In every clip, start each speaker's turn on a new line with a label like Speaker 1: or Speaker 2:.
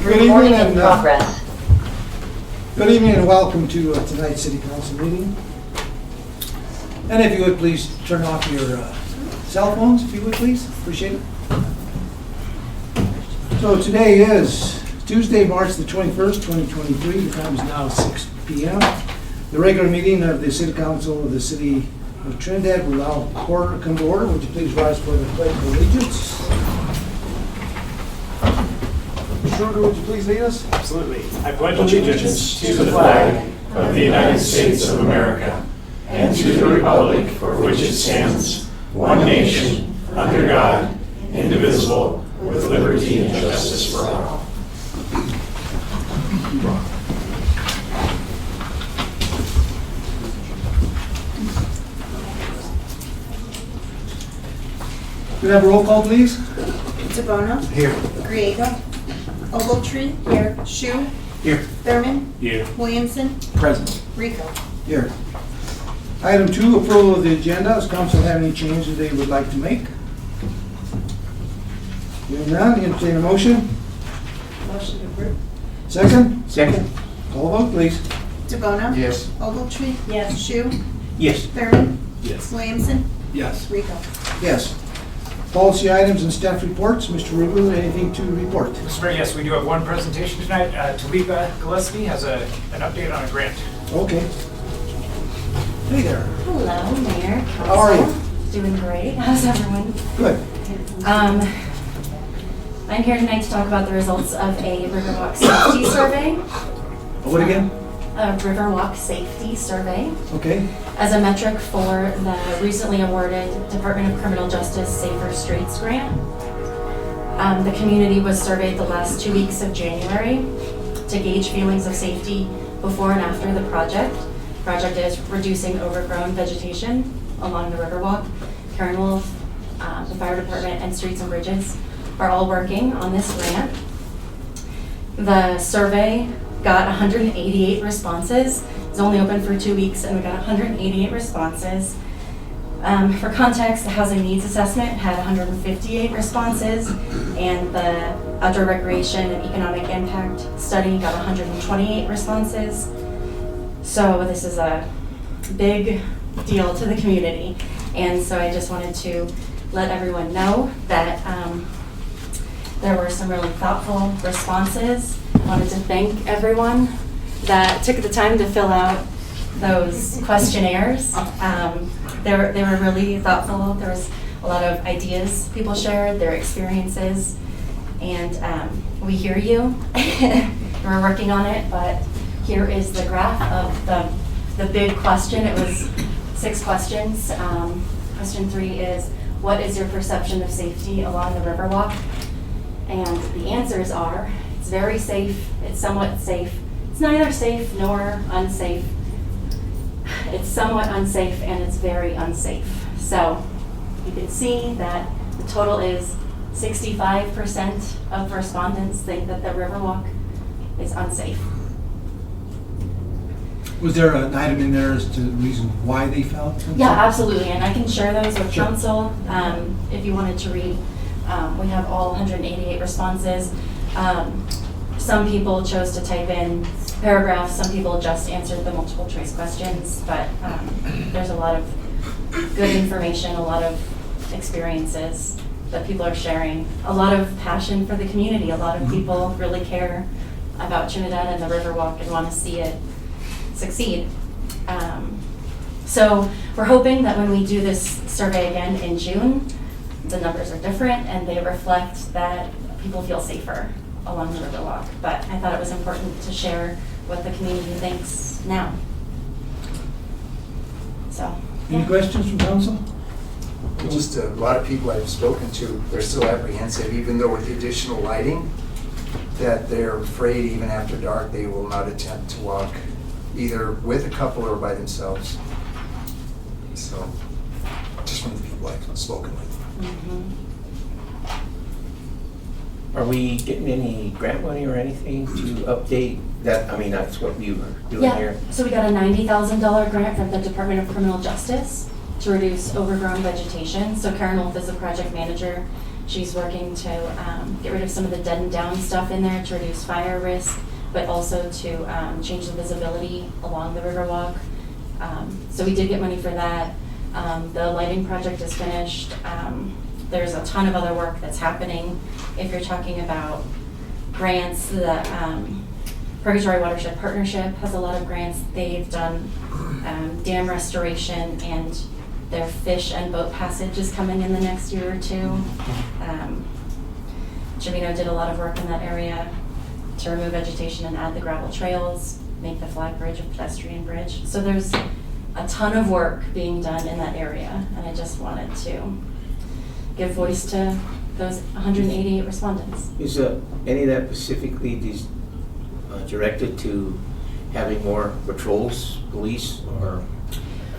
Speaker 1: Good
Speaker 2: Recording
Speaker 1: evening
Speaker 2: in
Speaker 1: and
Speaker 2: progress.
Speaker 1: good evening and welcome to tonight's City Council meeting. And if you would please turn off your cell phones, if you would please, appreciate it. So today is Tuesday, March the 21st, 2023. The time is now 6 p.m. The regular meeting of the City Council of the City of Trinidad will now come to order. Would you please rise for the Pledge of Allegiance? Schroeder, would you please lead us?
Speaker 3: Absolutely. I pledge allegiance to the flag of the United States of America and to the republic for which it stands, one nation, under God, indivisible, with liberty and justice for all.
Speaker 1: Could I have a roll call, please?
Speaker 4: DeBono.
Speaker 1: Here.
Speaker 4: Griego. Ogletree. Here. Shu.
Speaker 1: Here.
Speaker 4: Thurman.
Speaker 3: Here.
Speaker 4: Williamson.
Speaker 1: Present.
Speaker 4: Rico.
Speaker 1: Here. Item 2, approval of the agenda. Does council have any changes they would like to make? Hearing none, entertain a motion.
Speaker 4: Motion to approve.
Speaker 1: Second?
Speaker 5: Second?
Speaker 1: Call vote, please.
Speaker 4: DeBono.
Speaker 5: Yes.
Speaker 4: Ogletree. Yes. Shu.
Speaker 5: Yes.
Speaker 4: Thurman.
Speaker 3: Yes.
Speaker 4: Williamson.
Speaker 5: Yes.
Speaker 4: Rico.
Speaker 1: Yes. Policy items and staff reports. Mr. Rubel, anything to report?
Speaker 3: Mr. Mayor, yes, we do have one presentation tonight. Talika Gillespie has an update on a grant.
Speaker 1: Okay. Hey there.
Speaker 6: Hello, Mayor. Council.
Speaker 1: How are you?
Speaker 6: Doing great. How's everyone?
Speaker 1: Good.
Speaker 6: I'm here tonight to talk about the results of a Riverwalk safety survey.
Speaker 1: What again?
Speaker 6: A Riverwalk safety survey
Speaker 1: Okay.
Speaker 6: as a metric for the recently awarded Department of Criminal Justice Safer Streets grant. The community was surveyed the last 2 weeks of January to gauge feelings of safety before and after the project. Project is reducing overgrown vegetation along the Riverwalk. Karen Wolf, the fire department, and Streets and Bridges are all working on this grant. The survey got 188 responses. It's only open for 2 weeks and we got 188 responses. For context, the housing needs assessment had 158 responses and the outdoor recreation and economic impact study got 128 responses. So this is a big deal to the community. And so I just wanted to let everyone know that there were some really thoughtful responses. I wanted to thank everyone that took the time to fill out those questionnaires. They were really thoughtful. There was a lot of ideas people shared, their experiences, and we hear you. We're working on it, but here is the graph of the big question. It was 6 questions. Question 3 is, what is your perception of safety along the Riverwalk? And the answers are, it's very safe, it's somewhat safe, it's neither safe nor unsafe. It's somewhat unsafe and it's very unsafe. So you can see that the total is 65% of respondents think that the Riverwalk is unsafe.
Speaker 1: Was there an item in there as to the reason why they felt?
Speaker 6: Yeah, absolutely, and I can share those with
Speaker 1: Sure.
Speaker 6: council if you wanted to read. We have all 188 responses. Some people chose to type in paragraphs, some people just answered the multiple choice questions, but there's a lot of good information, a lot of experiences that people are sharing, a lot of passion for the community. A lot of people really care about Trinidad and the Riverwalk and want to see it succeed. So we're hoping that when we do this survey again in June, the numbers are different and they reflect that people feel safer along the Riverwalk. But I thought it was important to share what the community thinks now. So,
Speaker 1: Any
Speaker 6: yeah.
Speaker 1: questions from council?
Speaker 5: Just a lot of people I've spoken to, they're still apprehensive, even though with the additional lighting, that they're afraid even after dark, they will not attempt to walk either with a couple or by themselves. So, just from the people I've spoken with.
Speaker 6: Mhm.
Speaker 7: Are we getting any grant money or anything to update that? I mean, that's what we were doing
Speaker 6: Yeah,
Speaker 7: here.
Speaker 6: so we got a $90,000 grant from the Department of Criminal Justice to reduce overgrown vegetation. So Karen Wolf is the project manager, She's working to get rid of some of the dead and down stuff in there to reduce fire risk, but also to change the visibility along the Riverwalk. So we did get money for that. The lighting project is finished. There's a ton of other work that's happening. If you're talking about grants, the Purgatory Watershed Partnership has a lot of grants. They've done dam restoration, and their fish and boat passage is coming in the next year or two. Jimino did a lot of work in that area to remove vegetation and add the gravel trails, make the flag bridge a pedestrian bridge. So there's a ton of work being done in that area, and I just wanted to give voice to those 188 respondents.
Speaker 7: Is any of that specifically directed to having more patrols, police, or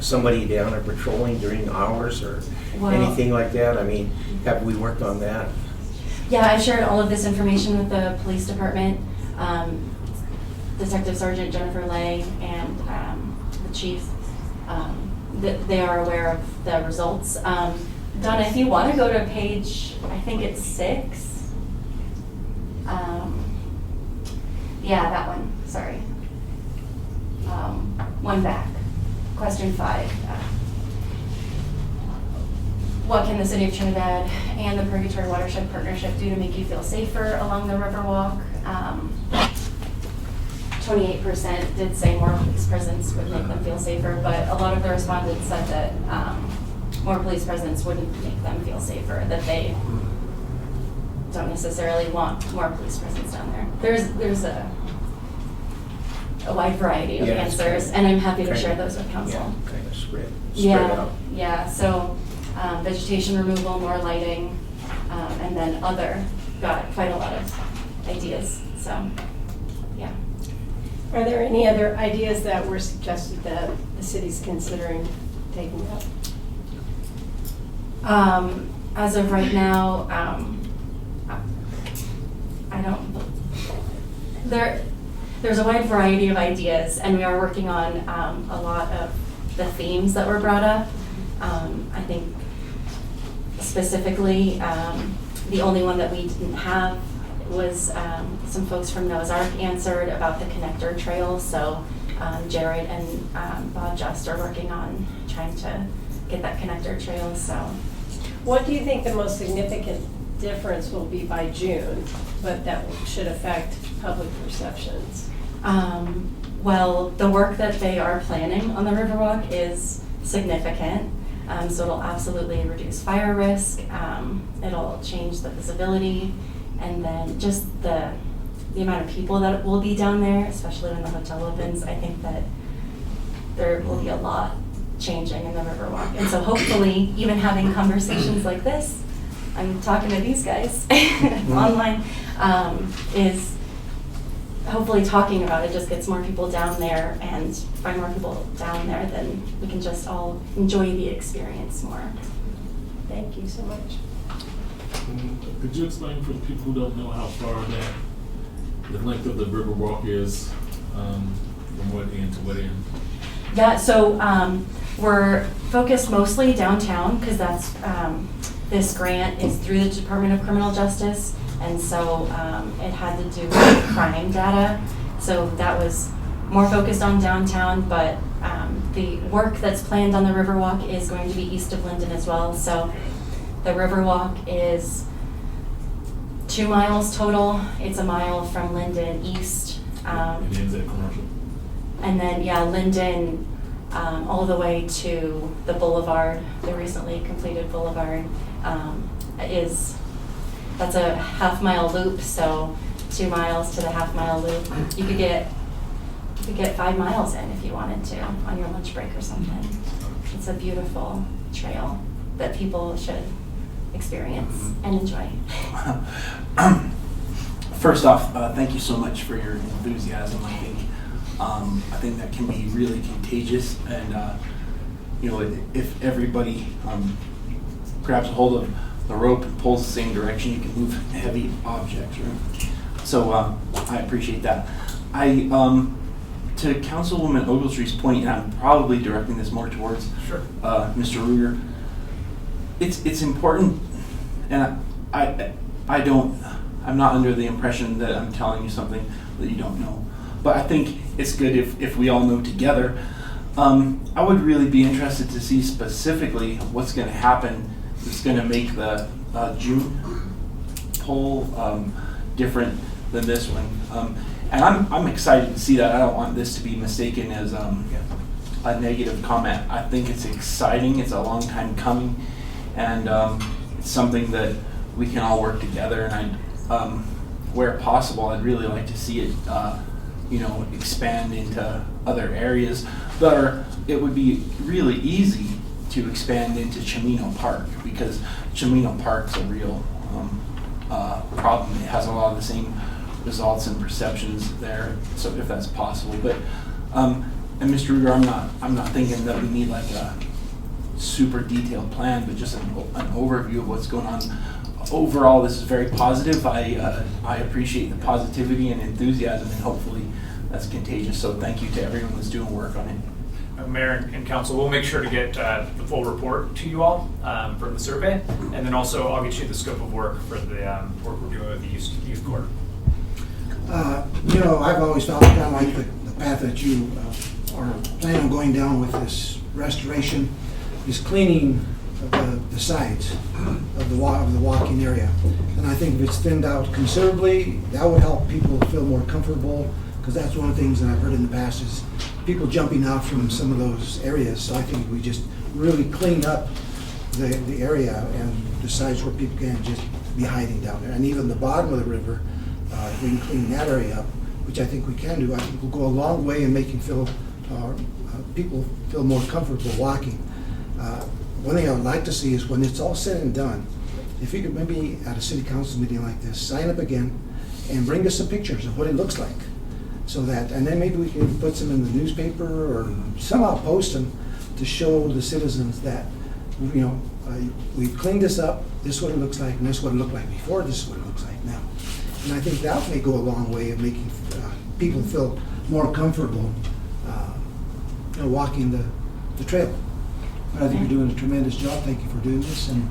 Speaker 7: somebody down there patrolling during hours or anything like that? I mean, have we worked on that?
Speaker 6: Yeah, I've shared all of this information with the police department. Detective Sergeant Jennifer Lay and the chief, they are aware of the results. Donna, if you want to go to page, I think it's 6. Yeah, that one, sorry. One back, question 5. What can the City of Trinidad and the Purgatory Watershed Partnership do to make you feel safer along the Riverwalk? 28% did say more police presence would make them feel safer, but a lot of the respondents said that more police presence wouldn't make them feel safer, that they don't necessarily want more police presence down there. There's a wide variety of answers, and I'm happy to share those with council.
Speaker 7: Yeah, kind of spread out.
Speaker 6: Yeah, so vegetation removal, more lighting, and then got quite a lot of ideas, so, yeah.
Speaker 4: Are there any other ideas that were suggested that the city's considering taking up?
Speaker 6: As of right now, I don't, there's a wide variety of ideas, and we are working on a lot of the themes that were brought up. I think specifically, the only one that we didn't have was some folks from Noah's Ark answered about the connector trail. So Jared and Bob Just are working on trying to get that connector trail. So,
Speaker 4: what do you think the most significant difference will be by June, but that should affect public perceptions?
Speaker 6: Well, the work that they are planning on the Riverwalk is significant. So it'll absolutely reduce fire risk. It'll change the visibility, and then just the amount of people that will be down there, especially when the hotel opens. I think that there will be a lot changing in the Riverwalk, and so hopefully, even having conversations like this, I'm talking to these guys online, is hopefully talking about it just gets more people down there, and by more people down there, then we can just all enjoy the experience more.
Speaker 4: Thank you so much.
Speaker 2: Could you explain for the people who don't know how far the length of the Riverwalk is, from what end to what end?
Speaker 6: Yeah, so we're focused mostly downtown, because that's this grant is through the Department of Criminal Justice, and so it had to do with crime data. So that was more focused on downtown, but the work that's planned on the Riverwalk is going to be east of Linden as well. So the Riverwalk is 2 miles total. It's a mile from Linden east.
Speaker 2: And ends at Commercial?
Speaker 6: And then, yeah, Linden all the way to the boulevard, the recently completed boulevard, that's a half-mile loop, so 2 miles to the half-mile loop. You could get 5 miles in if you wanted to on your lunch break or something. It's a beautiful trail that people should experience and enjoy.
Speaker 8: First off, thank you so much for your enthusiasm. I think that can be really contagious, and if everybody grabs a hold of the rope and pulls the same direction, you can move heavy objects, right? So I appreciate that. To Councilwoman Ogletree's point, and I'm probably directing this more towards Mr. Ruger, it's important, and I'm not under the impression that I'm telling you something that you don't know. But I think it's good if we all know together. I would really be interested to see specifically what's going to happen that's going to make the June poll different than this one. And I'm excited to see that. I don't want this to be mistaken as a negative comment. I think it's exciting. It's a long time coming, and it's something that we can all work together. And where possible, I'd really like to see it, expand into other areas. It would be really easy to expand into Chimino Park, because Chimino Park's a real problem. It has a lot of the same results and perceptions there, so if that's possible. But and Mr. Ruger, I'm not thinking that we need like a super detailed plan, but just an overview of what's going on. Overall, this is very positive. I appreciate the positivity and enthusiasm, and hopefully that's contagious. So thank you to everyone that's doing work on it.
Speaker 3: Mayor and council, we'll make sure to get the full report to you all from the survey, and then also I'll get you the scope of work for the work we're doing with the youth court.
Speaker 1: I've always felt kind of like the path that you are planning on going down with this restoration is cleaning the sides of the walking area. And I think if it's thinned out considerably, that would help people feel more comfortable, because that's one of the things that I've heard in the past is people jumping out from some of those areas. So I think we just really cleaned up the area and the sides where people can just be hiding down there. And even the bottom of the river, if we can clean that area up, which I think we can do, I think will go a long way in making people feel more comfortable walking. One thing I would like to see is when it's all said and done, if you could maybe at a city council meeting like this, sign up again and bring us some pictures of what it looks like. So that, and then maybe we can put some in the newspaper or somehow post them to show the citizens that, we've cleaned this up, this is what it looks like, and this is what it looked like before, this is what it looks like now. And I think that may go a long way of making people feel more comfortable walking the trail. But I think you're doing a tremendous job. Thank you for doing this. And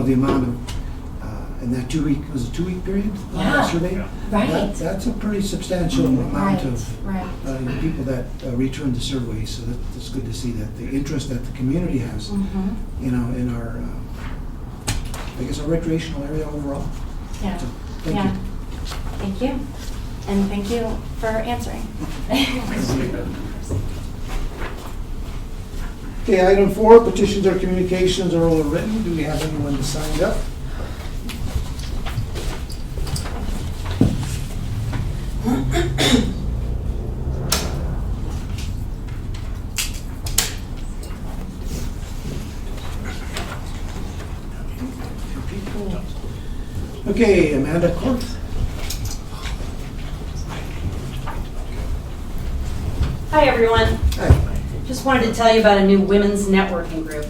Speaker 1: the amount of, in that 2 week, was it 2 week period?
Speaker 6: Yeah.
Speaker 1: Survey?
Speaker 3: Yeah.
Speaker 6: Right.
Speaker 1: That's a pretty substantial amount of
Speaker 6: Right.
Speaker 1: people that return the survey. So that's good to see that the interest that the community has, in our, I guess, our recreational area overall.
Speaker 6: Yeah.
Speaker 1: So, thank
Speaker 6: Yeah.
Speaker 1: you.
Speaker 6: Thank you. And thank you for answering.
Speaker 1: Okay, item 4, petitions or communications are overwritten. Do we have anyone signed up? Okay, Amanda Court.
Speaker 9: Hi, everyone.
Speaker 1: Hi.
Speaker 9: Just wanted to tell you about a new women's networking group.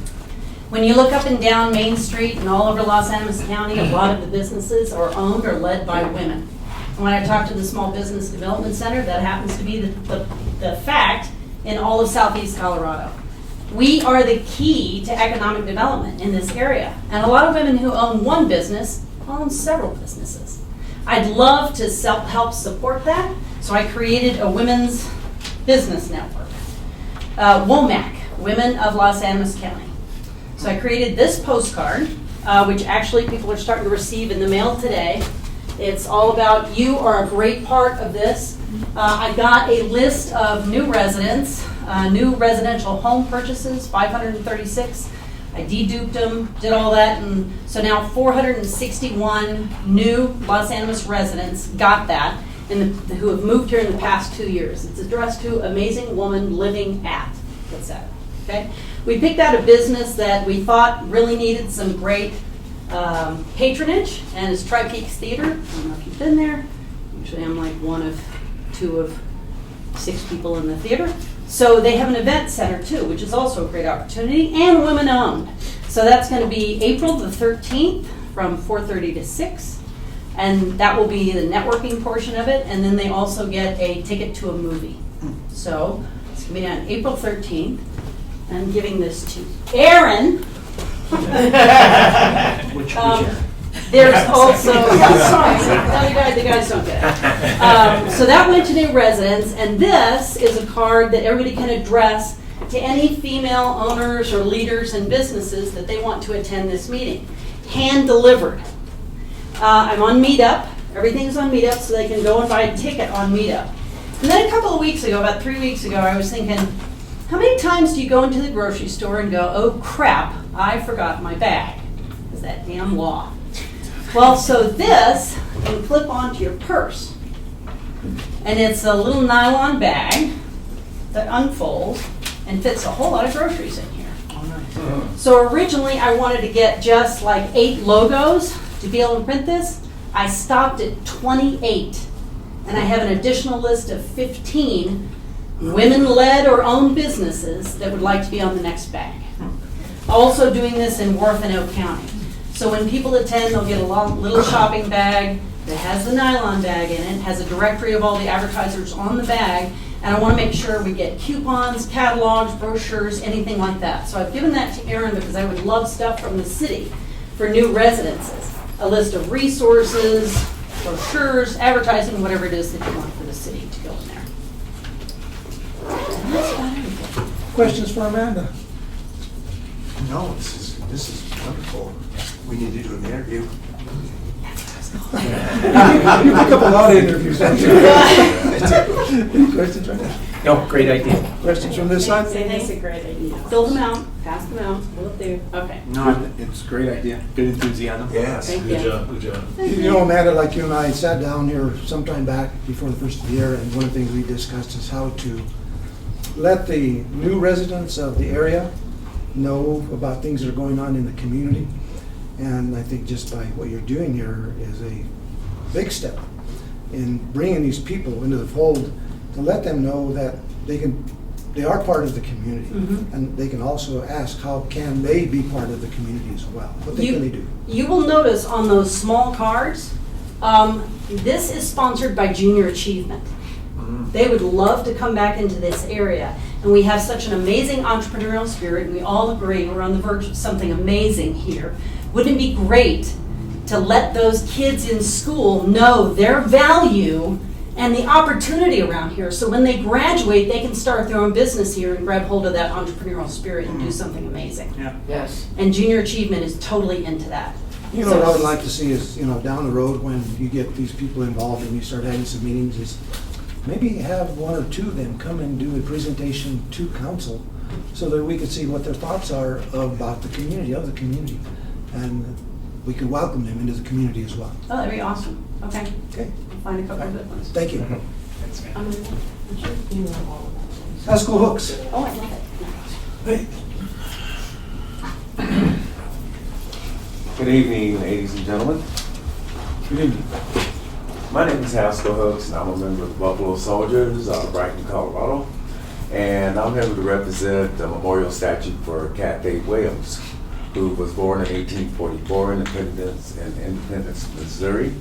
Speaker 9: When you look up and down Main Street and all over Los Animas County, a lot of the businesses are owned or led by women. And when I talked to the Small Business Development Center, that happens to be the fact in all of Southeast Colorado. We are the key to economic development in this area. And a lot of women who own one business own several businesses. I'd love to help support that, so I created a women's business network. WOMAC, Women of Los Animas County. So I created this postcard, which actually people are starting to receive in the mail today. It's all about you are a great part of this. I got a list of new residents, new residential home purchases, 536. I deduped them, did all that, and so now 461 new Los Animas residents got that, and who have moved here in the past 2 years. It's addressed to Amazing Woman Living At. What's that? Okay. We picked out a business that we thought really needed some great patronage, and it's Tri-Peaks Theater. I don't know if you've been there. Usually I'm like 1 of 2 of 6 people in the theater. So they have an event center too, which is also a great opportunity, and women owned. So that's going to be April the 13th from 4:30 to 6. And that will be the networking portion of it. And then they also get a ticket to a movie. So it's going to be on April 13th. I'm giving this to Aaron.
Speaker 8: Which
Speaker 9: There's also, sorry, no, the guys don't get it. So that went to new residents, and this is a card that everybody can address to any female owners or leaders and businesses that they want to attend this meeting. Hand delivered. I'm on Meetup. Everything's on Meetup, so they can go and buy a ticket on Meetup. And then a couple of weeks ago, about 3 weeks ago, I was thinking, how many times do you go into the grocery store and go, oh crap, I forgot my bag? Is that damn law? Well, so this can clip onto your purse. And it's a little nylon bag that unfolds and fits a whole lot of groceries in here. So originally I wanted to get just like 8 logos to be able to print this. I stopped at 28. And I have an additional list of 15 women-led or owned businesses that would like to be on the next bag. Also doing this in Wharf and Oak County. So when people attend, they'll get a little shopping bag that has the nylon bag in it, has a directory of all the advertisers on the bag, and I want to make sure we get coupons, catalogs, brochures, anything like that. So I've given that to Erin because I would love stuff from the city for new residences. A list of resources, brochures, advertising, whatever it is that you want for the city to go in there. And that's about everything.
Speaker 1: Questions for Amanda?
Speaker 5: No, this is wonderful. We need to do an interview.
Speaker 1: You pick up a lot of interviews, don't you? Any questions right now?
Speaker 7: No, great idea.
Speaker 1: Questions from this side?
Speaker 4: That's a great idea.
Speaker 9: Fill them out, pass them out, will do. Okay.
Speaker 8: No, it's a great idea. Good enthusiasm.
Speaker 5: Yes.
Speaker 9: Thank
Speaker 2: Good
Speaker 9: you.
Speaker 2: job, good job.
Speaker 1: You know, Amanda, like you and I sat down here sometime back before the first of the year, and one of the things we discussed is how to let the new residents of the area know about things that are going on in the community. And I think just by what you're doing here is a big step in bringing these people into the fold to let them know that they are part of the community.
Speaker 9: Mhm.
Speaker 1: And they can also ask how can they be part of the community as well? What can they do?
Speaker 9: You will notice on those small cards, this is sponsored by Junior Achievement. They would love to come back into this area. And we have such an amazing entrepreneurial spirit, and we all agree we're on the verge of something amazing here. Wouldn't it be great to let those kids in school know their value and the opportunity around here, so when they graduate, they can start their own business here and grab hold of that entrepreneurial spirit and do something amazing.
Speaker 8: Yeah.
Speaker 7: Yes.
Speaker 9: And Junior Achievement is totally into that.
Speaker 1: You know, what I would like to see is, you know, down the road when you get these people involved and you start having some meetings is maybe have 1 or 2 of them come and do a presentation to council so that we can see what their thoughts are about the community, and we can welcome them into the community as well.
Speaker 9: Oh, that'd be awesome. Okay,
Speaker 1: Okay,
Speaker 9: I'll find a couple of good ones.
Speaker 1: thank you.
Speaker 9: I'm gonna-
Speaker 1: High school hooks.
Speaker 9: Oh, I love it.
Speaker 1: Hey.
Speaker 10: Good evening, ladies and gentlemen.
Speaker 1: Good evening.
Speaker 10: My name is Haskell Hooks, and I'm a member of the Buffalo Soldiers out of Brighton, Colorado. And I'm here to represent the memorial statue for Kathy Williams, who was born in 1844 in Independence, Missouri.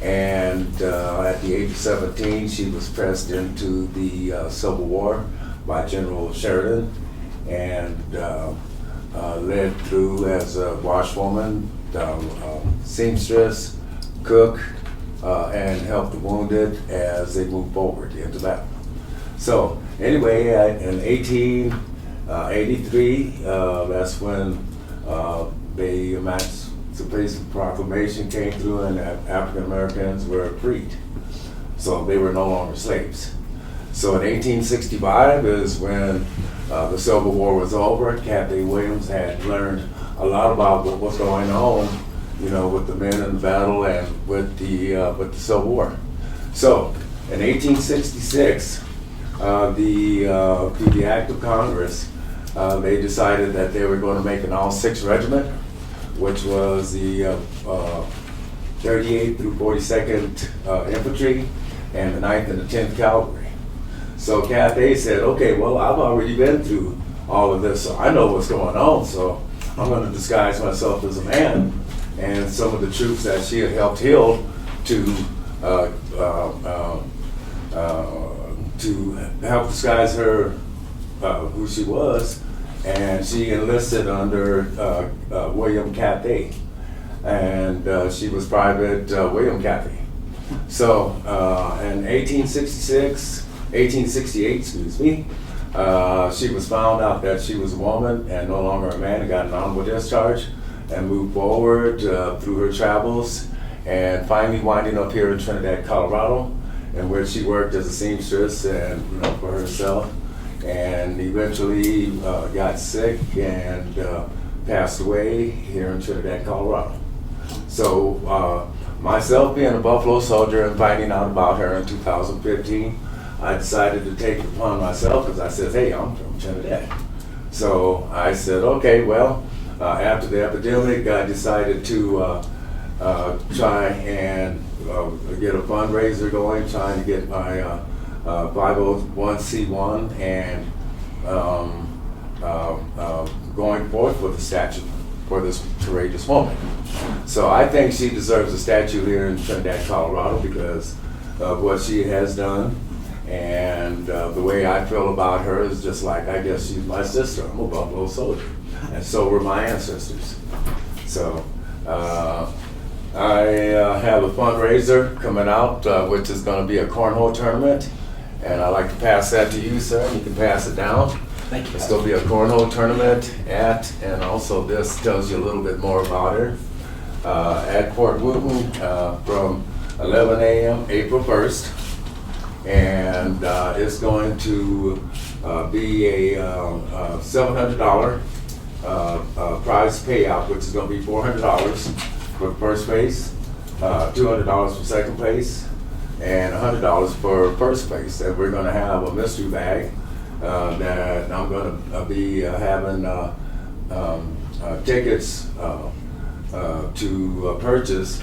Speaker 10: And at the age of 17, she was pressed into the Civil War by General Sheridan and led through as a washwoman, seamstress, cook, and helped the wounded as they moved forward into battle. So anyway, in 1883, that's when the Emancipation Proclamation came through and African Americans were freed. So they were no longer slaves. So in 1865 is when the Civil War was over. Kathy Williams had learned a lot about what was going on, you know, with the men in the battle and with the Civil War. So in 1866, through the act of Congress, they decided that they were going to make an all-6 regiment, which was the 38th through 42nd Infantry and the 9th and the 10th Cavalry. So Kathy said, okay, well, I've already been through all of this, so I know what's going on, so I'm going to disguise myself as a man. And some of the troops that she had helped heal to help disguise her, who she was, and she enlisted under William Cathay. and she was Private William Cathy. So in 1868, excuse me, she was found out that she was a woman and no longer a man, and got an honorable discharge and moved forward through her travels, and finally winding up here in Trinidad, Colorado, in which she worked as a seamstress and for herself, and eventually got sick and passed away here in Trinidad, Colorado. So myself being a Buffalo soldier and finding out about her in 2015, I decided to take it upon myself, because I said, hey, I'm from Trinidad. So I said, okay, well, after the epidemic, I decided to try and get a fundraiser going, trying to get my 501c1 and going forth with a statue for this courageous woman. So I think she deserves a statue here in Trinidad, Colorado, because of what she has done. And the way I feel about her is just like, I guess she's my sister. I'm a Buffalo soldier, and so were my ancestors. So I have a fundraiser coming out, which is going to be a cornhole tournament, and I'd like to pass that to you, sir. You can pass it down.
Speaker 8: Thank you.
Speaker 10: It's going to be a cornhole tournament and also this tells you a little bit more about her, at Fort Wooten from 11 a.m. April 1st. And it's going to be a $700 prize payout, which is going to be $400 for first place, $200 for second place, and $100 for first place. And we're going to have a mystery bag that I'm going to be having tickets to purchase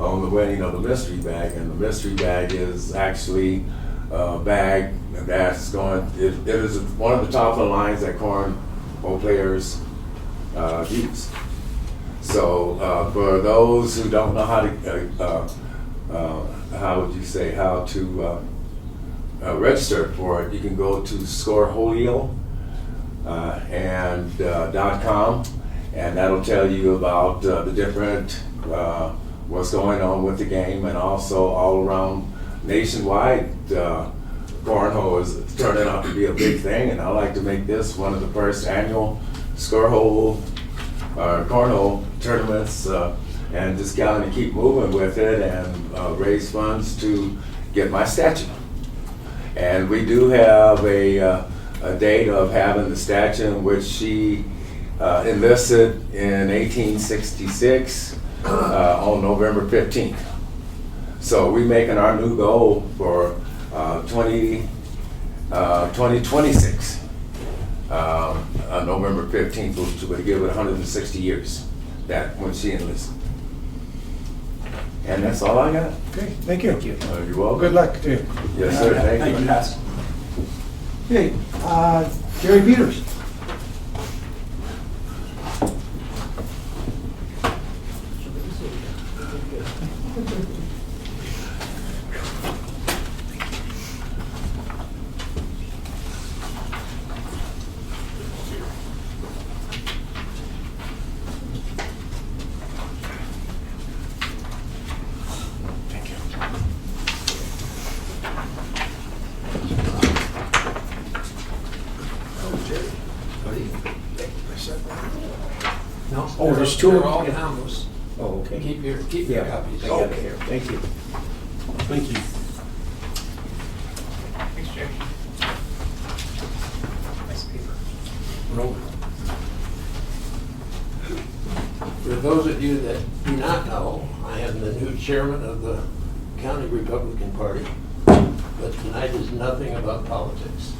Speaker 10: on the winning of the mystery bag. And the mystery bag is actually bag that's going, it is one of the top of the lines that cornhole players use. So for those who don't know how to, how would you say, how to register for it, you can go to scoreholio .com, and that'll tell you about the different, what's going on with the game, and also all around nationwide, cornhole is turning out to be a big thing, and I like to make this one of the first annual cornhole tournaments, and just kind of keep moving with it and raise funds to get my statue. And we do have a date of having the statue in which she enlisted in 1866 on November 15th. So we're making our new goal for 2026, November 15th, which would give it 160 years that when she enlisted. And that's all I got.
Speaker 1: Okay, thank you.
Speaker 10: You're welcome.
Speaker 1: Good luck to you.
Speaker 10: Yes, sir. Thank you.
Speaker 8: Pastor.
Speaker 1: Okay, Jerry Peters.
Speaker 11: No.
Speaker 1: Oh, there's two of
Speaker 11: They're
Speaker 1: them?
Speaker 11: all Thomas.
Speaker 7: Oh, okay.
Speaker 11: Keep your
Speaker 7: Yeah,
Speaker 11: copies.
Speaker 7: I got it here. Thank you.
Speaker 8: Thank you.
Speaker 11: Thanks, Jerry. Nice paper. For those of you that do not know, I am the new chairman of the County Republican Party, but tonight is nothing about politics.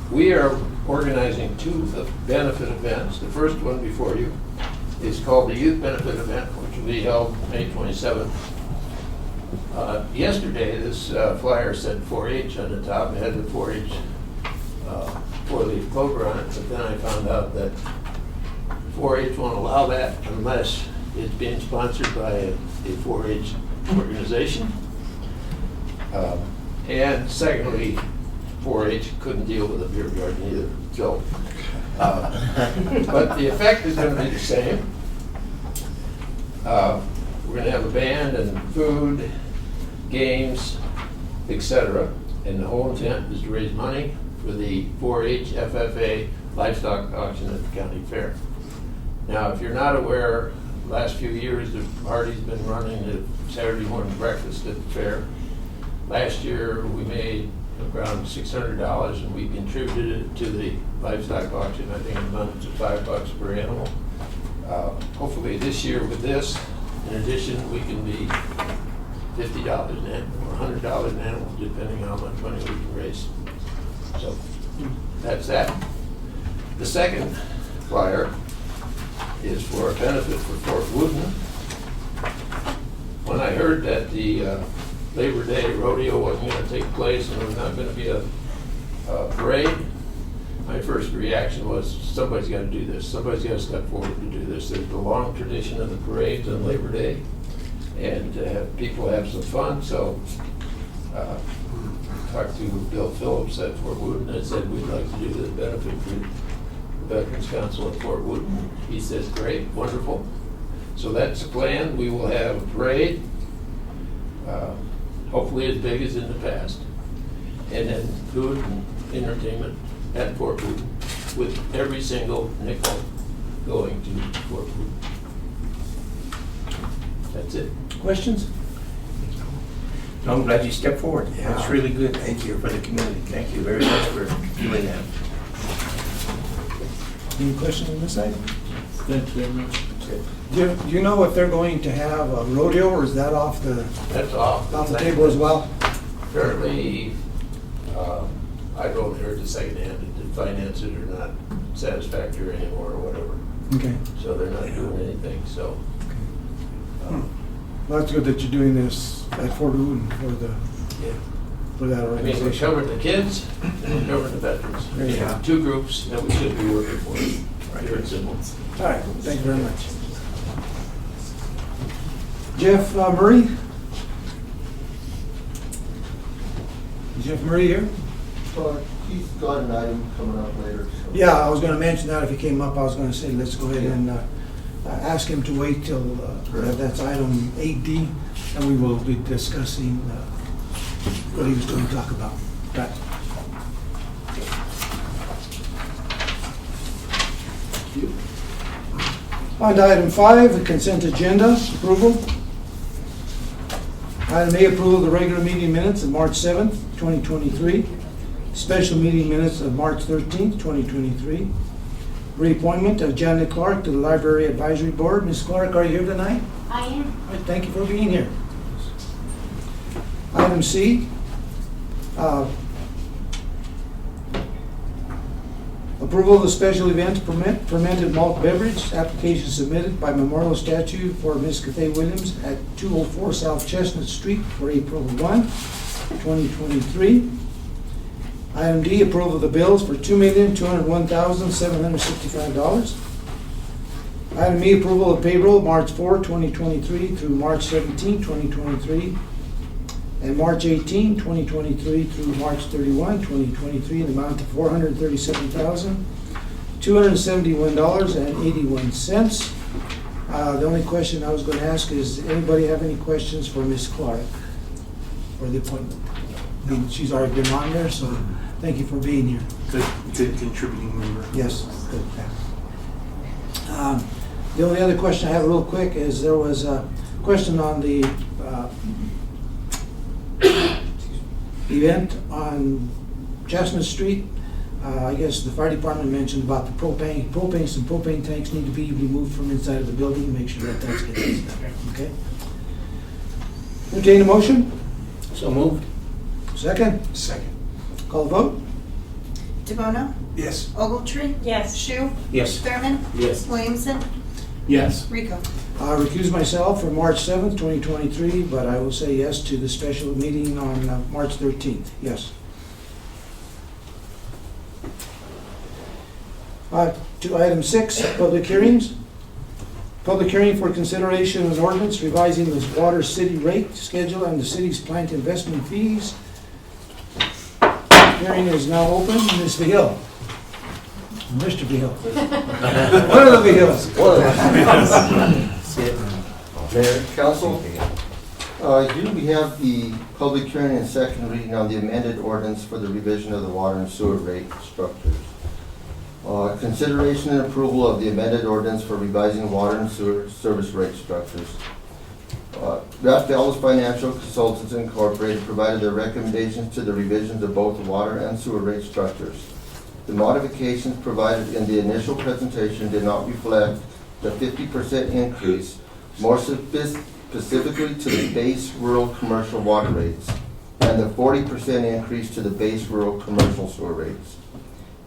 Speaker 11: We are organizing two benefit events. The first one before you is called the Youth Benefit Event, which will be held May 27th. Yesterday, this flyer said 4-H on the top. It had the 4-H four-leaf clover on it, but then I found out that 4-H won't allow that unless it's being sponsored by a 4-H organization. And secondly, 4-H couldn't deal with a beer garden either, so. But the effect is going to be the same. We're gonna have a band and food, games, etc. And the whole intent is to raise money for the 4-H FFA livestock auction at the county fair. Now, if you're not aware, last few years, the party's been running the Saturday morning breakfast at the fair. Last year, we made around $600 and we contributed it to the livestock auction. I think it amounted to $5 per animal. Hopefully this year with this, in addition, we can be $50 an animal or $100 an animal, depending on how much money we can raise. So that's that. The second flyer is for a benefit for Fort Woodin. When I heard that the Labor Day rodeo wasn't going to take place and there was not going to be a parade, my first reaction was somebody's got to do this. Somebody's got to step forward to do this. There's a long tradition of the parades on Labor Day and to have people have some fun. So talked to Bill Phillips at Fort Woodin and said we'd like to do this benefit for the Veterans Council at Fort Woodin. He says, great, wonderful. So that's the plan. We will have a parade, hopefully as big as in the past, and then food and entertainment at Fort Woodin with every single nickel going to Fort Woodin. That's it.
Speaker 1: Questions?
Speaker 7: No, I'm glad you stepped forward.
Speaker 5: Yeah.
Speaker 7: That's really good.
Speaker 5: Thank you.
Speaker 7: For the community. Thank you very much for doing that.
Speaker 1: Any questions on this item?
Speaker 2: Thank you very much.
Speaker 1: Do you know if they're going to have a rodeo, or is that off the
Speaker 11: That's off
Speaker 1: the table as well?
Speaker 11: Apparently, I don't heard the second hand that the finances are not satisfactory anymore or whatever.
Speaker 1: Okay.
Speaker 11: So they're not doing anything, so.
Speaker 1: Well, that's good that you're doing this at Fort Woodin
Speaker 11: Yeah.
Speaker 1: for that
Speaker 11: I mean, we're
Speaker 1: organization.
Speaker 11: covering the kids and we're covering the veterans.
Speaker 1: There you go.
Speaker 11: Two groups that we should be working for. Pure and simple.
Speaker 1: All right, thank you very much. Jeff Murray? Is Jeff Murray here?
Speaker 12: He's got an item coming up later. So.
Speaker 1: Yeah, I was going to mention that if he came up, I was going to say, let's go ahead and ask him to wait till that's item 8D, and we will be discussing what he was going to talk about. Right. On to item 5, the consent agenda approval. Item A, approval of the regular meeting minutes of March 7th, 2023. Special meeting minutes of March 13th, 2023. Reappointment of Janet Clark to the Library Advisory Board. Ms. Clark, are you here tonight?
Speaker 6: I am.
Speaker 1: All right, thank you for being here. Item C, approval of the special event permit, fermented malt beverage, application submitted by memorial statue for Ms. Cathay Williams at 204 South Chestnut Street for April 1, 2023. Item D, approval of the bills for $2,201,765. Item E, approval of payroll March 4, 2023 through March 17, 2023, and March 18, 2023 through March 31, 2023, in the amount of $437,271.81. The only question I was going to ask is, anybody have any questions for Ms. Clark for the appointment? I mean, she's already been on there, so thank you for being here.
Speaker 8: Good contributing member.
Speaker 1: Yes, good. The only other question I have real quick is there was a question on the event on Chestnut Street. I guess the fire department mentioned about the propane. Some propane tanks need to be removed from inside of the building to make sure that that's getting done. Okay? Entertain a motion?
Speaker 7: So moved.
Speaker 1: Second?
Speaker 5: Second.
Speaker 1: Call the vote?
Speaker 13: DeBono?
Speaker 5: Yes.
Speaker 13: Ogletree?
Speaker 4: Yes.
Speaker 13: Shu?
Speaker 7: Yes.
Speaker 13: Thurman?
Speaker 7: Yes.
Speaker 13: Williamson?
Speaker 8: Yes.
Speaker 13: Rico?
Speaker 1: I recuse myself for March 7th, 2023, but I will say yes to the special meeting on March 13th. Yes. To item 6, public hearings. Public hearing for consideration of an ordinance revising the water city rate schedule and the city's plant investment fees. Hearing is now open. Ms. Behill. Mr. Behill. One of the Behills.
Speaker 12: Mayor, Council, here we have the public hearing and second reading on the amended ordinance for the revision of the water and sewer rate structures. Consideration and approval of the amended ordinance for revising water and sewer service rate structures. Rathfellas Financial Consultants Incorporated provided their recommendations to the revisions of both the water and sewer rate structures. The modifications provided in the initial presentation did not reflect the 50% increase, more specifically to the base rural commercial water rates, and the 40% increase to the base rural commercial sewer rates.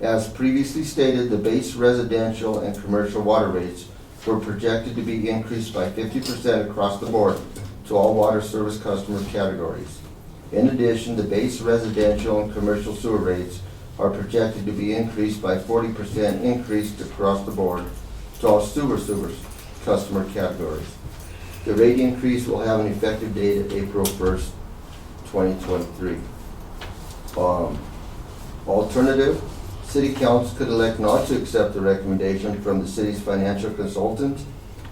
Speaker 12: As previously stated, the base residential and commercial water rates were projected to be increased by 50% across the board to all water service customer categories. In addition, the base residential and commercial sewer rates are projected to be increased by 40% increased across the board to all sewer customer categories. The rate increase will have an effective date of April 1st, 2023. Alternative, City Council could elect not to accept the recommendation from the city's financial consultant.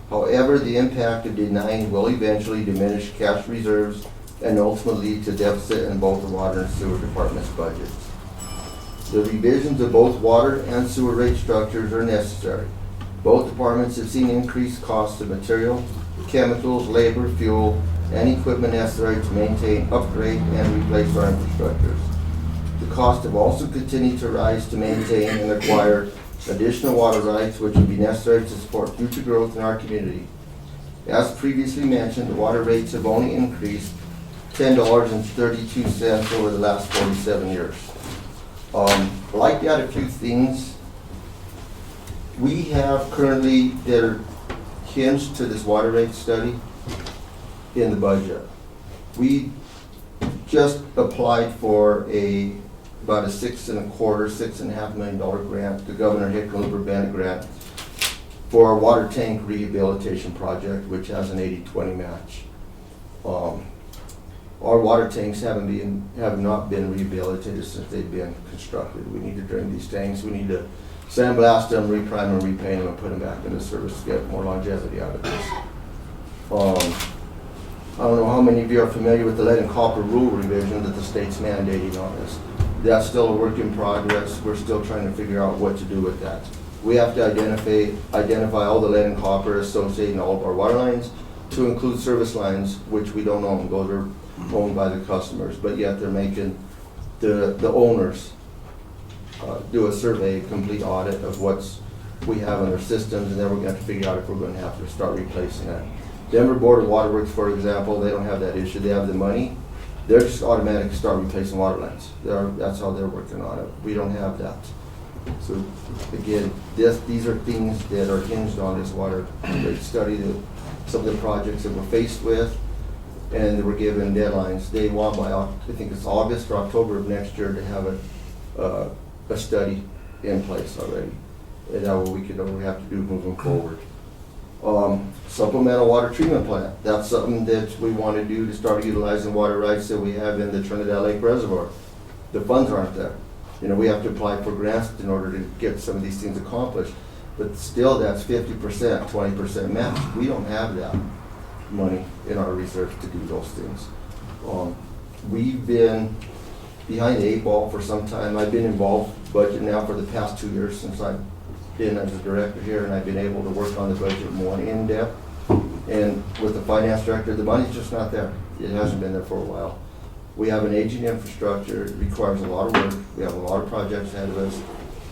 Speaker 12: However, the impact of denying will eventually diminish cash reserves and ultimately lead to deficit in both the water and sewer department's budgets. The revisions of both water and sewer rate structures are necessary. Both departments have seen increased costs of material, chemicals, labor, fuel, and equipment necessary to maintain, upgrade, and replace our infrastructures. The costs have also continued to rise to maintain and acquire additional water rights, which would be necessary to support future growth in our community. As previously mentioned, the water rates have only increased $10.32 over the last 47 years. I'd like to add a few things. We have currently, that are hinged to this water rate study in the budget. We just applied for about a $6.25–6.5 million grant, the Governor Hickenlooper Bennett grant, for our water tank rehabilitation project, which has an 80-20 match. Our water tanks have not been rehabilitated since they've been constructed. We need to drain these tanks. We need to sandblast them, reprime them, repaint them, and put them back into service to get more longevity out of this. I don't know how many of you are familiar with the lead and copper rule revision that the state's mandating on this. That's still a work in progress. We're still trying to figure out what to do with that. We have to identify all the lead and copper associated in all of our water lines, to include service lines, which we don't own. Those are owned by the customers, but yet they're making the owners do a survey, complete audit of what's we have in our systems, and then we're going to have to figure out if we're going to have to start replacing it. Denver Board of Waterworks, for example, they don't have that issue. They have the money. They're just automatic start replacing water lines. That's how they're working on it. We don't have that. So again, these are things that are hinged on this water rate study, some of the projects that we're faced with, and they were given deadlines. They want by, I think it's August or October of next year, to have a study in place already. And that's what we have to do moving forward. Supplemental water treatment plant. That's something that we want to do to start utilizing water rights that we have in the Trinidad Lake Reservoir. The funds aren't there. You know, we have to apply for grants in order to get some of these things accomplished. But still, that's 50%, 20% match. We don't have that money in our reserves to do those things. We've been behind the 8 ball for some time. I've been involved in budget now for the past 2 years since I've been as a director here, and I've been able to work on the budget more in depth. And with the finance director, the money's just not there. It hasn't been there for a while. We have an aging infrastructure. It requires a lot of work. We have a lot of projects ahead of us.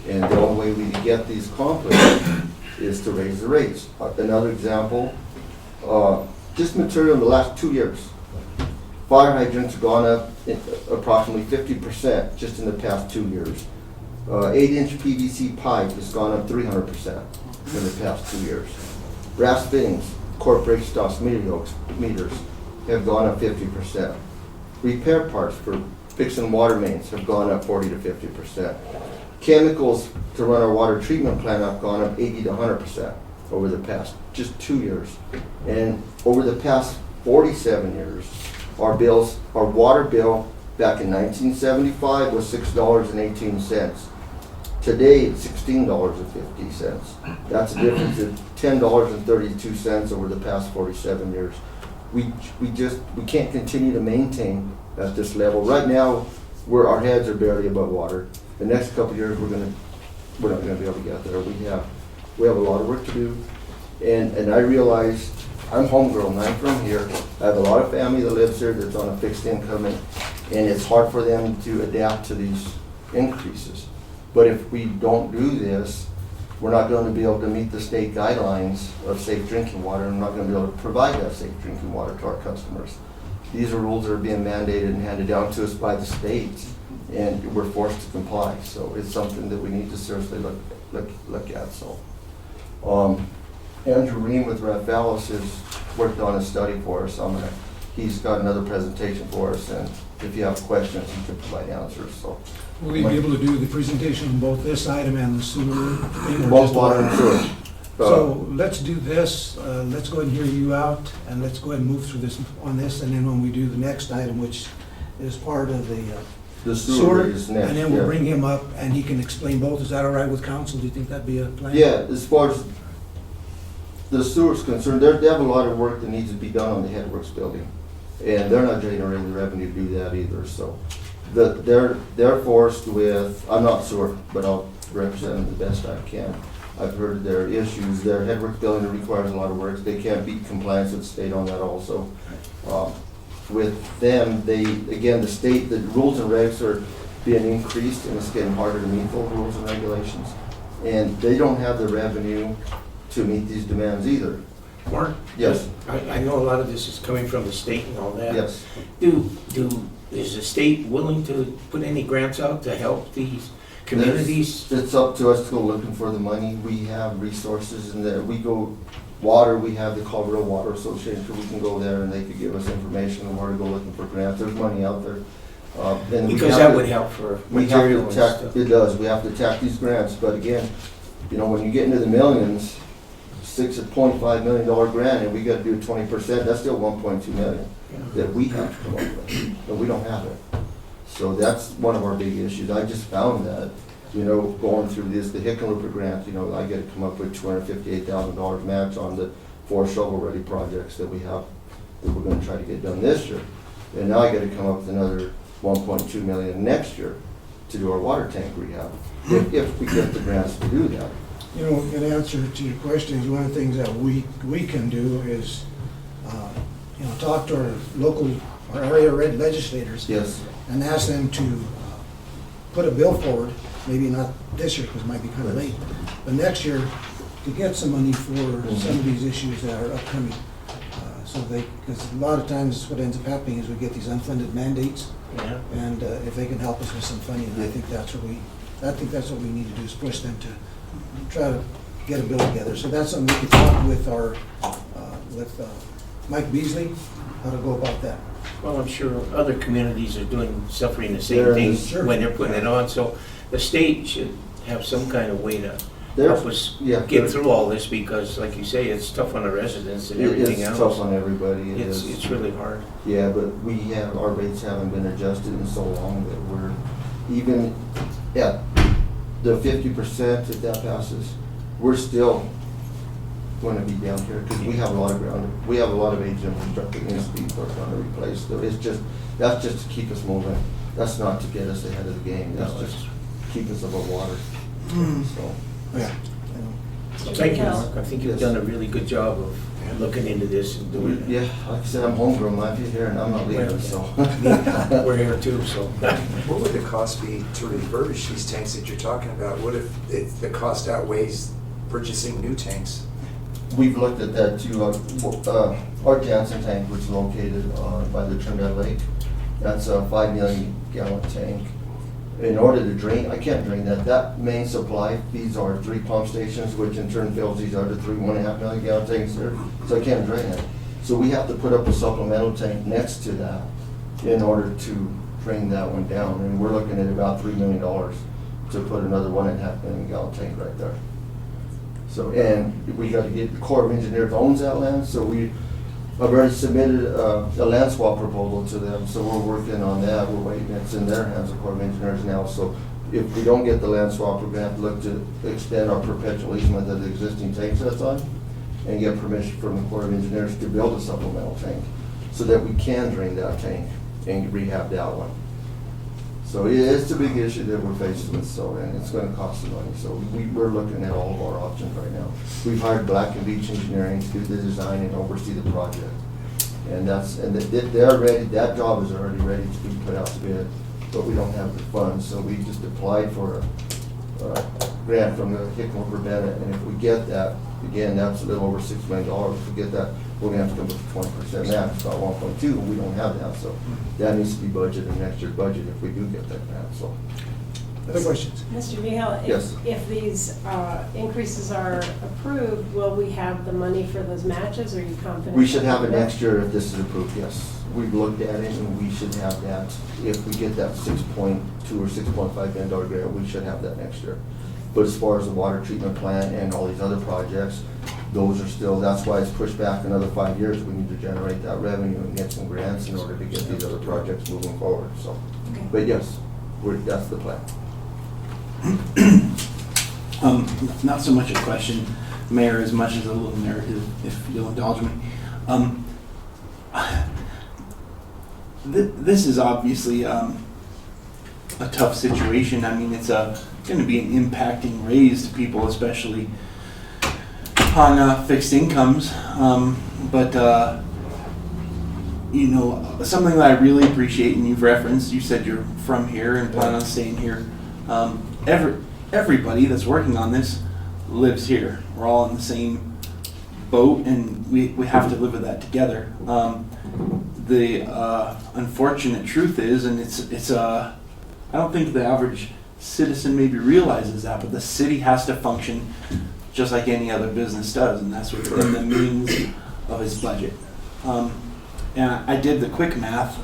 Speaker 12: And the only way we can get these accomplished is to raise the rates. Another example, just material in the last 2 years. Fire hydrants have gone up approximately 50% just in the past 2 years. 8-inch PVC pipe has gone up 300% in the past 2 years. Brass fittings, corporate stocks, meters have gone up 50%. Repair parts for fixing water mains have gone up 40 to 50%. Chemicals to run our water treatment plant have gone up 80 to 100% over the past just 2 years. And over the past 47 years, our water bill back in 1975 was $6.18. Today, it's $16.50. That's a difference of $10.32 over the past 47 years. We can't continue to maintain at this level. Right now, our heads are barely above water. The next couple of years, we're not gonna be able to get there. We have a lot of work to do. And I realize I'm homegrown, I'm from here. I have a lot of family that lives here that's on a fixed income, and it's hard for them to adapt to these increases. But if we don't do this, we're not going to be able to meet the state guidelines of safe drinking water, and we're not going to be able to provide that safe drinking water to our customers. These are rules that are being mandated and handed down to us by the state, and we're forced to comply. So it's something that we need to seriously look at. So Andrew Ream with Raphaelis has worked on a study for us. He's got another presentation for us, and if you have questions, he can provide answers. So
Speaker 1: Will we be able to do the presentation on both this item and the sewer thing? Or
Speaker 12: both
Speaker 1: just
Speaker 12: water and sewer.
Speaker 1: So let's do this, let's go ahead and hear you out, and let's go ahead and move through this on this, and then when we do the next item, which is part of the
Speaker 12: sewer is next.
Speaker 1: and then we'll
Speaker 12: yeah.
Speaker 1: bring him up and he can explain both. Is that all right with council? Do you think that'd be a plan?
Speaker 12: Yeah, as far as the sewer's concerned, they have a lot of work that needs to be done on the headworks building, and they're not generating the revenue to do that either. So they're forced with, I'm not sewer, but I'll represent them the best I can. I've heard their issues. Their headworks building requires a lot of work. They can't beat compliance with the state on that also. With them, the state, the rules and regs are being increased, and it's getting harder to meet those rules and regulations. And they don't have the revenue to meet these demands either.
Speaker 7: Mark?
Speaker 12: Yes.
Speaker 7: I know a lot of this is coming from the state and all that.
Speaker 12: Yes.
Speaker 7: Is the state willing to put any grants out to help these communities?
Speaker 12: It's up to us to go looking for the money. We have resources, and we go water. We have the Colorado Water Association. We can go there, and they could give us information on where to go looking for grants. There's money out there.
Speaker 7: Because that would help for material and stuff.
Speaker 12: It does. We have to attack these grants, but again, when you get into the millions, $6.5 million grant, and we got to do 20%. That's still 1.2 million that we have to come up with, but we don't have it. So that's one of our big issues. I just found that, going through this, the Hickenlooper grant, I got to come up with $258,000 match on the 4 shovel-ready projects that we have that we're going to try to get done this year. And now I got to come up with another 1.2 million next year to do our water tank rehab, if we get the grants to do that.
Speaker 1: In answer to your question, is one of the things that we can do is, talk to our local, our area red legislators.
Speaker 12: Yes.
Speaker 1: And ask them to put a bill forward, maybe not this year because it might be kind of late, but next year to get some money for some of these issues that are upcoming. Because a lot of times what ends up happening is we get these unfunded mandates.
Speaker 7: Yeah.
Speaker 1: And if they can help us with some funding, I think that's what we need to do, is push them to try to get a bill together. So that's something we could talk with Mike Beasley, how to go about that.
Speaker 7: Well, I'm sure other communities are suffering the same things when they're putting it on, so the state should have some kind of way to help us get through all this, because like you say, it's tough on the residents and everything else.
Speaker 12: It's tough on everybody.
Speaker 7: It's really hard.
Speaker 12: Yeah, but our rates haven't been adjusted in so long that we're even at the 50%, if that passes, we're still going to be down here because we have a lot of ground. We have a lot of aged infrastructure that needs to be worked on to replace. So that's just to keep us moving. That's not to get us ahead of the game. That's just to keep us above water. So
Speaker 1: yeah.
Speaker 7: Thank you, Mark. I think you've done a really good job of looking into this and doing it.
Speaker 12: Yeah, like I said, I'm homegrown. I'm here and I'm not leaving. So
Speaker 7: we're here too. So
Speaker 5: what would the cost be to refurbish these tanks that you're talking about? What if the cost outweighs purchasing new tanks?
Speaker 12: We've looked at that too. Our Jansen tank, which is located by the Trinidad Lake, that's a 5 million gallon tank. In order to drain, I can't drain that. That main supply feeds our 3 pump stations, which in turn fills these other 1.5 million gallon tanks there. So I can't drain it. So we have to put up a supplemental tank next to that in order to drain that one down. And we're looking at about $3 million to put another 1.5 million gallon tank right there. So, and we got to get, the Corps of Engineers owns that land, so I've already submitted a land swap proposal to them, so we're working on that. We're waiting, it's in their hands, the Corps of Engineers now, so if we don't get the land swap, we're gonna have to look to extend our perpetual easement of the existing tank that's on and get permission from the Corps of Engineers to build a supplemental tank so that we can drain that tank and rehab that one. So it's a big issue that we're faced with, so, and it's gonna cost some money. So we're looking at all of our options right now. We've hired Black and Beach Engineering to do the design and oversee the project. And they're ready, that job is already ready to be put out to bid, but we don't have the funds, so we just applied for a grant from the Hickman for Bennett, and if we get that, again, that's a little over $6 million. If we get that, we're gonna have to come up with 20% match, it's about 1.2, and we don't have that, so that needs to be budgeted in next year's budget if we do get that grant, so.
Speaker 1: Other questions?
Speaker 4: Mr. Mihal,
Speaker 12: Yes.
Speaker 4: if these increases are approved, will we have the money for those matches? Are you confident?
Speaker 12: We should have it next year if this is approved, yes. We've looked at it and we should have that. If we get that $6.2 or $6.5 million grant, we should have that next year. But as far as the water treatment plant and all these other projects, those are still, that's why it's pushed back another 5 years. We need to generate that revenue and get some grants in order to get these other projects moving forward, so.
Speaker 13: Okay.
Speaker 12: But yes, that's the plan.
Speaker 8: Not so much a question, Mayor, as much as a little narrative, if you'll indulge me. This is obviously a tough situation. I mean, it's going to be an impacting raise to people, especially on fixed incomes. But you know, something that I really appreciate, and you've referenced, you said you're from here and plan on staying here. Everybody that's working on this lives here. We're all in the same boat, and we have to live with that together. The unfortunate truth is, and it's I don't think the average citizen maybe realizes that, but the city has to function just like any other business does, and that's within the means of its budget. And I did the quick math.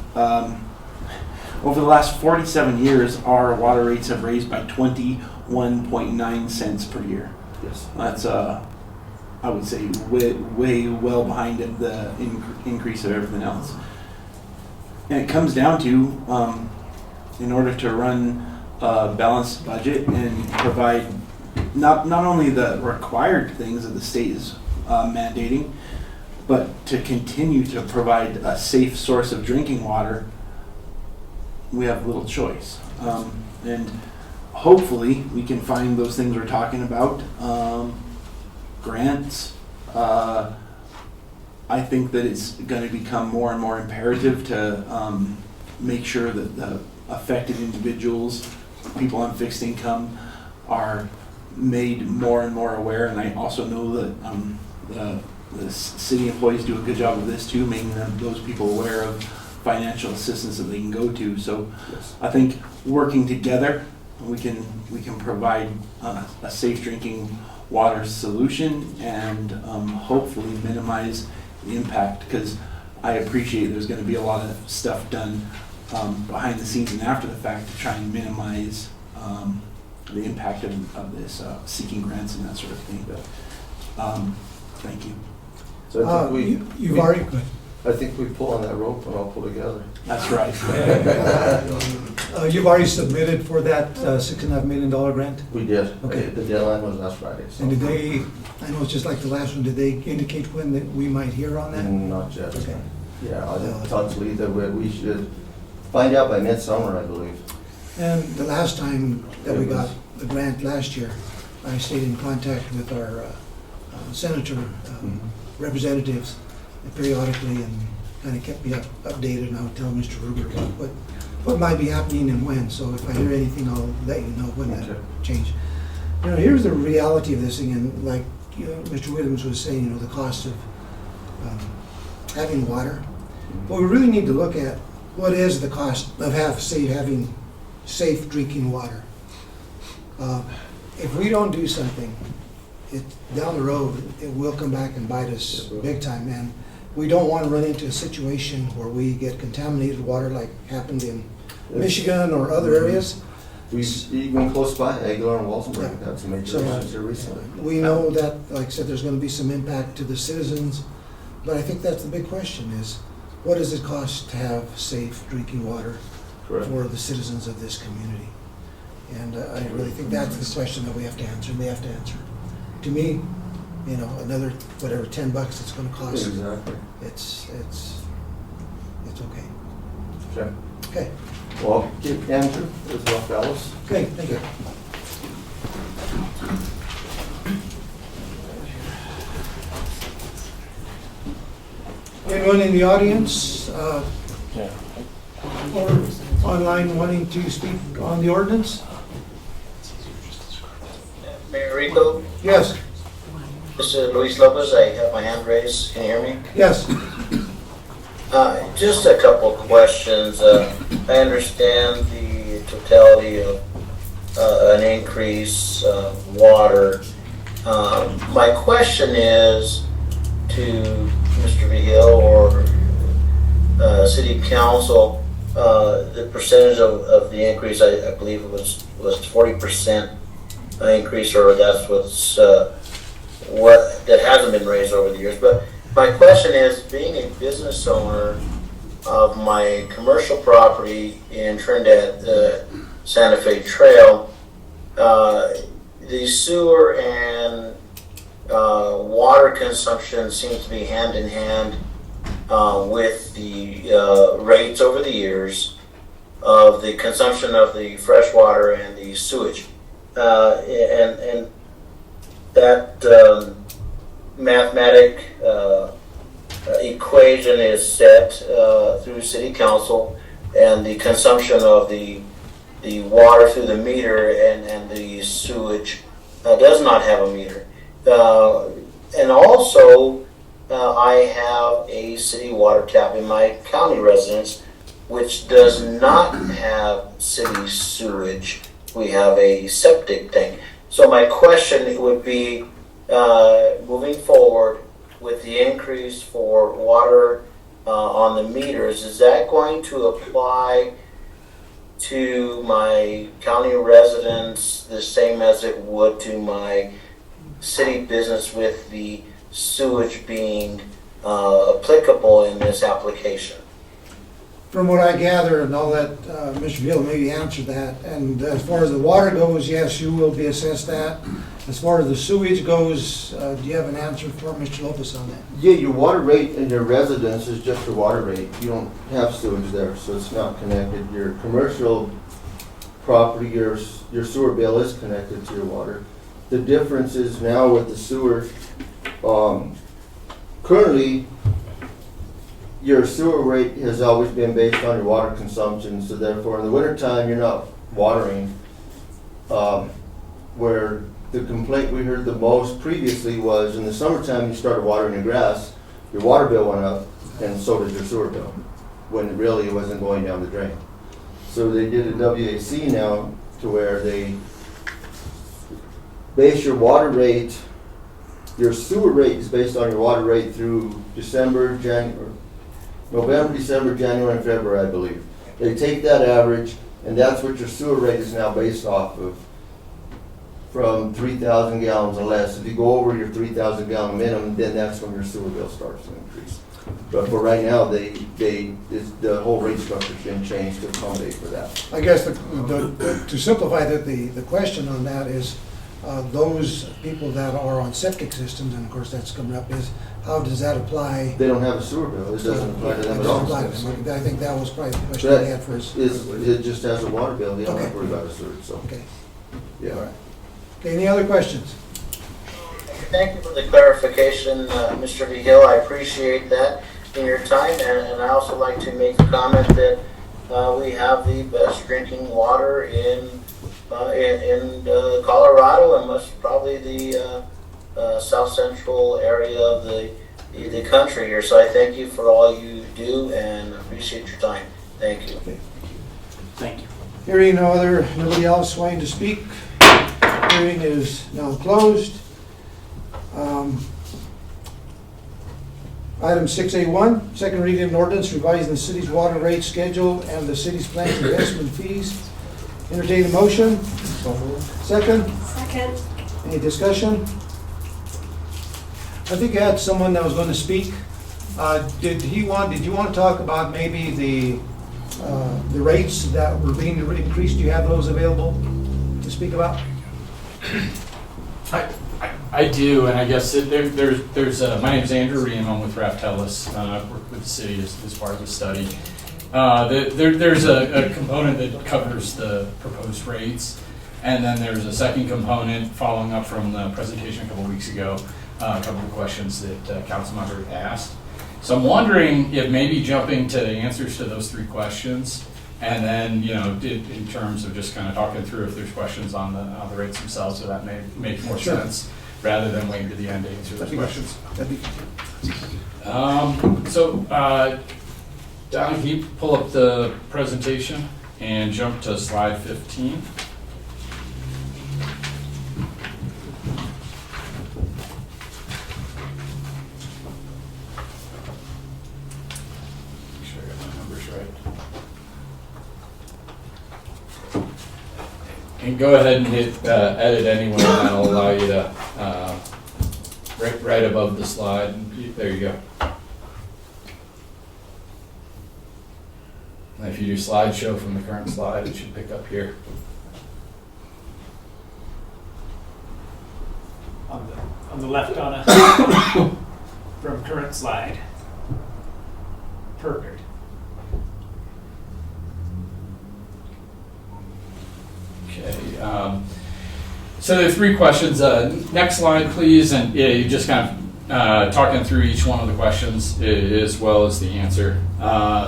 Speaker 8: Over the last 47 years, our water rates have raised by 21.9 cents per year.
Speaker 12: Yes.
Speaker 8: That's I would say way well behind the increase of everything else. And it comes down to, in order to run a balanced budget and provide not only the required things that the state is mandating, but to continue to provide a safe source of drinking water, we have little choice. And hopefully we can find those things we're talking about, grants. I think that it's going to become more and more imperative to make sure that the affected individuals, people on fixed income, are made more and more aware. And I also know that the city employees do a good job of this too, making those people aware of financial assistance that they can go to. So
Speaker 12: Yes.
Speaker 8: I think working together, we can provide a safe drinking water solution and hopefully minimize the impact, because I appreciate there's going to be a lot of stuff done behind the scenes and after the fact to try and minimize the impact of this, seeking grants and that sort of thing. Thank you.
Speaker 12: So I think
Speaker 1: You've already,
Speaker 12: I think we pull on that rope and all pull together.
Speaker 8: That's right.
Speaker 1: you've already submitted for that $6.5 million grant?
Speaker 12: We did.
Speaker 1: Okay.
Speaker 12: The deadline was last Friday, so.
Speaker 1: And did they, I know it's just like the last one, did they indicate when that we might hear on that?
Speaker 12: Not yet.
Speaker 1: Okay.
Speaker 12: Yeah, I talked to Lee that we should find out by midsummer, I believe.
Speaker 1: And the last time that we got the grant last year, I stayed in contact with our senator representatives periodically and kind of kept me updated, and I would tell Mr. Ruger what might be happening and when. So if I hear anything, I'll let you know when that changed. You know, here's the reality of this thing, and like Mr. Williams was saying, the cost of having water. But we really need to look at what is the cost of having safe drinking water. If we don't do something, down the road, it will come back and bite us big time, and we don't want to run into a situation where we get contaminated water like happened in Michigan or other areas.
Speaker 12: Even close by, Aguilar and Walsenburg had some major issues here recently.
Speaker 1: We know that, like I said, there's going to be some impact to the citizens, but I think that's the big question is, what does it cost to have safe drinking water
Speaker 12: Correct.
Speaker 1: for the citizens of this community? And I really think that's the question that we have to answer, and they have to answer. To me, you know, another, whatever, $10 it's gonna cost.
Speaker 12: Exactly.
Speaker 1: It's okay.
Speaker 12: Okay.
Speaker 1: Okay,
Speaker 12: Well, keep Andrew as well, fellas.
Speaker 1: okay, thank you. Anyone in the audience, or online wanting to speak on the ordinance?
Speaker 14: Mayor Rico,
Speaker 1: Yes,
Speaker 14: this is Luis Lopez. I have my hand raised. Can you hear me?
Speaker 1: yes.
Speaker 14: Just a couple of questions. I understand the totality of an increase of water. My question is to Mr. Vigil or City Council, the percentage of the increase, I believe it was 40% increase, or that's what that hasn't been raised over the years. But my question is, being a business owner of my commercial property in Trinidad, Santa Fe Trail, the sewer and water consumption seems to be hand in hand with the rates over the years of the consumption of the fresh water and the sewage. And that mathematic equation is set through City Council, and the consumption of the water through the meter and the sewage does not have a meter. And also, I have a city water tap in my county residence, which does not have city sewage. We have a septic tank. So my question would be, moving forward with the increase for water on the meters, is that going to apply to my county residents the same as it would to my city business, with the sewage being applicable in this application?
Speaker 1: From what I gather, and I'll let Mr. Gill maybe answer that, and as far as the water goes, yes, you will be assessed that. As far as the sewage goes, do you have an answer for Mr. Lopez on that?
Speaker 12: Yeah, your water rate in your residence is just your water rate. You don't have sewage there, so it's not connected. Your commercial property, your sewer bill is connected to your water. The difference is now with the sewer, currently, your sewer rate has always been based on your water consumption, so therefore in the wintertime, you're not watering. Where the complaint we heard the most previously was in the summertime, you started watering your grass, your water bill went up, and so did your sewer bill, when really it wasn't going down the drain. So they did a WAC now to where they base your water rate, your sewer rate is based on your water rate through November, December, January, and February, I believe. They take that average, and that's what your sewer rate is now based off of, from 3,000 gallons or less. If you go over your 3,000 gallon minimum, then that's when your sewer bill starts to increase. But for right now, the whole rate structure's been changed to accommodate for that.
Speaker 1: I guess to simplify the question on that is, those people that are on septic systems, and of course that's coming up, is how does that apply?
Speaker 12: They don't have a sewer bill. It doesn't apply to them at all.
Speaker 1: I think that was probably the question they had for us.
Speaker 12: It just has a water bill. They don't have to worry about a sewer, so.
Speaker 1: Okay.
Speaker 12: Yeah.
Speaker 1: All right. Okay, any other questions?
Speaker 14: Thank you for the clarification, Mr. Vigil. I appreciate that in your time, and I also like to make the comment that we have the best drinking water in Colorado, and most probably the south central area of the country here. So I thank you for all you do and appreciate your time. Thank you.
Speaker 1: Okay.
Speaker 8: Thank you.
Speaker 1: Hearing nobody else wanting to speak, hearing is now closed. Item 6A1, second reading of an ordinance revising the city's water rate schedule and the city's planned investment fees. Entertain a motion. Second.
Speaker 4: Second.
Speaker 1: Any discussion? I think you had someone that was going to speak. Did you want to talk about maybe the rates that were being increased? Do you have those available? to speak about?
Speaker 15: I do, and I guess there's my name's Andrew Ream. I'm with Raftellus. I work with the city as part of the study. There's a component that covers the proposed rates, and then there's a second component following up from the presentation a couple of weeks ago, a couple of questions that Councilmember asked. So I'm wondering if maybe jumping to the answers to those three questions, and then, in terms of just kind of talking through if there's questions on the rates themselves, so that may make more sense, rather than waiting to the end to answer those questions. Don, can you pull up the presentation and jump to slide 15? Make sure I got my numbers right. And go ahead and hit edit anywhere, and that'll allow you to, right above the slide, there you go. And if you do slideshow from the current slide, it should pick up here.
Speaker 16: On the left, Donna, from current slide. Perfect.
Speaker 15: Okay. So there are three questions. Next slide, please. And you just kind of talking through each one of the questions as well as the answer.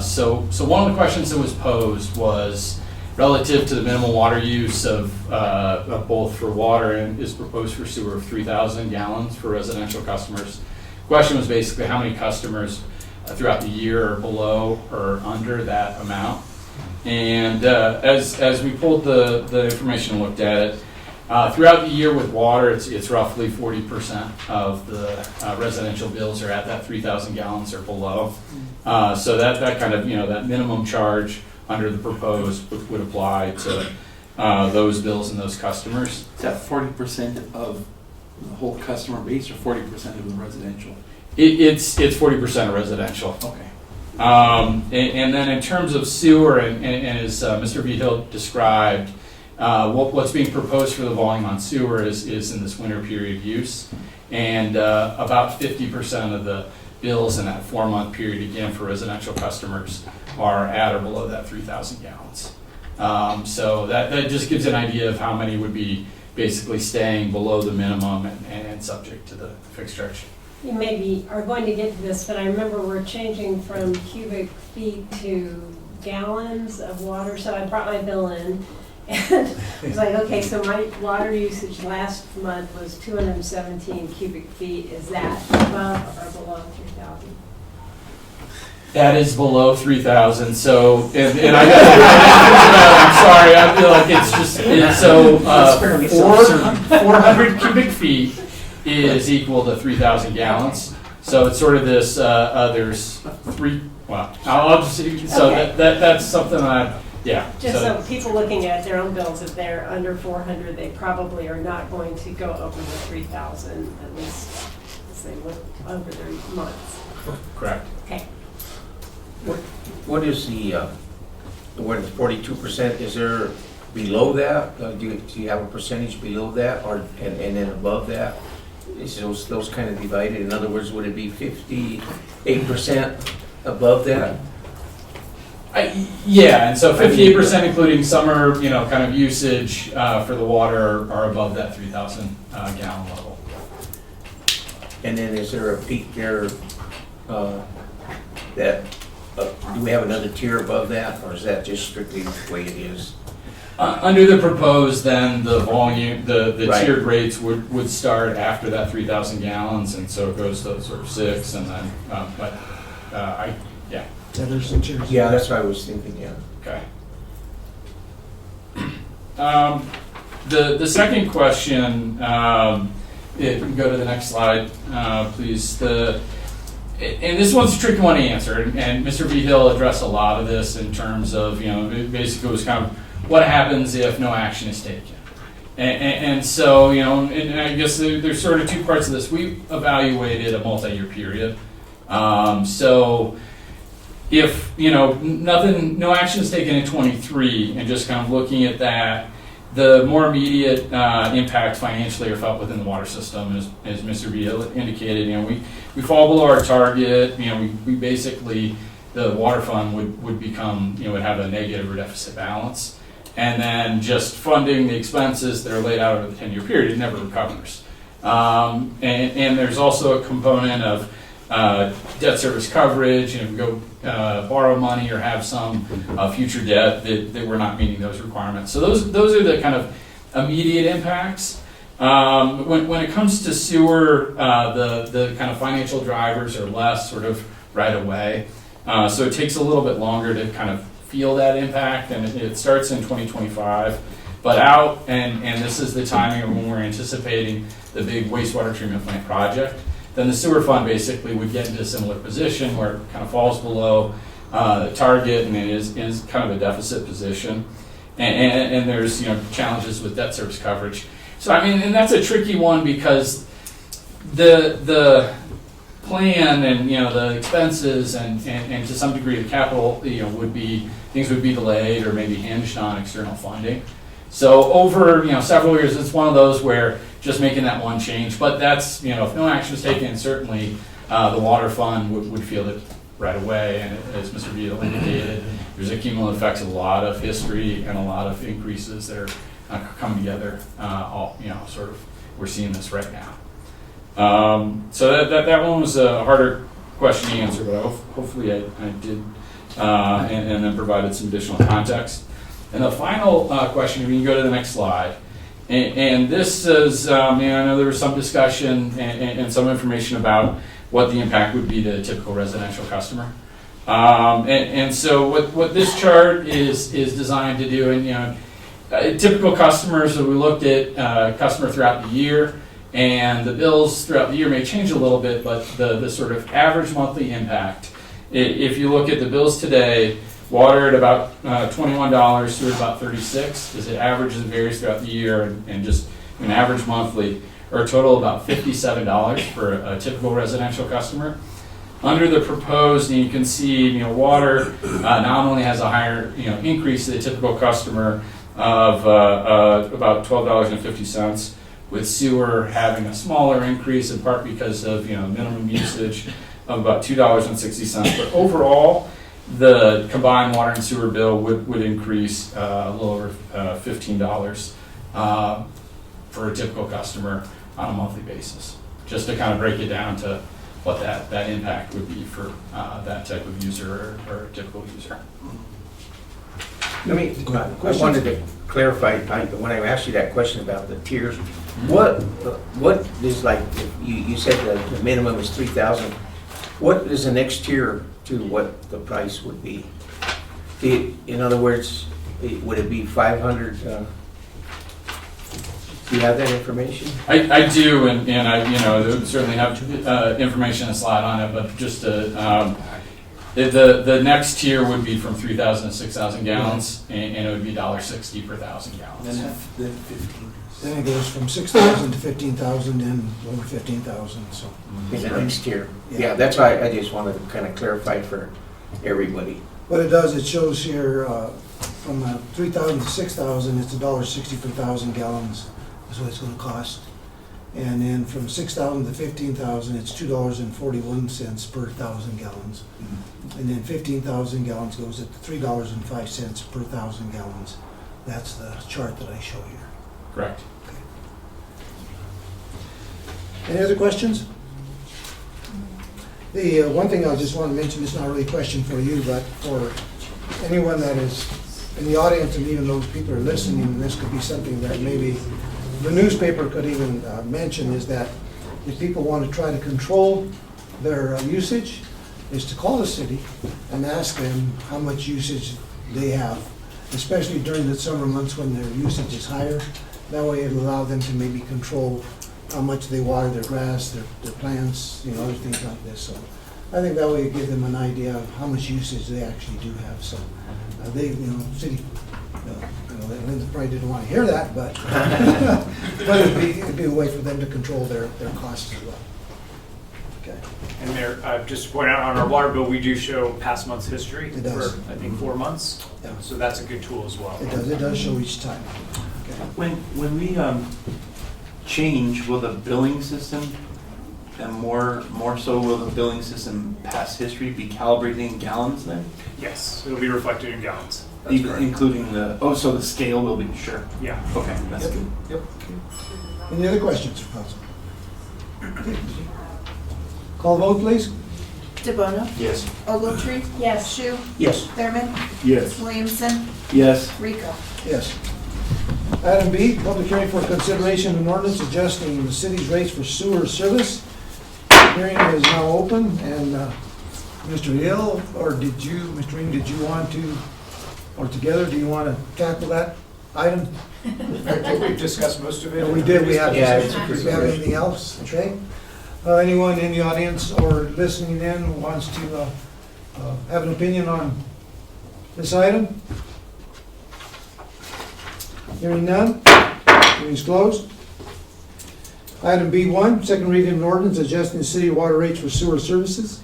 Speaker 15: So one of the questions that was posed was relative to the minimum water use of both for water and is proposed for sewer of 3,000 gallons for residential customers. The question was basically how many customers throughout the year are below or under that amount. And as we pulled the information and looked at it, throughout the year with water, it's roughly 40% of the residential bills are at that 3,000 gallons or below. So that kind of, that minimum charge under the proposed would apply to those bills and those customers.
Speaker 8: Is that 40% of the whole customer base or 40% of the residential?
Speaker 15: It's 40% of residential.
Speaker 8: Okay.
Speaker 15: And then in terms of sewer, and as Mr. Vigil described, what's being proposed for the volume on sewer is in this winter period use, and about 50% of the bills in that 4-month period, again for residential customers, are at or below that 3,000 gallons. So that just gives an idea of how many would be basically staying below the minimum and subject to the fixed charge.
Speaker 4: You maybe are going to get to this, but I remember we're changing from cubic feet to gallons of water, so I brought my bill in. And I was like, okay, so my water usage last month was 217 cubic feet. Is that above or below 3,000?
Speaker 15: That is below 3,000. So, and I got I'm sorry, I feel like it's so 400 cubic feet is equal to 3,000 gallons. So it's sort of this. There's three. Well, I'll just so
Speaker 4: okay.
Speaker 15: that's something that. Yeah.
Speaker 4: Just so people looking at their own bills, if they're under 400, they probably are not going to go over the 3,000 at least as they look over their months.
Speaker 15: Correct.
Speaker 4: Okay.
Speaker 7: What is the 42%? Is there below that? Do you have a percentage below that, or and then above that? Is those kind of divided? In other words, would it be 58% above that?
Speaker 15: Yeah, and so 58% including summer, kind of usage for the water are above that 3,000 gallon level.
Speaker 7: And then is there a peak there that, do we have another tier above that, or is that just strictly the way it is?
Speaker 15: Under the proposed, then the volume, the
Speaker 7: Right.
Speaker 15: tiered rates would start after that 3,000 gallons, and so it goes to sort of 6, and then, yeah.
Speaker 1: There's some chairs.
Speaker 7: Yeah, that's what I was thinking, yeah.
Speaker 15: Okay. The second question, if you can go to the next slide, please. And this one's a tricky one to answer, and Mr. Vigil addressed a lot of this in terms of, basically it was kind of what happens if no action is taken. And so, and I guess there's sort of two parts of this. We evaluated a multi-year period. So if, no action is taken in 23, and just kind of looking at that, The more immediate impacts financially are felt within the water system, as Mr. Villa indicated. We fall below our target. We basically, the water fund would become, would have a negative or deficit balance. And then just funding the expenses that are laid out over the 10-year period, it never recovers. And there's also a component of debt service coverage. We go borrow money or have some future debt that we're not meeting those requirements. So those are the kind of immediate impacts. When it comes to sewer, the kind of financial drivers are less sort of right away. So it takes a little bit longer to kind of feel that impact, and it starts in 2025. But out, and this is the timing of when we're anticipating the big wastewater treatment plant project, then the sewer fund basically would get into a similar position where it kind of falls below the target and it is kind of a deficit position. And there's challenges with debt service coverage. So and that's a tricky one because the plan and the expenses and to some degree the capital would be delayed or maybe hinged on external funding. So over several years, it's one of those where just making that one change, but that's if no action is taken, certainly the water fund would feel it right away. And as Mr. Vito indicated, there's a cumulative effects of a lot of history and a lot of increases that are coming together. Sort of we're seeing this right now. So that one was a harder question to answer, but hopefully I did and then provided some additional context. And the final question, if you can go to the next slide. And this is, I know there was some discussion and some information about what the impact would be to a typical residential customer. And so what this chart is designed to do, and typical customers, so we looked at customer throughout the year, and the bills throughout the year may change a little bit, but the sort of average monthly impact, if you look at the bills today, water at about $21, sewer at about $36, as it averages and varies throughout the year, and just an average monthly, or a total of about $57 for a typical residential customer. Under the proposed, and you can see, water nominally has a higher, increase to the typical customer of about $12.50, with sewer having a smaller increase, in part because of minimum usage of about $2.60. But overall, the combined water and sewer bill would increase a little over $15 for a typical customer on a monthly basis. Just to kind of break it down to what that impact would be for that type of user or a typical user.
Speaker 7: I wanted to clarify, when I asked you that question about the tiers, what is, like, you said the minimum is $3,000. What is the next tier to what the price would be? In other words, would it be 500? Do you have that information?
Speaker 15: I do, and I certainly have information, a slide on it, but just to, the next tier would be from 3,000 to 6,000 gallons, and it would be $1.60 per 1,000 gallons.
Speaker 1: Then it goes from 6,000 to 15,000 and over 15,000. So
Speaker 7: in the next tier. Yeah, that's why I just wanted to kind of clarify for everybody.
Speaker 1: what it does, it shows here from 3,000 to 6,000, it's $1.60 per 1,000 gallons. That's what it's going to cost. And then from 6,000 to 15,000, it's $2.41 per 1,000 gallons. And then 15,000 gallons goes at $3.05 per 1,000 gallons. That's the chart that I show here.
Speaker 15: Correct.
Speaker 1: Okay. Any other questions? The one thing I just want to mention, it's not really a question for you, but for anyone that is in the audience, and even those people are listening, and this could be something that maybe the newspaper could even mention, is that if people want to try to control their usage, is to call the city and ask them how much usage they have, especially during the summer months when their usage is higher. That way it'll allow them to maybe control how much they water their grass, their plants, other things like this. So I think that way it gives them an idea of how much usage they actually do have. So they, city, Linda probably didn't want to hear that, but but it'd be a way for them to control their costs as well. Okay.
Speaker 16: And there, just to point out, on our water bill, we do show past month's history
Speaker 1: It does.
Speaker 16: for, I think, 4 months.
Speaker 1: Yeah.
Speaker 16: So that's a good tool as well.
Speaker 1: It does show each time.
Speaker 8: When we change, will the billing system, and more so will the billing system past history be calibrated in gallons then?
Speaker 16: Yes, it'll be reflected in gallons. That's
Speaker 8: Even
Speaker 16: correct.
Speaker 8: including so the scale will be, sure.
Speaker 16: Yeah.
Speaker 8: Okay, that's
Speaker 1: Yep.
Speaker 8: good.
Speaker 1: Yep. Any other questions for council? Call vote, please.
Speaker 13: DeBono,
Speaker 3: Yes.
Speaker 13: Ogletree,
Speaker 4: Yes.
Speaker 13: Shu,
Speaker 7: Yes.
Speaker 13: Thurman,
Speaker 8: Yes.
Speaker 13: Williamson,
Speaker 8: Yes.
Speaker 13: Rico.
Speaker 1: Yes. Item B, public hearing for consideration of an ordinance adjusting the city's rates for sewer service. Hearing is now open, and Mr. Hill, or Mr. Ream, did you want to, or together, do you want to tackle that item?
Speaker 16: I think we've discussed most of it.
Speaker 1: We did, we have.
Speaker 7: Yeah,
Speaker 1: Do we have anything else? Okay. Anyone in the audience or listening in wants to have an opinion on this item? Hearing none, hearing is closed. Item B1, second reading of an ordinance adjusting the city water rates for sewer services.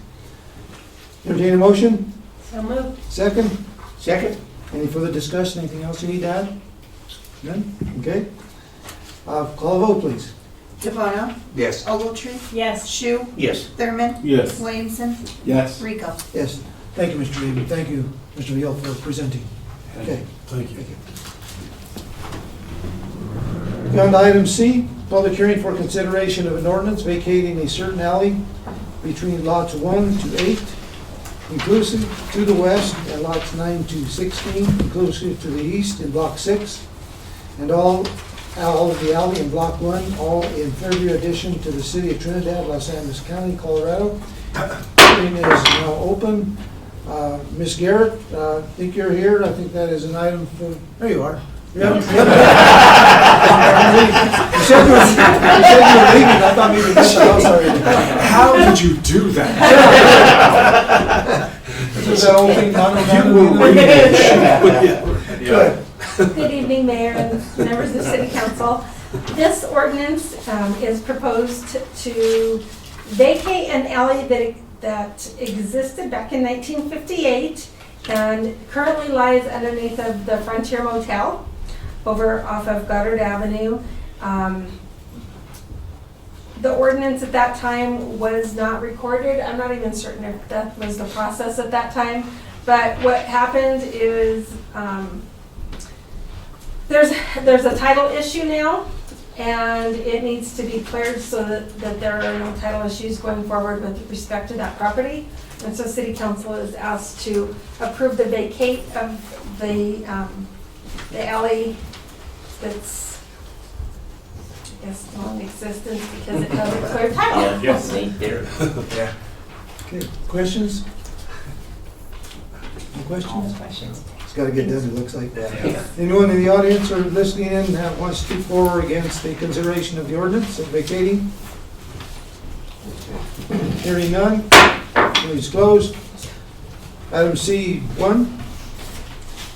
Speaker 1: Entertain a motion?
Speaker 4: So moved.
Speaker 1: Second?
Speaker 7: Second?
Speaker 1: Any further discussion? Anything else you need to add? None? Okay. Call a vote, please.
Speaker 13: DeBono,
Speaker 3: Yes.
Speaker 13: Ogletree,
Speaker 4: Yes.
Speaker 13: Shu,
Speaker 7: Yes.
Speaker 13: Thurman,
Speaker 8: Yes.
Speaker 13: Williamson,
Speaker 8: Yes.
Speaker 13: Rico.
Speaker 1: Yes. Thank you, Mr. Reed. Thank you, Mr. Hill, for presenting. Okay.
Speaker 3: Thank you.
Speaker 1: On to item C, public hearing for consideration of an ordinance vacating a certain alley between lots 1 to 8, inclusive to the west, and lots 9 to 16, inclusive to the east in Block 6, and all of the alley in Block 1, all in Fairview addition to the city of Trinidad, Los Angeles County, Colorado. Hearing is now open. Ms. Garrett, I think you're here. I think that is an item for, there you are. You said you were leaving. I thought maybe you missed the house already.
Speaker 3: How did you do that?
Speaker 1: This is that old thing, Good.
Speaker 17: Good evening, Mayor and members of the City Council. This ordinance is proposed to vacate an alley that existed back in 1958 and currently lies underneath of the Frontier Motel over off of Goddard Avenue. The ordinance at that time was not recorded. I'm not even certain if that was the process at that time. But what happened is there's a title issue now, and it needs to be cleared so that there are no title issues going forward with respect to that property. And so City Council is asked to approve the vacate of the alley that's, I guess, still in existence because it has a clear title.
Speaker 7: Yes. Ain't there.
Speaker 3: Yeah.
Speaker 1: Okay, questions? No questions? It's got to get done, it looks like. Anyone in the audience or listening in that wants to speak for or against the consideration of the ordinance of vacating? Hearing none, hearing is closed. Item C1,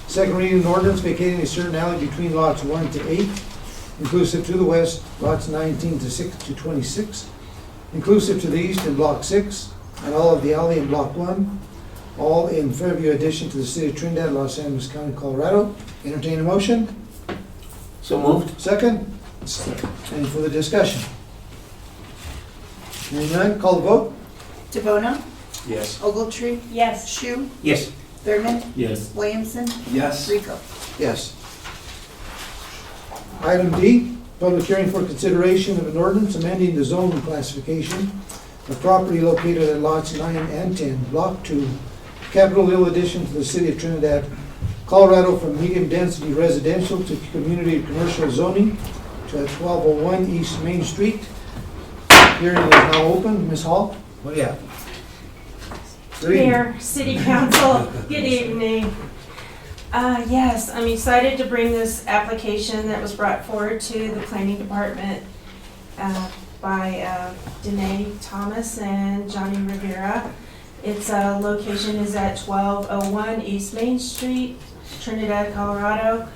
Speaker 1: second reading of an ordinance vacating a certain alley between lots 1 to 8, inclusive to the west, lots 19 to 26, inclusive to the east in Block 6, and all of the alley in Block 1, all in Fairview addition to the city of Trinidad, Los Angeles County, Colorado. Entertain a motion?
Speaker 7: So moved.
Speaker 1: Second? Any further discussion? Hearing none, call the vote.
Speaker 13: DeBono,
Speaker 3: Yes.
Speaker 13: Ogletree,
Speaker 4: Yes.
Speaker 13: Shu,
Speaker 7: Yes.
Speaker 13: Thurman,
Speaker 8: Yes.
Speaker 13: Williamson,
Speaker 8: Yes.
Speaker 13: Rico.
Speaker 1: Yes. Item D, public hearing for consideration of an ordinance amending the zoning classification of property located at lots 9 and 10, Block 2, Capitol Hill addition to the city of Trinidad, Colorado, from medium-density residential to community commercial zoning to 1201 East Main Street. Hearing is now open. Ms. Hall, what do you have? Good evening.
Speaker 17: Mayor, City Council, good evening. Yes, I'm excited to bring this application that was brought forward to the Planning Department by Danae Thomas and Johnny Rivera. Its location is at 1201 East Main Street, Trinidad, Colorado,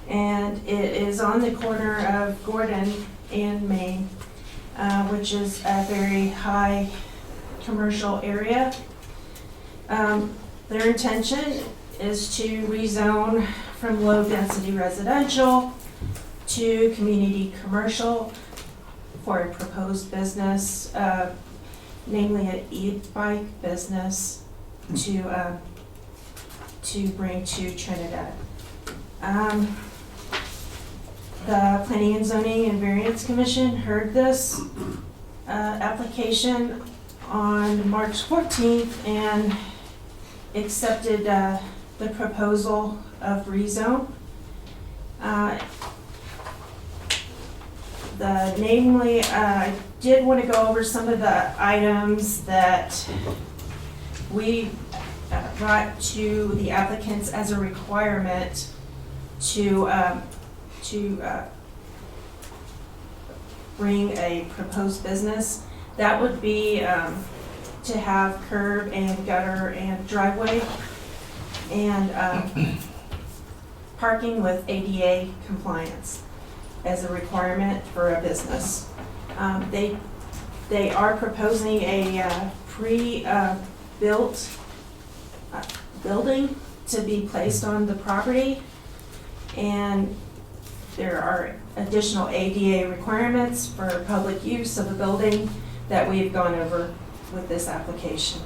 Speaker 17: and it is on the corner of Gordon and Main, which is a very high commercial area. Their intention is to rezone from low-density residential 2, community commercial for a proposed business, namely an e-bike business to bring to Trinidad. The Planning and Zoning and Variance Commission heard this application on March 14th and accepted the proposal of rezone. Namely, I did want to go over some of the items that we brought to the applicants as a requirement to bring a proposed business. That would be to have curb and gutter and driveway and parking with ADA compliance as a requirement for a business. They are proposing a pre-built building to be placed on the property, and there are additional ADA requirements for public use of the building that we've gone over with this application.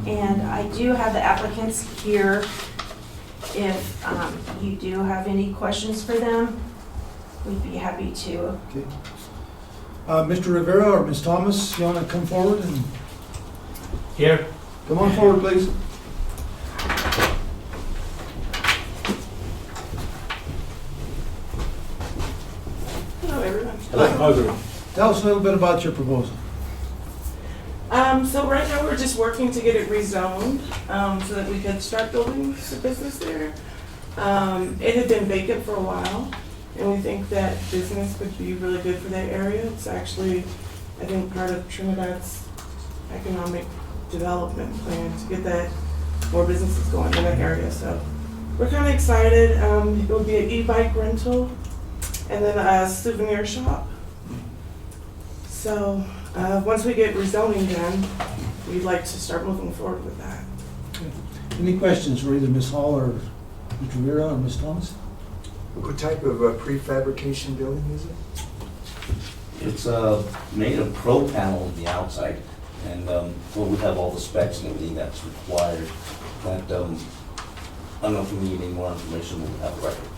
Speaker 17: And I do have the applicants here. If you do have any questions for them, we'd be happy to.
Speaker 1: Okay. Mr. Rivera or Ms. Thomas, you want to come forward? And
Speaker 16: Here.
Speaker 1: come on forward, please.
Speaker 18: Hello, everyone.
Speaker 1: Hello. Tell us a little bit about your proposal.
Speaker 18: So right now we're just working to get it rezoned so that we could start building the business there. It had been vacant for a while, and we think that business would be really good for that area. It's actually, I think, part of Trinidad's economic development plan to get that more businesses going in that area. So we're kind of excited. It would be an e-bike rental and then a souvenir shop. So once we get rezoning done, we'd like to start moving forward with that.
Speaker 1: Okay. Any questions for either Ms. Hall or Mr. Rivera or Ms. Thomas?
Speaker 5: What type of prefabrication building is it?
Speaker 19: It's made of pro panel on the outside, and well, we have all the specs and everything that's required. That I don't know if we need any more information. We'll have a record.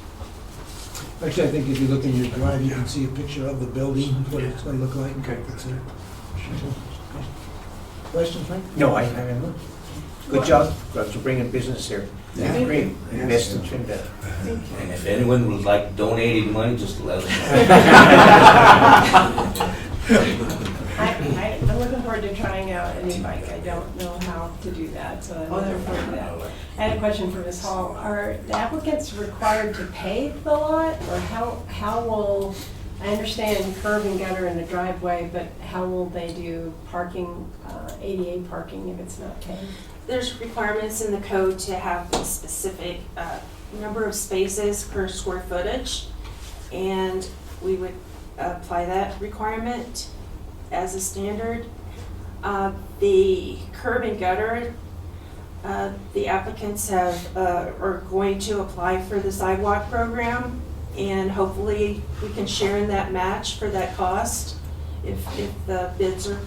Speaker 1: Actually, I think if you look in your drive, you can see a picture of the building, what it's going to look like.
Speaker 5: Okay.
Speaker 1: It's there. Questions, Frank?
Speaker 7: No, I haven't. Good job for bringing business here.
Speaker 19: Yeah.
Speaker 7: Great. Invest in Trinidad.
Speaker 19: And if anyone would like donating money, just let us know.
Speaker 4: I'm looking forward to trying out an e-bike. I don't know how to do that, so I'm looking forward to that. I had a question for Ms. Hall. Are the applicants required to pave the lot, or how will, I understand curb and gutter in the driveway, but how will they do parking, ADA parking if it's not paved?
Speaker 17: There's requirements in the code to have a specific number of spaces per square footage, and we would apply that requirement as a standard. The curb and gutter, the applicants are going to apply for the sidewalk program, and hopefully we can share in that match for that cost if the bids are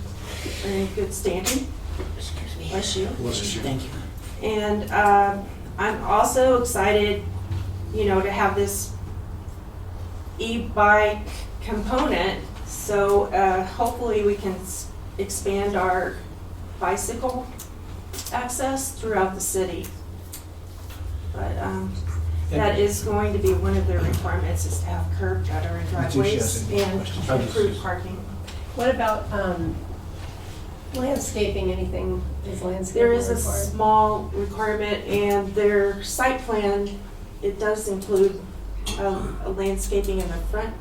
Speaker 17: in good standing.
Speaker 7: Excuse me.
Speaker 17: Bless you.
Speaker 7: Bless you. Thank you.
Speaker 17: And I'm also excited, to have this e-bike component. So hopefully we can expand our bicycle access throughout the city. But that is going to be one of the requirements, is to have curb, gutter, and driveways and improved parking.
Speaker 4: What about landscaping? Anything is landscaping
Speaker 17: There is a
Speaker 4: required?
Speaker 17: small requirement, and their site plan, it does include a landscaping in the front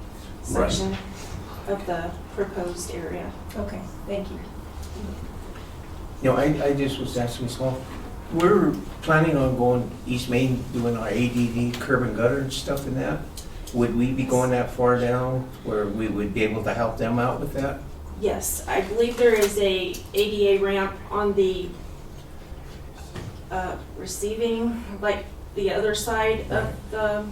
Speaker 17: section of the proposed area.
Speaker 4: Okay, thank you.
Speaker 7: I just was asking Ms. Hall, we're planning on going East Main, doing our ADD curb and gutter and stuff in that. Would we be going that far down where we would be able to help them out with that?
Speaker 17: Yes, I believe there is a ADA ramp on the receiving, like the other side of the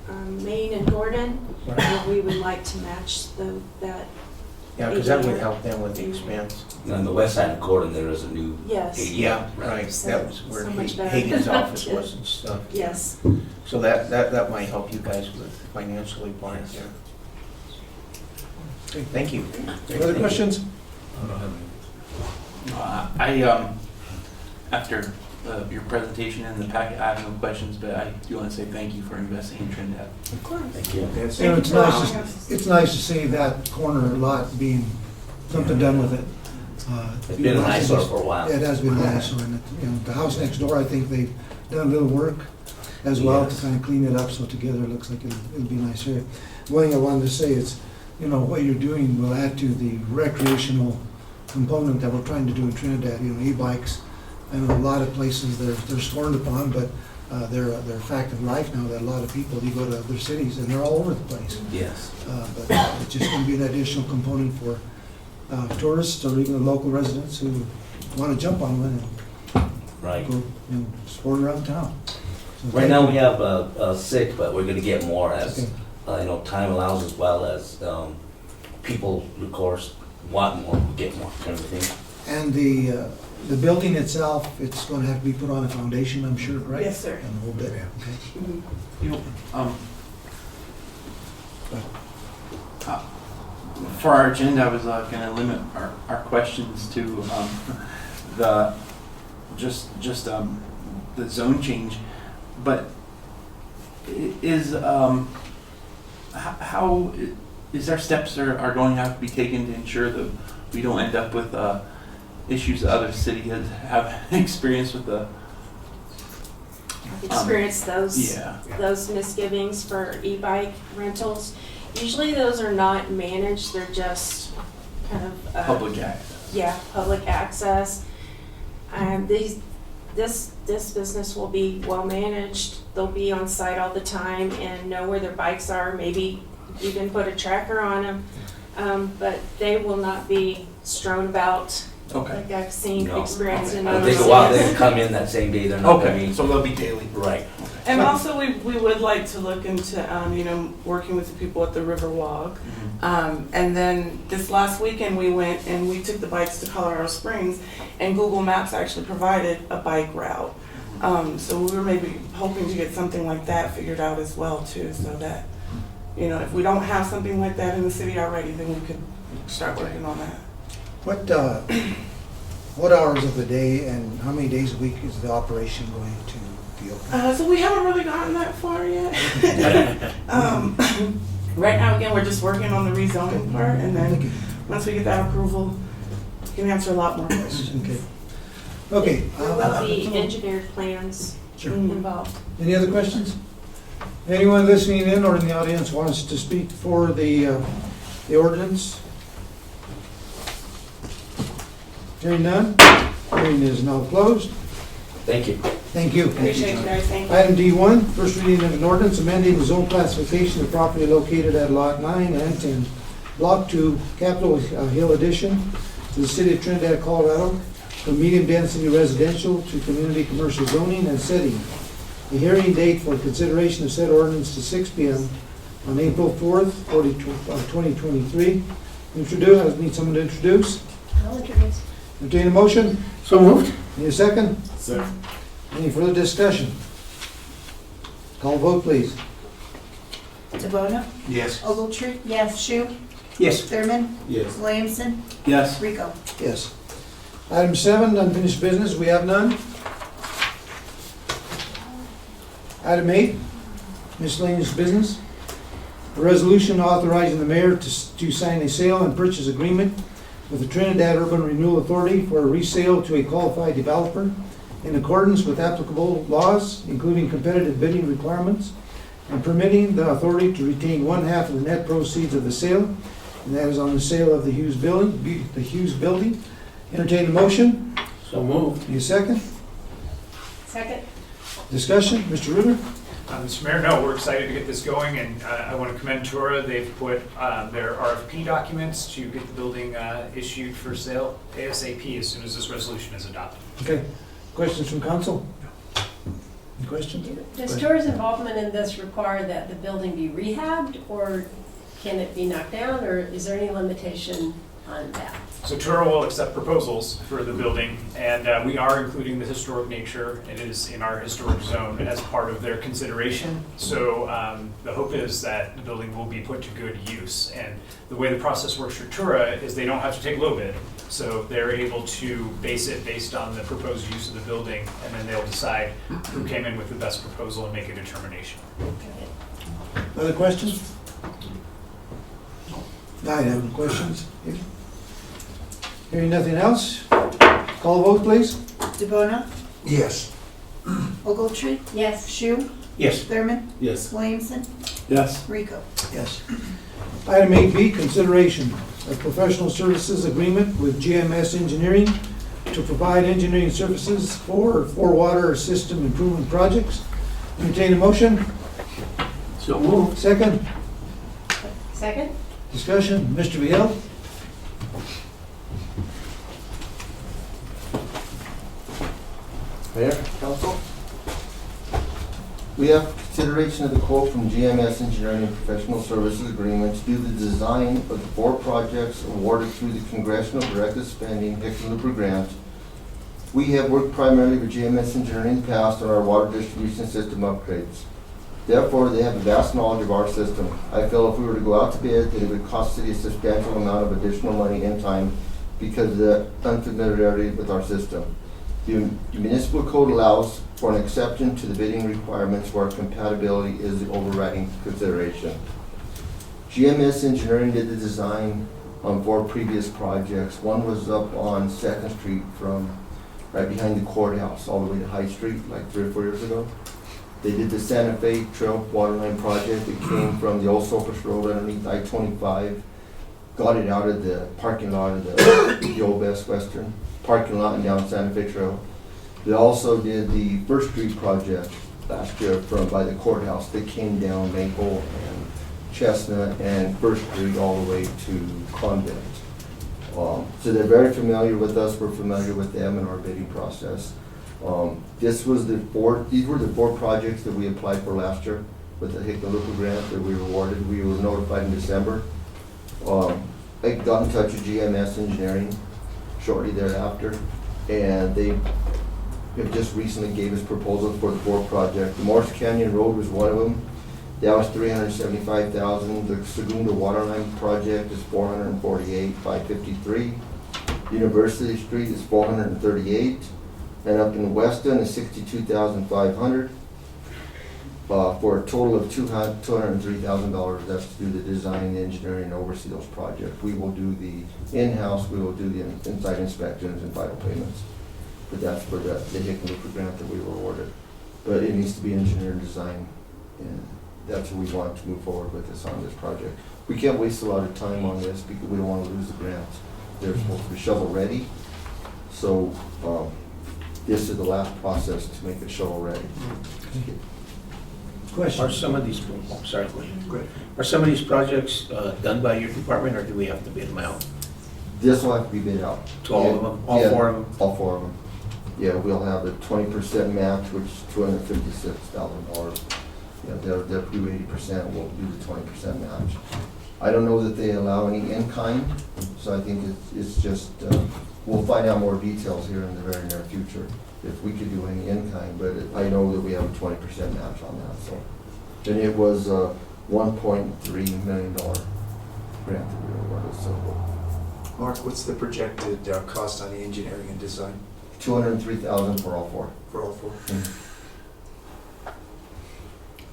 Speaker 17: Maine and Gordon, and we would like to match that.
Speaker 7: Yeah, because that would help them with the expense.
Speaker 19: And on the west side of Gordon, there is a new
Speaker 17: Yes.
Speaker 19: ADA.
Speaker 7: Yeah, right, that was where
Speaker 17: So much better.
Speaker 7: Hagan's office was and stuff.
Speaker 17: Yes.
Speaker 7: So that might help you guys with financially blind there. Okay, thank you.
Speaker 1: Other questions?
Speaker 8: After your presentation and the packet, I have no questions, but I do want to say thank you for investing in Trinidad.
Speaker 17: Of course.
Speaker 19: Thank you.
Speaker 5: Yes.
Speaker 1: You know, it's nice to see that corner lot being, something done with it.
Speaker 19: It's been an eyesore for a while.
Speaker 1: Yeah, it has been an eyesore, and the house next door, I think they've done a little work as well to
Speaker 19: Yes.
Speaker 1: kind of clean it up, so together it looks like it'll be nice here. One thing I wanted to say is, what you're doing will add to the recreational component that we're trying to do in Trinidad, e-bikes. I know a lot of places they're scorned upon, but they're a fact of life now that a lot of people, you go to other cities and they're all over the place.
Speaker 19: Yes.
Speaker 1: But it's just going to be an additional component for tourists or even the local residents who want to jump on one and
Speaker 19: Right.
Speaker 1: go, sport around town. So
Speaker 19: Right
Speaker 1: thank
Speaker 19: now,
Speaker 1: you.
Speaker 19: we have 6, but we're gonna get more as,
Speaker 1: Okay.
Speaker 19: time allows, as well as people, of course, want more, get more, kind of thing.
Speaker 1: And the building itself, it's going to have to be put on a foundation, I'm sure, right?
Speaker 18: Yes, sir.
Speaker 1: And the whole bit, okay.
Speaker 8: For our agenda, I was going to limit our questions to the the zone change, but how is there steps are going to have to be taken to ensure that we don't end up with issues that other cities have experienced with the
Speaker 17: Experienced
Speaker 8: yeah.
Speaker 17: those misgivings for e-bike rentals. Usually those are not managed, they're just kind of.
Speaker 8: Public access.
Speaker 17: Yeah, public access. And this business will be well managed. They'll be on site all the time and know where their bikes are, maybe even put a tracker on them. But they will not be strewn about.
Speaker 8: Okay.
Speaker 17: Like I've seen,
Speaker 19: No.
Speaker 17: experienced in
Speaker 19: It'll
Speaker 17: other
Speaker 19: take
Speaker 17: cities.
Speaker 19: a while, they come in that same day, they're not coming.
Speaker 8: So they'll be daily.
Speaker 19: Right.
Speaker 18: And also, we would like to look into, working with the people at the Riverwalk. And then this last weekend, we went and we took the bikes to Colorado Springs, and Google Maps actually provided a bike route. So we were maybe hoping to get something like that figured out as well too, so that, if we don't have something like that in the city already, then we could start working on that.
Speaker 1: What hours of the day and how many days a week is the operation going to be open?
Speaker 18: So we haven't really gotten that far yet. Right now, again, we're just working on the rezoning part, and then once we get that approval, we can answer a lot more questions.
Speaker 1: Okay.
Speaker 17: There will be engineered plans
Speaker 1: Sure.
Speaker 17: involved.
Speaker 1: Any other questions? Anyone listening in or in the audience wants to speak for the ordinance? Hearing none, hearing is now closed.
Speaker 19: Thank you.
Speaker 1: Thank you.
Speaker 18: Appreciate you guys, thank you.
Speaker 1: Item D1, first reading of an ordinance amending the zone classification of property located at Lot 9 and 10, Block 2, Capitol Hill Addition, to the city of Trinidad, Colorado, from medium-density residential to community commercial zoning and setting. The hearing date for consideration of said ordinance to 6 p.m. on April 4th, 2023. Introduce, need someone to introduce?
Speaker 4: I'll introduce.
Speaker 1: Entertain a motion?
Speaker 7: So moved.
Speaker 1: Need a second?
Speaker 2: Second.
Speaker 1: Any further discussion? Call vote, please.
Speaker 13: DeBono?
Speaker 8: Yes.
Speaker 13: Ogletree?
Speaker 4: Yes.
Speaker 13: Shu?
Speaker 7: Yes.
Speaker 13: Thurman?
Speaker 2: Yes.
Speaker 13: Williamson?
Speaker 8: Yes.
Speaker 13: Rico?
Speaker 1: Yes. Item 7, unfinished business, we have none. Item 8, miscellaneous business. A resolution authorizing the mayor to sign a sale and purchase agreement with the Trinidad Urban Renewal Authority for a resale to a qualified developer in accordance with applicable laws, including competitive bidding requirements, and permitting the authority to retain 1/2 of the net proceeds of the sale, and that is on the sale of the Hughes building. Entertain the motion.
Speaker 7: So moved.
Speaker 1: Need a second?
Speaker 4: Second?
Speaker 1: Discussion, Mr. Ruder?
Speaker 16: Mr. Mayor, no, we're excited to get this going, and I want to commend Tora. They've put their RFP documents to get the building issued for sale ASAP as soon as this resolution is adopted.
Speaker 1: Okay. Questions from council? Any questions?
Speaker 4: Does TOR's involvement in this require that the building be rehabbed, or can it be knocked down, or is there any limitation on that?
Speaker 16: So Tura will accept proposals for the building, and we are including the historic nature. It is in our historic zone as part of their consideration. So the hope is that the building will be put to good use. And the way the process works for Tura is they don't have to take low bid. So they're able to base it based on the proposed use of the building, and then they'll decide who came in with the best proposal and make a determination.
Speaker 1: Other questions? I have no questions. Hearing nothing else, call the vote, please.
Speaker 13: DeBona?
Speaker 5: Yes.
Speaker 13: Ogletree?
Speaker 4: Yes.
Speaker 13: Shu?
Speaker 7: Yes.
Speaker 13: Thurman?
Speaker 2: Yes.
Speaker 13: Williamson?
Speaker 8: Yes.
Speaker 13: Rico?
Speaker 1: Yes. Item 8B, consideration of professional services agreement with GMS Engineering to provide engineering services for water system improvement projects. Entertain a motion?
Speaker 8: So moved.
Speaker 1: Second,
Speaker 4: Second?
Speaker 1: discussion, Mr. Viel.
Speaker 12: Mayor, council. We have consideration of the quote from GMS Engineering and Professional Services Agreement to do the design of the 4 projects awarded through the Congressional Directed Spending Hickenlooper Grant. We have worked primarily with GMS Engineering in the past on our water distribution system upgrades. Therefore, they have a vast knowledge of our system. I feel if we were to go out to bid, that it would cost the city a substantial amount of additional money and time because of the unfamiliarity with our system. The municipal code allows for an exception to the bidding requirements where compatibility is the overriding consideration. GMS Engineering did the design on 4 previous projects. One was up on 2nd Street from right behind the courthouse all the way to High Street like 3 or 4 years ago. They did the Santa Fe Trail Waterline project. It came from the old Sopus Road underneath I-25, got it out of the parking lot of the old Best Western parking lot and down Santa Fe Trail. They also did the First Street project last year from by the courthouse. They came down Maple and Chestnut and First Street all the way to Convent. So they're very familiar with us. We're familiar with them in our bidding process. These were the 4 projects that we applied for last year with the Hickenlooper grant that we were awarded. We were notified in December. I got in touch with GMS Engineering shortly thereafter, and they have just recently gave us proposals for the 4 projects. The Morris Canyon Road was one of them. That was $375,000. The Segunda Waterline project is $448,553. University Street is $438,000, and up in Weston is $62,500. For a total of $203,000. That's to do the design, engineering, and oversee those projects. We will do the in-house, we will do the inside inspections and final payments. But that's for the Hickenlooper grant that we were awarded. But it needs to be engineered and designed, and that's what we want to move forward with this on this project. We can't waste a lot of time on this because we don't want to lose the grants. They're supposed to be shovel ready. So this is the last process to make it shovel ready.
Speaker 1: Question.
Speaker 7: Are some of these, sorry, go ahead. Are some of these projects done by your department, or do we have to bid them out?
Speaker 12: This will have to be bid out.
Speaker 7: To all of them? All 4 of them?
Speaker 12: All 4 of them. Yeah, we'll have a 20% match, which is $256,000. Yeah, they'll do 80%, we'll do the 20% match. I don't know that they allow any in-kind, so I think it's just, we'll find out more details here in the very near future if we could do any in-kind, but I know that we have a 20% match on that, so. And it was a $1.3 million grant that we were awarded, so.
Speaker 5: Mark, what's the projected cost on the engineering and design?
Speaker 12: $203,000 for all 4.
Speaker 5: For all 4?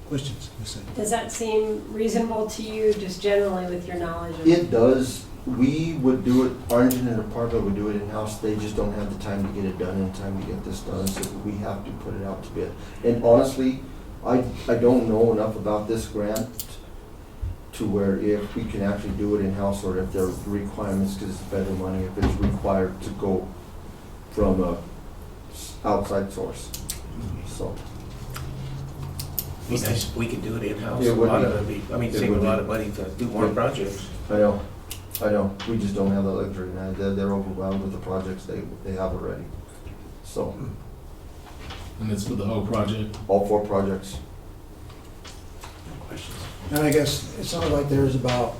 Speaker 1: Questions?
Speaker 4: Does that seem reasonable to you, just generally with your knowledge of?
Speaker 12: It does. We would do it, our engineering department would do it in-house. They just don't have the time to get it done in time to get this done, so we have to put it out to bid. And honestly, I don't know enough about this grant to where if we can actually do it in-house or if there are requirements, because it's federal money, if it's required to go from a outside source. So.
Speaker 7: Be nice if we could do it in-house.
Speaker 12: It would
Speaker 7: A lot
Speaker 12: be.
Speaker 7: of it, I mean, save a lot of money to do more projects.
Speaker 12: I know. We just don't have the luxury now. They're overwhelmed with the projects they have already. So.
Speaker 2: And it's for the whole project?
Speaker 12: All 4 projects.
Speaker 1: And I guess it sounds like there's about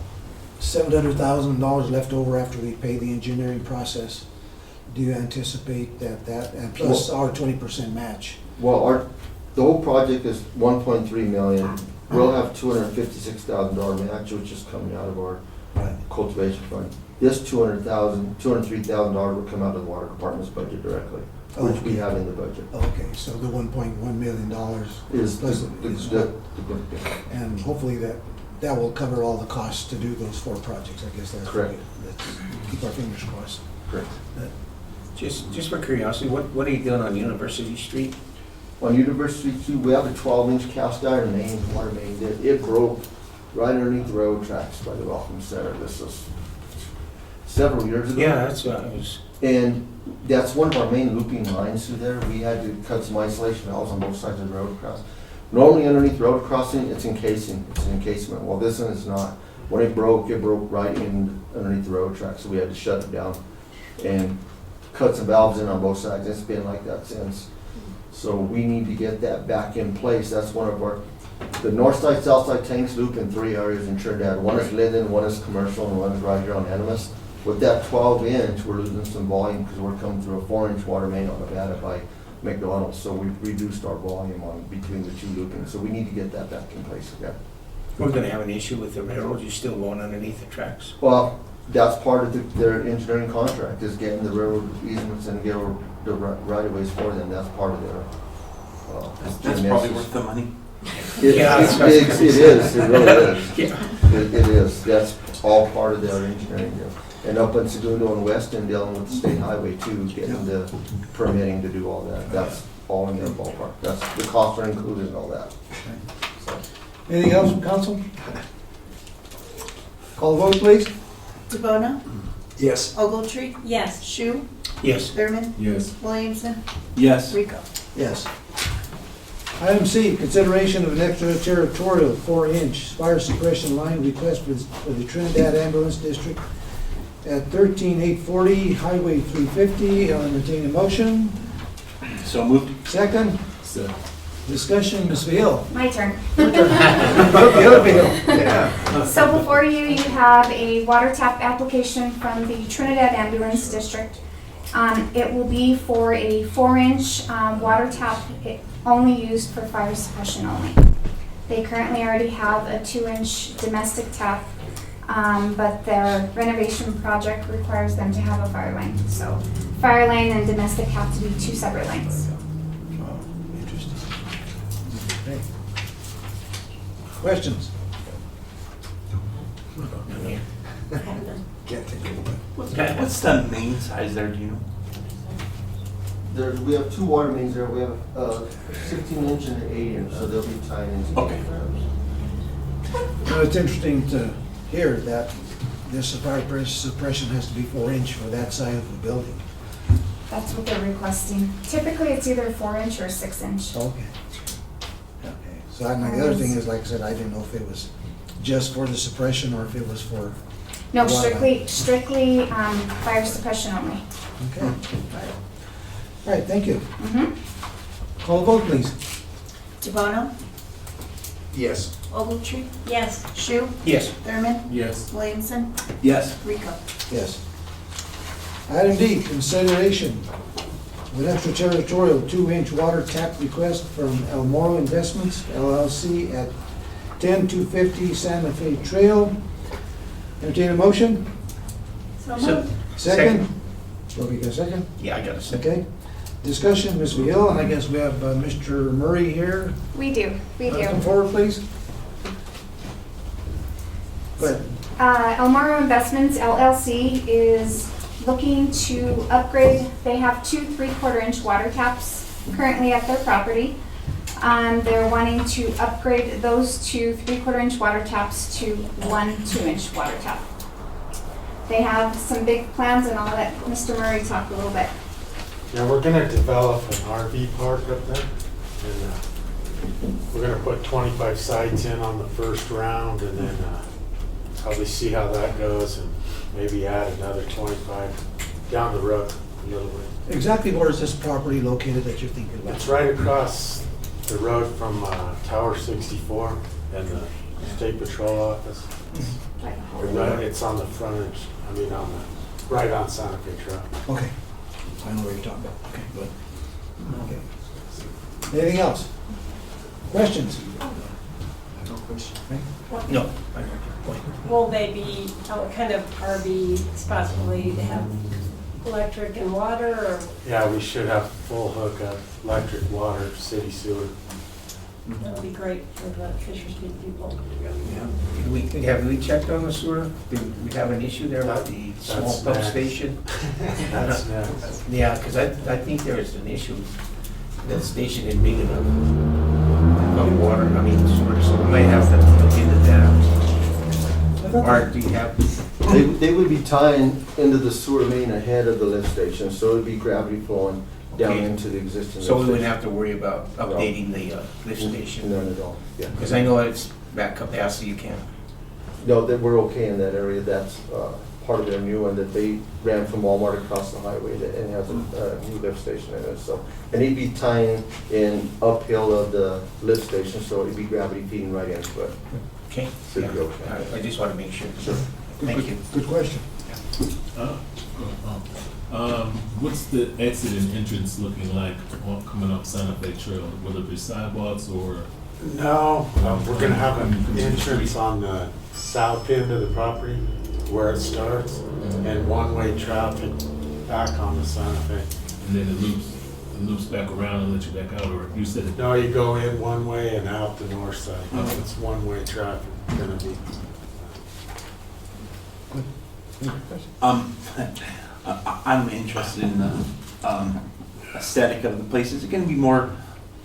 Speaker 1: $700,000 left over after we pay the engineering process. Do you anticipate that, and plus our 20% match?
Speaker 12: Well, the whole project is 1.3 million. We'll have $256,000 match, which is coming out of our cultivation fund. This $203,000 will come out of the water department's budget directly, which we have in the budget.
Speaker 1: Okay, so the $1.1 million
Speaker 12: Is
Speaker 1: plus
Speaker 12: the
Speaker 1: and hopefully that will cover all the costs to do those 4 projects. I guess that's
Speaker 12: correct.
Speaker 1: Let's keep our fingers crossed.
Speaker 12: Correct.
Speaker 7: Just for curiosity, what are you doing on University Street?
Speaker 12: On University Street, we have a 12-inch cast iron main, water main. It broke right underneath the railroad tracks by the Welcome Center. This was several years ago.
Speaker 7: Yeah, that's what I was.
Speaker 12: And that's one of our main looping lines through there. We had to cut some isolation valves on both sides of the road cross. Normally underneath the road crossing, it's encasing. It's an encasement. Well, this one is not. When it broke right in underneath the road track, so we had to shut it down and cut some valves in on both sides. It's been like that since. So we need to get that back in place. That's one of the north side, south side tanks loop in 3 areas in Trinidad. One is Linden, one is commercial, and one is right here on Animas. With that 12-inch, we're losing some volume because we're coming through a 4-inch water main on Nevada by McDonald's. So we've reduced our volume on between the 2 loopings. So we need to get that back in place again.
Speaker 7: We're gonna have an issue with the railroad. You're still going underneath the tracks.
Speaker 12: Well, that's part of their engineering contract, is getting the railroad easements and get the right-of-ways for them. That's part of their.
Speaker 8: That's probably worth the money.
Speaker 12: It is. It really is.
Speaker 7: Yeah.
Speaker 12: It is. That's all part of their engineering deal. And up in Segundo and Weston, dealing with the state highway too, getting the permitting to do all that. That's all in their ballpark. That's, the costs are included in all that. So.
Speaker 1: Anything else from council? Call the vote, please.
Speaker 13: DeBona?
Speaker 1: Yes.
Speaker 13: Ogletree?
Speaker 4: Yes.
Speaker 13: Shu?
Speaker 7: Yes.
Speaker 13: Thurman?
Speaker 2: Yes.
Speaker 13: Williamson?
Speaker 8: Yes.
Speaker 13: Rico?
Speaker 1: Yes. Item C, consideration of an extraterritorial 4-inch fire suppression line request for the Trinidad Ambulance District at 13840 Highway 350. I'll entertain a motion.
Speaker 8: So moved.
Speaker 1: Second.
Speaker 2: Second.
Speaker 1: Discussion, Ms. Vale.
Speaker 20: My turn.
Speaker 1: Yeah.
Speaker 20: So before you, you have a water tap application from the Trinidad Ambulance District. It will be for a 4-inch water tap, only used for fire suppression only. They currently already have a 2-inch domestic tap, but their renovation project requires them to have a fire line. So fire line and domestic have to be 2 separate lines.
Speaker 1: Interesting. Okay. Questions? Can't think of it.
Speaker 8: What's the main size there, do you know?
Speaker 12: We have 2 water mains there. We have a 16-inch and an 8-inch, so they'll be tied into.
Speaker 8: Okay.
Speaker 1: Well, it's interesting to hear that this fire suppression has to be 4-inch for that side of the building.
Speaker 20: That's what they're requesting. Typically, it's either 4-inch or 6-inch.
Speaker 1: Okay. Okay. So the other thing is, like I said, I didn't know if it was just for the suppression or if it was for.
Speaker 20: No,
Speaker 1: water.
Speaker 20: strictly fire suppression only.
Speaker 1: Okay. All right, thank you.
Speaker 20: Mm-hmm.
Speaker 1: Call the vote, please.
Speaker 13: DeBona?
Speaker 1: Yes.
Speaker 13: Ogletree?
Speaker 4: Yes.
Speaker 13: Shu?
Speaker 7: Yes.
Speaker 13: Thurman?
Speaker 2: Yes.
Speaker 13: Williamson?
Speaker 8: Yes.
Speaker 13: Rico?
Speaker 1: Yes. Item D, consideration of an extraterritorial 2-inch water tap request from El Moro Investments LLC at 10250 Santa Fe Trail. Entertain a motion?
Speaker 4: So moved.
Speaker 1: Second? Will you get a second?
Speaker 7: Yeah, I got a second.
Speaker 1: Okay. Discussion, Ms. Vihil, and I guess we have Mr. Murray here.
Speaker 20: We do.
Speaker 1: Come forward, please. Go ahead.
Speaker 20: El Moro Investments LLC is looking to upgrade. They have 2 3/4-inch water taps currently at their property. They're wanting to upgrade those 2 3/4-inch water taps to 1 2-inch water tap. They have some big plans, and I'll let Mr. Murray talk a little bit.
Speaker 21: Yeah, we're gonna develop an RV park up there, and we're gonna put 25 sites in on the first round, and then probably see how that goes, and maybe add another 25 down the road, little bit.
Speaker 1: Exactly where is this property located that you're thinking about?
Speaker 21: It's right across the road from Tower 64 and the State Patrol office. It's on the frontage, right on Santa Fe Trail.
Speaker 1: Okay, I know what you're talking about. Okay, good. Okay. Anything else? Questions?
Speaker 5: No question.
Speaker 7: No.
Speaker 4: Will they be, what kind of RV spots will they have? Electric and water, or?
Speaker 21: Yeah, we should have full hookup, electric, water, city sewer.
Speaker 4: That would be great for the Fisher Street people.
Speaker 7: Have we checked on the sewer? Did we have an issue there with the small
Speaker 21: That's
Speaker 7: pump
Speaker 21: next.
Speaker 7: station?
Speaker 21: That's next.
Speaker 7: Yeah, because I think there's an issue. That station isn't big enough. Of water, sewer, so we might have to look into that. Art, do you have?
Speaker 12: They would be tying into the sewer main ahead of the lift station, so it would be gravity flowing down
Speaker 7: Okay.
Speaker 12: into the existing.
Speaker 7: So we
Speaker 12: lift
Speaker 7: wouldn't
Speaker 12: station.
Speaker 7: have to worry about updating the lift station?
Speaker 12: None at all, yeah.
Speaker 7: Because I know it's back capacity, you can.
Speaker 12: No, that we're okay in that area. That's part of their new one that they ran from Walmart across the highway and has a new lift station in it. So, and he'd be tying in uphill of the lift station, so it'd be gravity feeding right into it.
Speaker 7: Okay.
Speaker 12: So it'd be okay.
Speaker 7: I just want to make sure.
Speaker 12: Sure.
Speaker 7: Thank you.
Speaker 1: Good question.
Speaker 2: What's the exit and entrance looking like coming up Santa Fe Trail? Will there be sidewalks or?
Speaker 21: No, we're gonna have an entrance on the south end of the property where it starts and one-way traffic back on the Santa Fe.
Speaker 2: And then it loops back around and let you back out, or you said it?
Speaker 21: No, you go in one way and out the north side. It's one-way traffic gonna be.
Speaker 8: I'm interested in the aesthetic of the place. Is it going to be more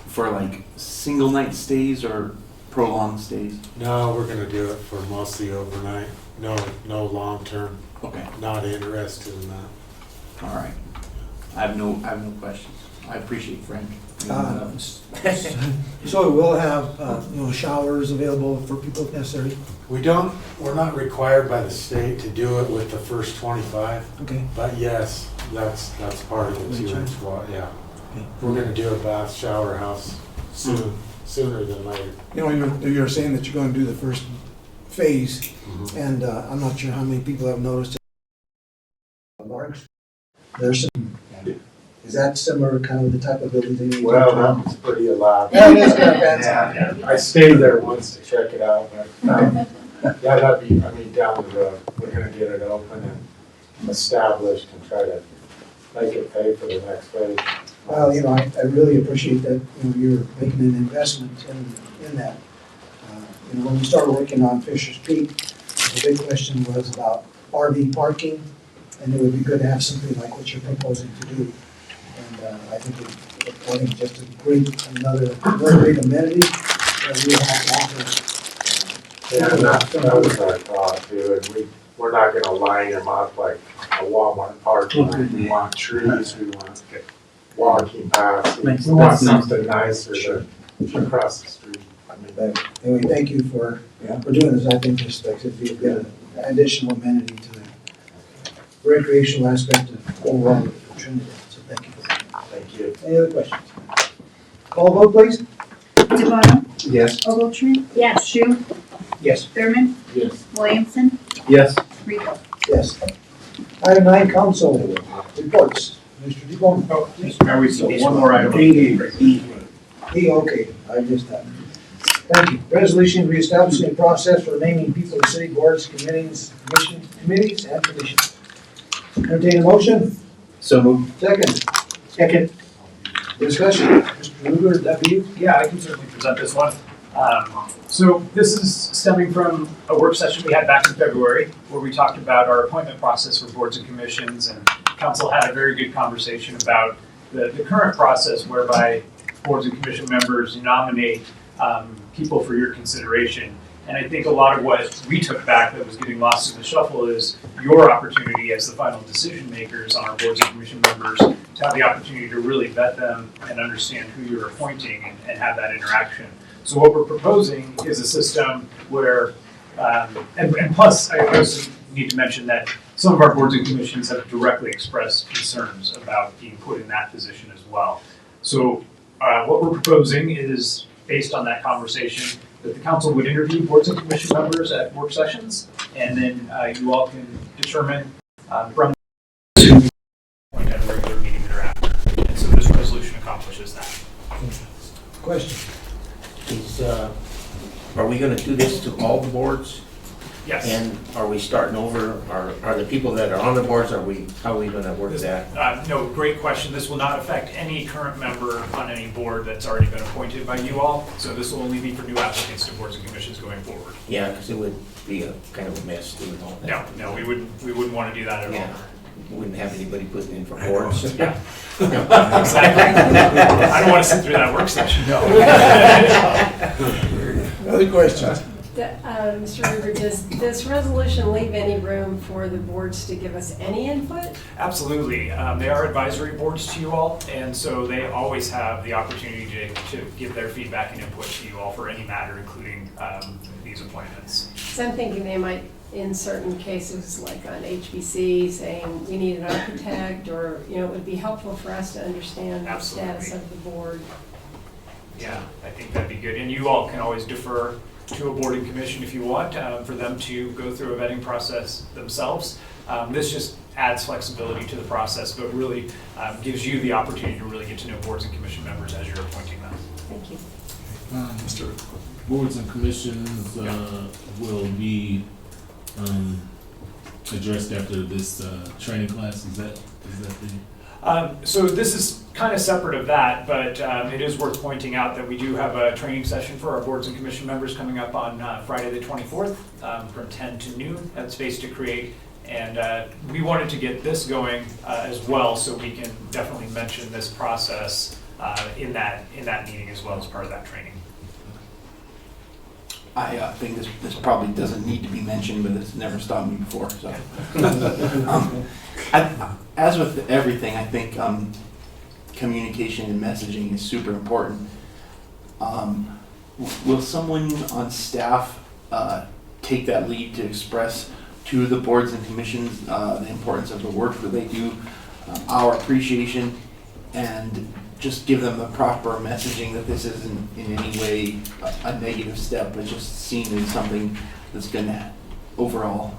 Speaker 8: for like single night stays or prolonged stays?
Speaker 21: No, we're gonna do it for mostly overnight. No long-term.
Speaker 8: Okay.
Speaker 21: Not interested in that.
Speaker 8: All right. I have no questions. I appreciate Frank.
Speaker 1: So we'll have, showers available for people if necessary?
Speaker 21: We're not required by the state to do it with the first 25.
Speaker 1: Okay.
Speaker 21: But yes, that's part of the 2-inch wall, yeah.
Speaker 1: Okay.
Speaker 21: We're gonna do a bath shower house sooner than later.
Speaker 1: You're saying that you're going to do the first phase, and I'm not sure how many people have noticed. Marks? There's some, is that similar kind of the type of building that you?
Speaker 21: Well, that was pretty elaborate.
Speaker 1: Yeah, it is kind of fancy.
Speaker 21: Yeah, I stayed there once to check it out, but, yeah, that'd be, down the road. We're gonna get it open and established and try to make it pay for the next phase.
Speaker 1: Well, I really appreciate that, you're making an investment in that. When we started working on Fisher's Peak, the big question was about RV parking, and it would be good to have something like what you're proposing to do. And I think it's just a great, another great amenity that we have to offer.
Speaker 21: Yeah, that was our thought too, and we're not gonna line them up like a Walmart parking lot. We want trees, we want walking paths, we want something nicer to across the street.
Speaker 1: Anyway, thank you for doing this. I think this would be a good additional amenity to the recreational aspect of overall Trinidad. So thank you for that.
Speaker 21: Thank you.
Speaker 1: Any other questions? Call vote, please.
Speaker 13: DeBono?
Speaker 21: Yes.
Speaker 13: Ogletree? Yes. Shu?
Speaker 1: Yes.
Speaker 13: Thurman?
Speaker 2: Yes.
Speaker 13: Williamson?
Speaker 21: Yes.
Speaker 13: Rico?
Speaker 1: Yes. Item 9, council reports. Mr. DeBono.
Speaker 3: One more item.
Speaker 1: Okay, I missed that. Thank you. Resolution reestablishing a process for naming people to city boards, committees, and commissions. Entertain a motion?
Speaker 3: So moved.
Speaker 1: Second. Discussion. Mr. Lugar, W.
Speaker 16: Yeah, I can certainly present this one. So this is stemming from a work session we had back in February where we talked about our appointment process for boards and commissions, and council had a very good conversation about the current process whereby boards and commission members nominate people for your consideration. And I think a lot of what we took back that was getting lost in the shuffle is your opportunity as the final decision makers on our boards and commission members to have the opportunity to really vet them and understand who you're appointing and have that interaction. So what we're proposing is a system where, and plus I also need to mention that some of our boards and commissions have directly expressed concerns about being put in that position as well. So what we're proposing is, based on that conversation, that the council would interview boards and commission members at work sessions, and then you all can determine from the point at a regular meeting thereafter. And so this resolution accomplishes that.
Speaker 1: Question?
Speaker 7: Are we gonna do this to all the boards?
Speaker 16: Yes.
Speaker 7: And are we starting over? Are the people that are on the boards, how are we gonna work that?
Speaker 16: No, great question. This will not affect any current member on any board that's already been appointed by you all. So this will only be for new applicants to boards and commissions going forward.
Speaker 7: Yeah, because it would be a kind of a mess doing all that.
Speaker 16: No, we wouldn't want to do that at all.
Speaker 7: We wouldn't have anybody putting in for boards.
Speaker 16: Yeah. Exactly. I don't want to sit through that work session. No.
Speaker 1: Other questions?
Speaker 4: Mr. Ruber, does this resolution leave any room for the boards to give us any input?
Speaker 16: Absolutely. They are advisory boards to you all, and so they always have the opportunity to give their feedback and input to you all for any matter, including these appointments.
Speaker 4: So I'm thinking they might, in certain cases, like on HBC, saying we need an architect, or, you know, it would be helpful for us to understand the status of the board.
Speaker 16: Yeah, I think that'd be good. And you all can always defer to a board and commission if you want, for them to go through a vetting process themselves. This just adds flexibility to the process, but really gives you the opportunity to really get to know boards and commission members as you're appointing them.
Speaker 4: Thank you.
Speaker 2: Mr. Boards and commissions will be addressed after this training class. Is that the?
Speaker 16: So this is kind of separate of that, but it is worth pointing out that we do have a training session for our boards and commission members coming up on Friday the 24th from 10 to noon at Space to Create. And we wanted to get this going as well, so we can definitely mention this process in that meeting as well as part of that training.
Speaker 8: I think this probably doesn't need to be mentioned, but it's never stopped me before. So, as with everything, I think communication and messaging is super important. Will someone on staff take that lead to express to the boards and commissions the importance of the work that they do, our appreciation, and just give them the proper messaging that this isn't in any way a negative step, but just seen as something that's going to overall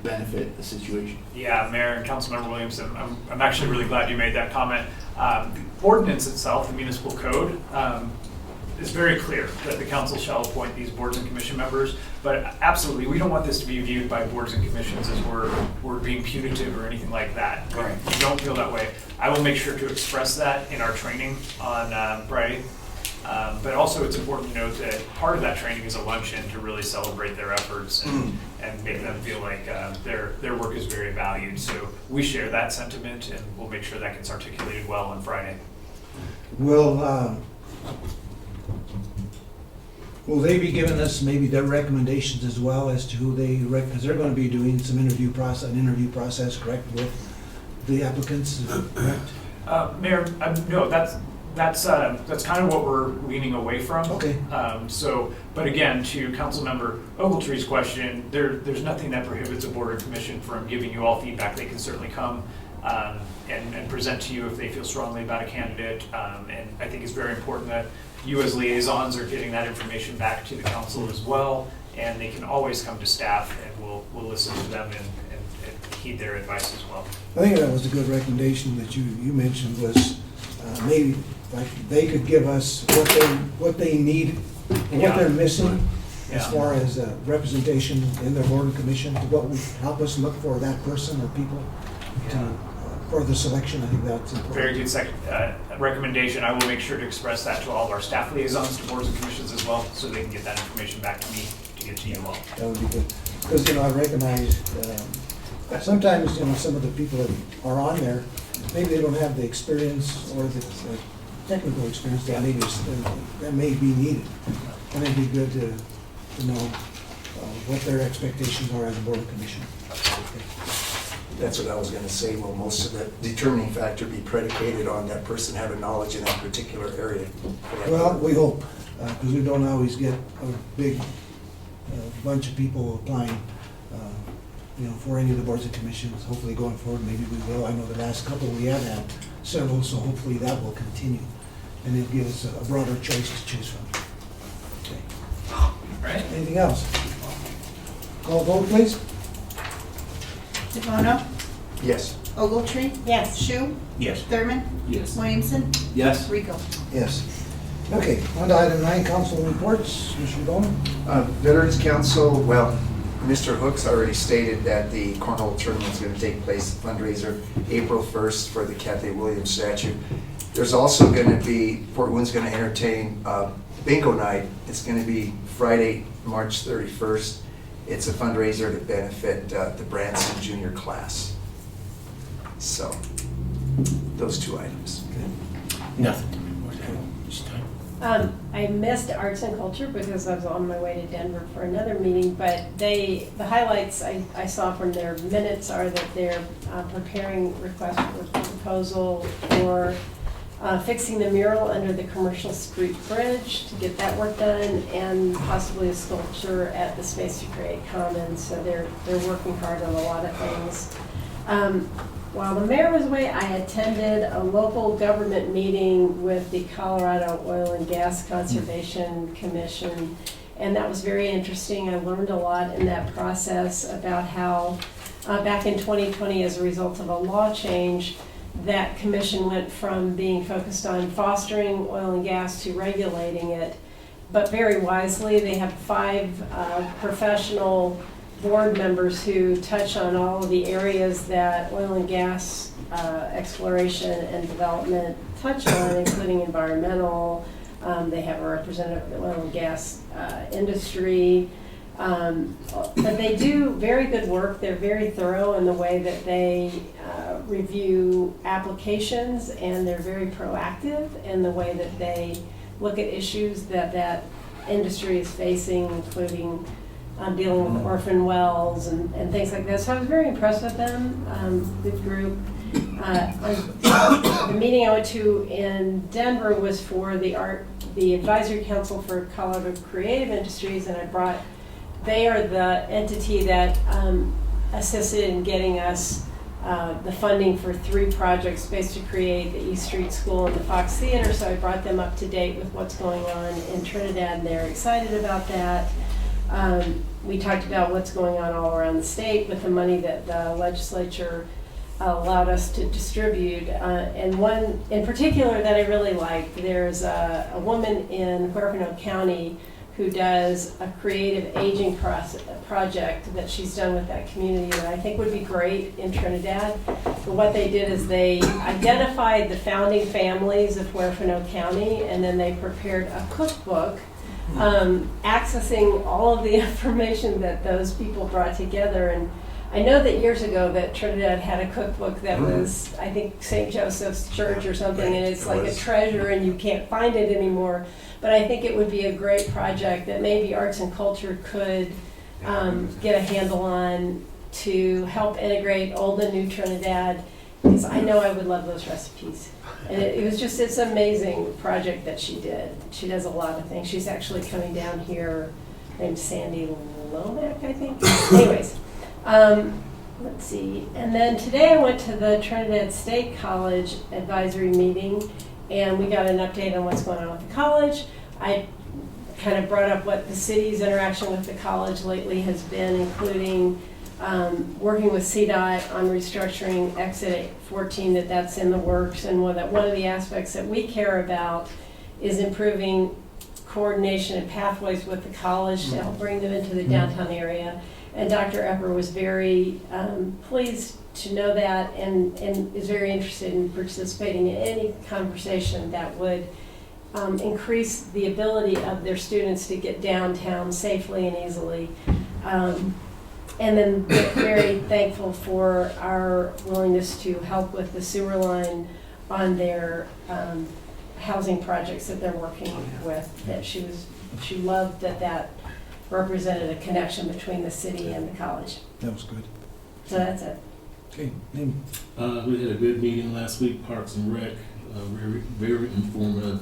Speaker 8: benefit the situation?
Speaker 16: Yeah, Mayor and Councilmember Williamson, I'm actually really glad you made that comment. The ordinance itself, the municipal code, is very clear that the council shall appoint these boards and commission members, but absolutely, we don't want this to be viewed by boards and commissions as we're being punitive or anything like that.
Speaker 8: Right.
Speaker 16: We don't feel that way. I will make sure to express that in our training on Friday. But also it's important to note that part of that training is a luncheon to really celebrate their efforts and make them feel like their work is very valued. So we share that sentiment, and we'll make sure that gets articulated well on Friday.
Speaker 1: Will they be giving us maybe their recommendations as well as to who they because they're going to be doing some an interview process, correct, with the applicants, correct?
Speaker 16: Mayor, no, that's kind of what we're leaning away from.
Speaker 1: Okay.
Speaker 16: But again, to Councilmember Ogletree's question, there's nothing that prohibits a board or commission from giving you all feedback. They can certainly come and present to you if they feel strongly about a candidate. And I think it's very important that you as liaisons are getting that information back to the council as well. And they can always come to staff, and we'll listen to them and heed their advice as well.
Speaker 1: I think that was a good recommendation that you mentioned was maybe like they could give us what they need and what they're missing as far as representation in their board and commission to what would help us look for that person or people for the selection. I think that's important.
Speaker 16: Very good recommendation. I will make sure to express that to all of our staff liaisons to boards and commissions as well, so they can get that information back to me to get to you all.
Speaker 1: That would be good. Because, I recognize sometimes, some of the people that are on there, maybe they don't have the experience or the technical experience that may be needed. And it'd be good to know what their expectations are as a board of commission.
Speaker 5: That's what I was going to say. Will most of the determining factor be predicated on that person having knowledge in that particular area?
Speaker 1: Well, we hope, because we don't always get a big bunch of people applying. for any of the boards and commissions, hopefully going forward, maybe we will. I know the last couple we have had several, so hopefully that will continue. And it'll give us a broader choice to choose from. Okay.
Speaker 3: Right.
Speaker 1: Anything else? Call vote, please.
Speaker 13: DeBono?
Speaker 5: Yes.
Speaker 13: Ogletree?
Speaker 4: Yes.
Speaker 13: Shu?
Speaker 7: Yes.
Speaker 13: Thurman?
Speaker 2: Yes.
Speaker 13: Williamson?
Speaker 8: Yes.
Speaker 13: Rico?
Speaker 1: Yes. Okay, on to item 9, council reports. Mr. Bowman?
Speaker 5: Veterans Council, well, Mr. Hooks already stated that the cornhole tournament is going to take place, fundraiser, April 1st for the Kathy Williams statue. There's also going to be, Fort Wayne's going to entertain bingo night. It's going to be Friday, March 31st. It's a fundraiser to benefit the Branson Junior class. So, those 2 items.
Speaker 7: Nothing to report at this time.
Speaker 4: I missed arts and culture because I was on my way to Denver for another meeting, but the highlights I saw from their minutes are that they're preparing requests for proposal for fixing the mural under the Commercial Street Bridge to get that work done, and possibly a sculpture at the Space to Create Commons. So they're working hard on a lot of things. While the mayor was away, I attended a local government meeting with the Colorado Oil and Gas Conservation Commission, and that was very interesting. I learned a lot in that process about how back in 2020, as a result of a law change, that commission went from being focused on fostering oil and gas to regulating it. But very wisely, they have 5 professional board members who touch on all of the areas that oil and gas exploration and development touch on, including environmental. They have a representative of the oil and gas industry. But they do very good work. They're very thorough in the way that they review applications, and they're very proactive in the way that they look at issues that industry is facing, including dealing with orphan wells and things like that. So I was very impressed with them, good group. The meeting I went to in Denver was for the Advisory Council for Colorado Creative Industries, and they are the entity that assisted in getting us the funding for 3 projects, Space to Create, the East Street School, and the Fox Theater. So I brought them up to date with what's going on in Trinidad, and they're excited about that. We talked about what's going on all around the state with the money that the legislature allowed us to distribute. And one in particular that I really liked, there's a woman in Huerfano County who does a creative aging project that she's done with that community that I think would be great in Trinidad. But what they did is they identified the founding families of Huerfano County, and then they prepared a cookbook accessing all of the information that those people brought together. And I know that years ago that Trinidad had a cookbook that was, I think, St. Joseph's Church or something, and it's like a treasure and you can't find it anymore. But I think it would be a great project that maybe arts and culture could get a handle on to help integrate old and new Trinidad, because I know I would love those recipes. And it's an amazing project that she did. She does a lot of things. She's actually coming down here, named Sandy Lomack, I think. Anyways, let's see. And then today I went to the Trinidad State College advisory meeting, and we got an update on what's going on with the college. I kind of brought up what the city's interaction with the college lately has been, including working with CDOT on restructuring Exit 14, that's in the works, and one of the aspects that we care about is improving coordination and pathways with the college to help bring them into the downtown area. And Dr. Epper was very pleased to know that, and is very interested in participating in any conversation that would increase the ability of their students to get downtown safely and easily. And then very thankful for our willingness to help with the sewer line on their housing projects that they're working with. That she loved that represented a connection between the city and the college.
Speaker 1: That was good.
Speaker 4: So that's it.
Speaker 1: Okay, name.
Speaker 2: We had a good meeting last week, Parks and Rec, very, very informative.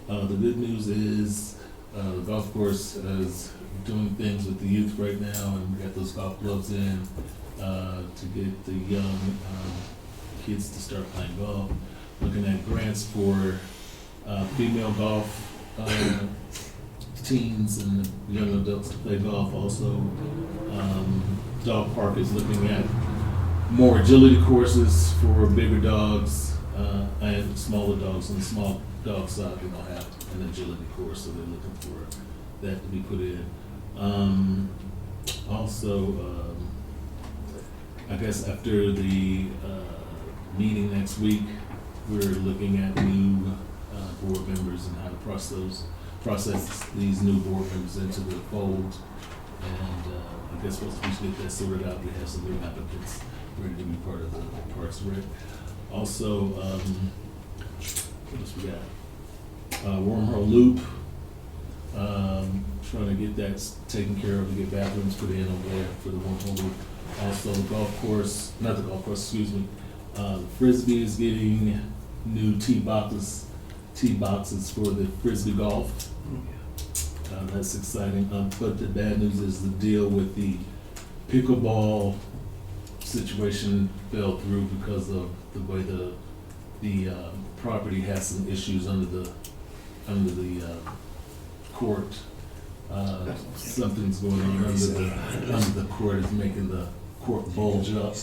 Speaker 2: The good news is the golf course is doing things with the youth right now, and we got those golf clubs in. to get the young kids to start playing golf. Looking at grants for female golf teens and young adults to play golf also. Dog Park is looking at more agility courses for bigger dogs and smaller dogs. On the small dog side, we don't have an agility course, so they're looking for that to be put in. Also, I guess after the meeting next week, we're looking at new board members and how to process these new board members into the fold. And I guess once we get that sorted out, we have some new applicants ready to be part of the Parks Rec. Also, what else we got? Wormhole Loop. Trying to get that taken care of, to get bathrooms put in over there for the Wormhole Loop. Also, the golf course, not the golf course, excuse me. Frisbee is getting new tee boxes for the Frisbee golf. That's exciting. But the bad news is the deal with the pickleball situation fell through because of the way the property has some issues under the court. Something's going on under the court is making the court bulge up.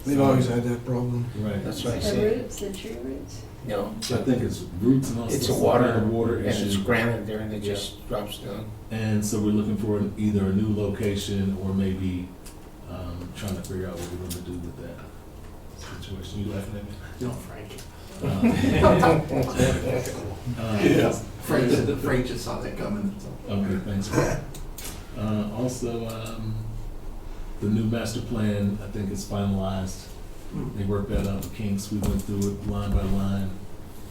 Speaker 1: We've always had that problem.
Speaker 2: Right.
Speaker 7: That's what I
Speaker 4: The
Speaker 7: said.
Speaker 4: roots, the tree roots.
Speaker 7: No,
Speaker 2: I think it's roots and also
Speaker 7: it's a
Speaker 2: some
Speaker 7: water,
Speaker 2: kind of water
Speaker 7: and it's
Speaker 2: issue.
Speaker 7: granite there and it just drops down.
Speaker 2: And so we're looking for either a new location or maybe trying to figure out what we're going to do with that situation. You laughing at me?
Speaker 8: No, Frank.
Speaker 2: Yeah.
Speaker 8: Frank just saw that coming.
Speaker 2: Okay, thanks. Also, the new master plan, I think is finalized. They worked that out, the kinks. We went through it line by line,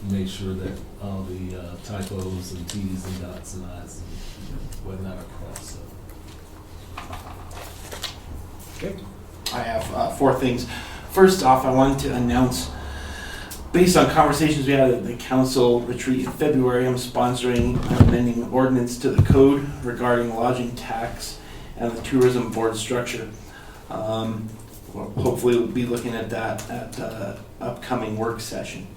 Speaker 2: made sure that all the typos and T's and dots and I's and whatnot are crossed.
Speaker 7: Okay.
Speaker 8: I have 4 things. First off, I wanted to announce, based on conversations we had at the council retreat in February, I'm sponsoring an amending ordinance to the code regarding lodging tax and the tourism board structure. Hopefully we'll be looking at that at the upcoming work session.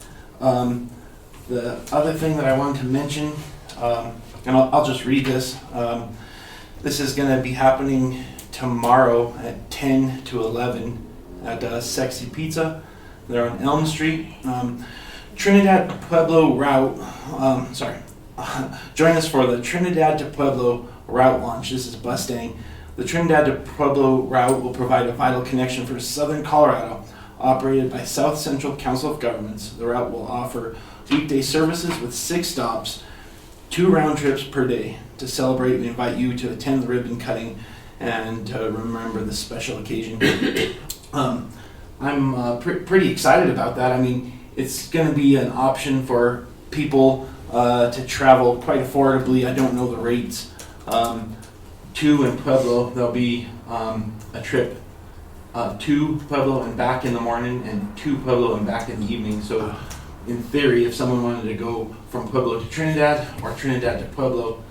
Speaker 8: The other thing that I wanted to mention, and I'll just read this. This is going to be happening tomorrow at 10 to 11 at Sexy Pizza. They're on Elm Street. Trinidad Pueblo route, join us for the Trinidad to Pueblo route launch. This is Mustang. The Trinidad to Pueblo route will provide a vital connection for southern Colorado, operated by South Central Council of Governments. The route will offer weekday services with 6 stops, 2 round trips per day. To celebrate, we invite you to attend the ribbon cutting and to remember the special occasion. I'm pretty excited about that. I mean, it's going to be an option for people to travel quite affordably. I don't know the rates. To in Pueblo, there'll be a trip to Pueblo and back in the morning and to Pueblo and back in the evening. So in theory, if someone wanted to go from Pueblo to Trinidad or Trinidad to Pueblo,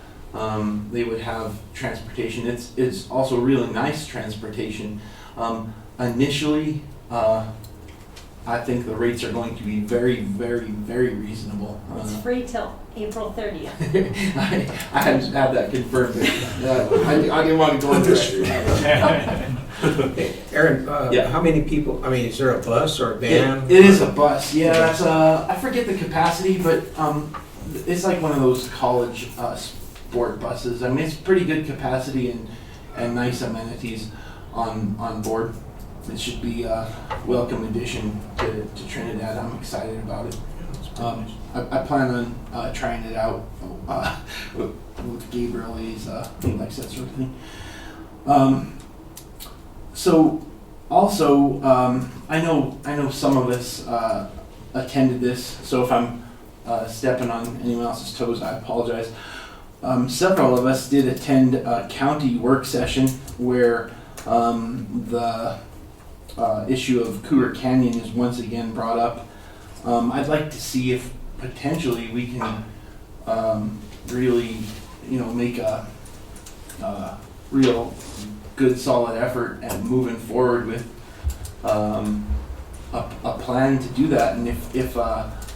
Speaker 8: they would have transportation. It's also really nice transportation. Initially, I think the rates are going to be very, very, very reasonable.
Speaker 4: It's free till April 30th.
Speaker 8: I haven't had that confirmed. I didn't want to go into that.
Speaker 7: Aaron,
Speaker 8: Yeah.
Speaker 7: how many people, I mean, is there a bus or a van?
Speaker 8: It is a bus. Yeah, that's I forget the capacity, but it's like one of those college sport buses. I mean, it's pretty good capacity and nice amenities on board. It should be a welcome addition to Trinidad. I'm excited about it. I plan on trying it out with Gabriel. He likes that sort of thing. So also, I know some of us attended this. So if I'm stepping on anyone else's toes, I apologize. Several of us did attend a county work session where the issue of Cougar Canyon is once again brought up. I'd like to see if potentially we can really, make a real good solid effort at moving forward with a plan to do that. And if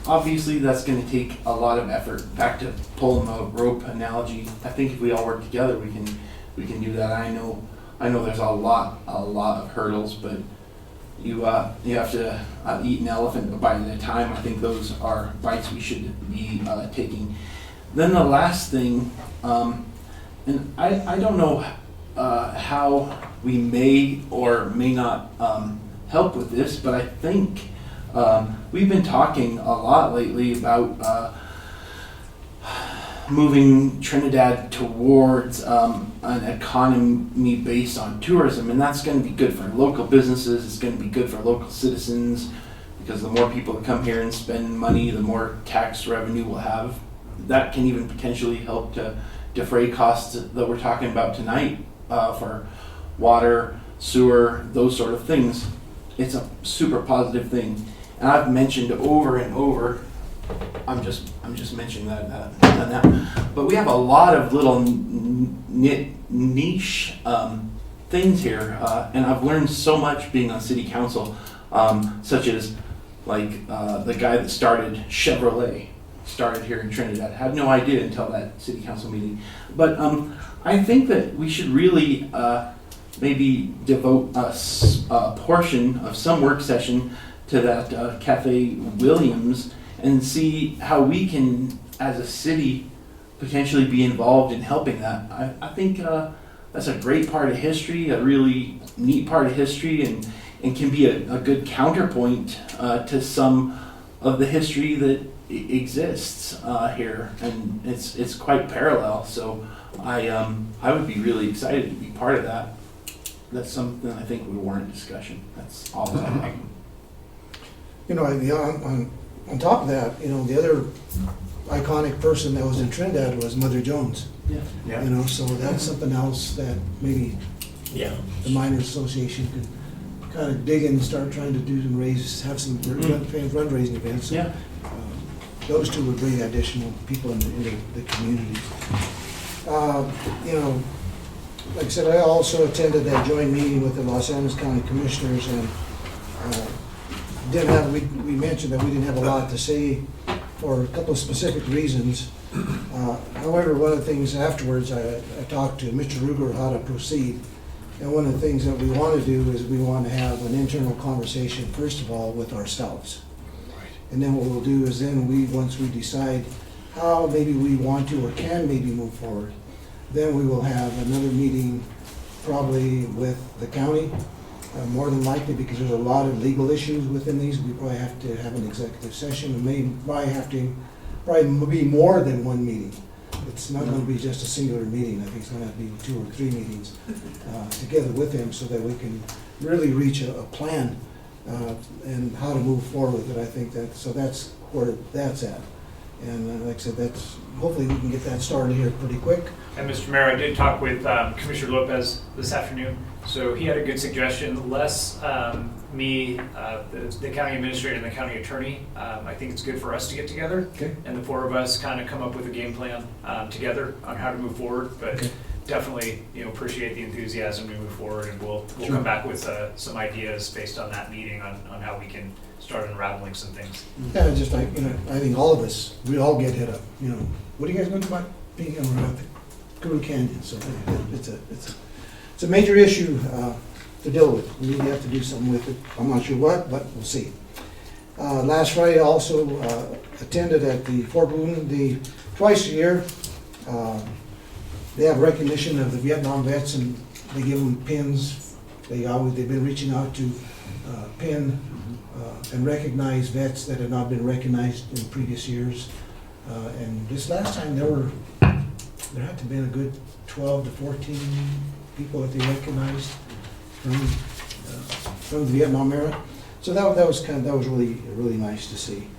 Speaker 8: obviously that's going to take a lot of effort. Back to pulling the rope analogy, I think if we all work together, we can do that. I know there's a lot of hurdles, but you have to eat an elephant a bite at a time. I think those are bites we should be taking. Then the last thing, and I don't know how we may or may not help with this, but I think we've been talking a lot lately about moving Trinidad towards an economy based on tourism, and that's going to be good for local businesses, it's going to be good for local citizens, because the more people that come here and spend money, the more tax revenue we'll have. That can even potentially help to defray costs that we're talking about tonight for water, sewer, those sort of things. It's a super positive thing. And I've mentioned over and over, I'm just mentioning that, but we have a lot of little niche things here, and I've learned so much being on city council, such as like the guy that started Chevrolet, started here in Trinidad. Had no idea until that city council meeting. But I think that we should really maybe devote a portion of some work session to that Cafe Williams and see how we can, as a city, potentially be involved in helping that. I think that's a great part of history, a really neat part of history, and can be a good counterpoint to some of the history that exists here, and it's quite parallel. So I would be really excited to be part of that. That's something I think would warrant discussion. That's all that I have.
Speaker 1: You know, on top of that, you know, the other iconic person that was in Trinidad was Mother Jones.
Speaker 8: Yeah.
Speaker 1: You know, so that's something else that maybe the Miners Association could kind of dig in and start trying to do and have some fundraising events.
Speaker 8: Yeah.
Speaker 1: Those two would bring additional people into the community. You know, like I said, I also attended that joint meeting with the Los Angeles County Commissioners, and we mentioned that we didn't have a lot to say for a couple of specific reasons. However, one of the things afterwards, I talked to Mr. Ruger how to proceed. And one of the things that we want to do is we want to have an internal conversation, first of all, with ourselves. And then what we'll do is then once we decide how maybe we want to or can maybe move forward, then we will have another meeting probably with the county, more than likely, because there's a lot of legal issues within these. We probably have to have an executive session, and probably be more than one meeting. It's not going to be just a singular meeting. I think it's going to be 2 or 3 meetings together with them, so that we can really reach a plan and how to move forward with it. I think that's where that's at. And like I said, hopefully we can get that started here pretty quick.
Speaker 16: And Mr. Mayor, I did talk with Commissioner Lopez this afternoon, so he had a good suggestion. Less me, the county administrator and the county attorney. I think it's good for us to get together, and the 4 of us kind of come up with a game plan together on how to move forward. But definitely, appreciate the enthusiasm to move forward, and we'll come back with some ideas based on that meeting on how we can start unraveling some things.
Speaker 1: Yeah, just like, I think all of us, we all get hit up. What are you guys going to do about being around the Guru Canyon? So it's a major issue to deal with. We really have to do something with it. I'm not sure what, but we'll see. Last Friday, I also attended at the Fort Boone, twice a year. They have recognition of the Vietnam vets, and they give them pins. They've been reaching out to pin and recognize vets that have not been recognized in previous years. And this last time, there had to have been a good 12 to 14 people that they recognized from the Vietnam era. So that was really nice to see.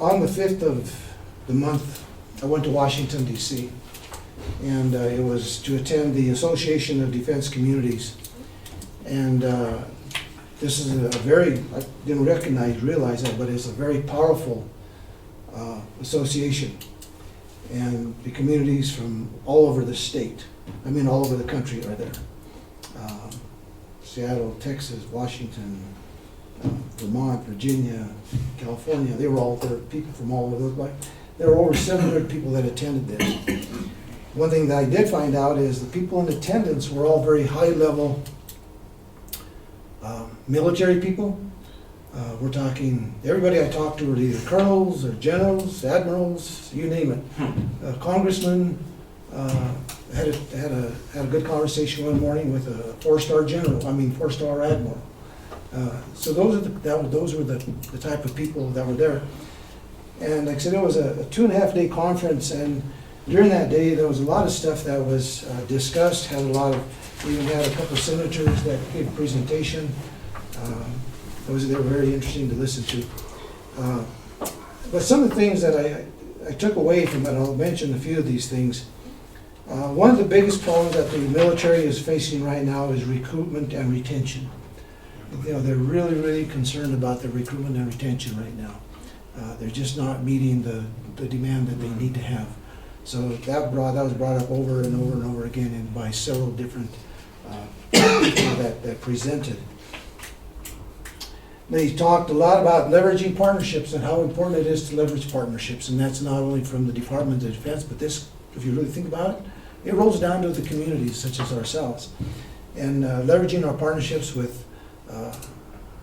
Speaker 1: On the 5th of the month, I went to Washington, D.C., and it was to attend the Association of Defense Communities. And this is I didn't realize that, but it's a very powerful Association. And the communities from all over the state, I mean all over the country are there. Seattle, Texas, Washington, Vermont, Virginia, California, they were all there, people from all over the place. There were over 700 people that attended this. One thing that I did find out is the people in attendance were all very high-level military people. We're talking, everybody I talked to were either colonels or generals, admirals, you name it. Congressman, had a good conversation one morning with a 4-star general, 4-star admiral. So those were the type of people that were there. And like I said, it was a 2.5-day conference, and during that day, there was a lot of stuff that was discussed, we even had a couple of senators that gave a presentation. They were very interesting to listen to. But some of the things that I took away from it, I'll mention a few of these things. One of the biggest problems that the military is facing right now is recruitment and retention. They're really, really concerned about the recruitment and retention right now. They're just not meeting the demand that they need to have. So that was brought up over and over and over again and by several different people that presented. They talked a lot about leveraging partnerships and how important it is to leverage partnerships, and that's not only from the Department of Defense, but this, if you really think about it, it rolls down to the communities such as ourselves. And leveraging our partnerships with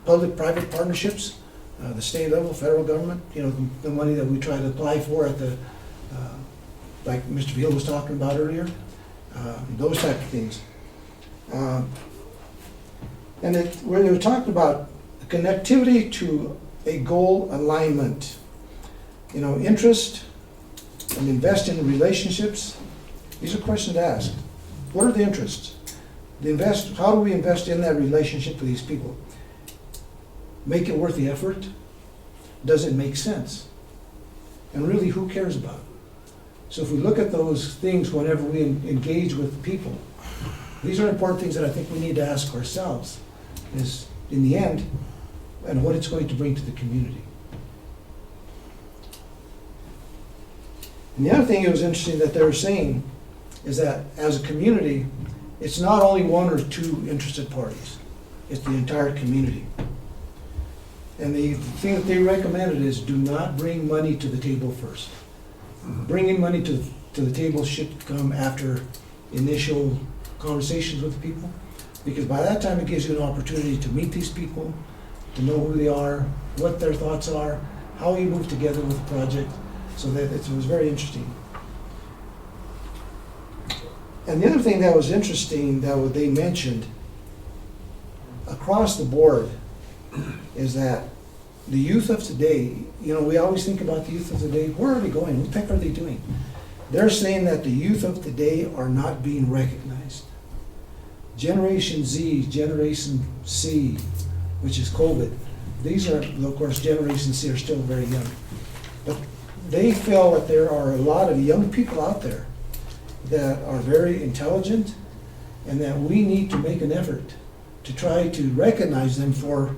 Speaker 1: public-private partnerships, the state level, federal government, the money that we try to apply for at the, like Mr. Veal was talking about earlier, those type of things. And where they were talking about connectivity to a goal alignment, interest and invest in relationships. These are questions to ask. What are the interests? How do we invest in that relationship with these people? Make it worth the effort? Does it make sense? And really, who cares about it? So if we look at those things whenever we engage with people, these are important things that I think we need to ask ourselves, is in the end, and what it's going to bring to the community. And the other thing that was interesting that they were saying is that as a community, it's not only one or two interested parties, it's the entire community. And the thing that they recommended is do not bring money to the table first. Bringing money to the table should come after initial conversations with the people, because by that time it gives you an opportunity to meet these people, to know who they are, what their thoughts are, how you move together with the project. So that it was very interesting. And the other thing that was interesting that they mentioned across the board is that the youth of today, we always think about the youth of today, where are they going? What the heck are they doing? They're saying that the youth of today are not being recognized. Generation Z, Generation C, which is COVID, these are, of course, Generation C are still very young. But they feel that there are a lot of young people out there that are very intelligent and that we need to make an effort to try to recognize them for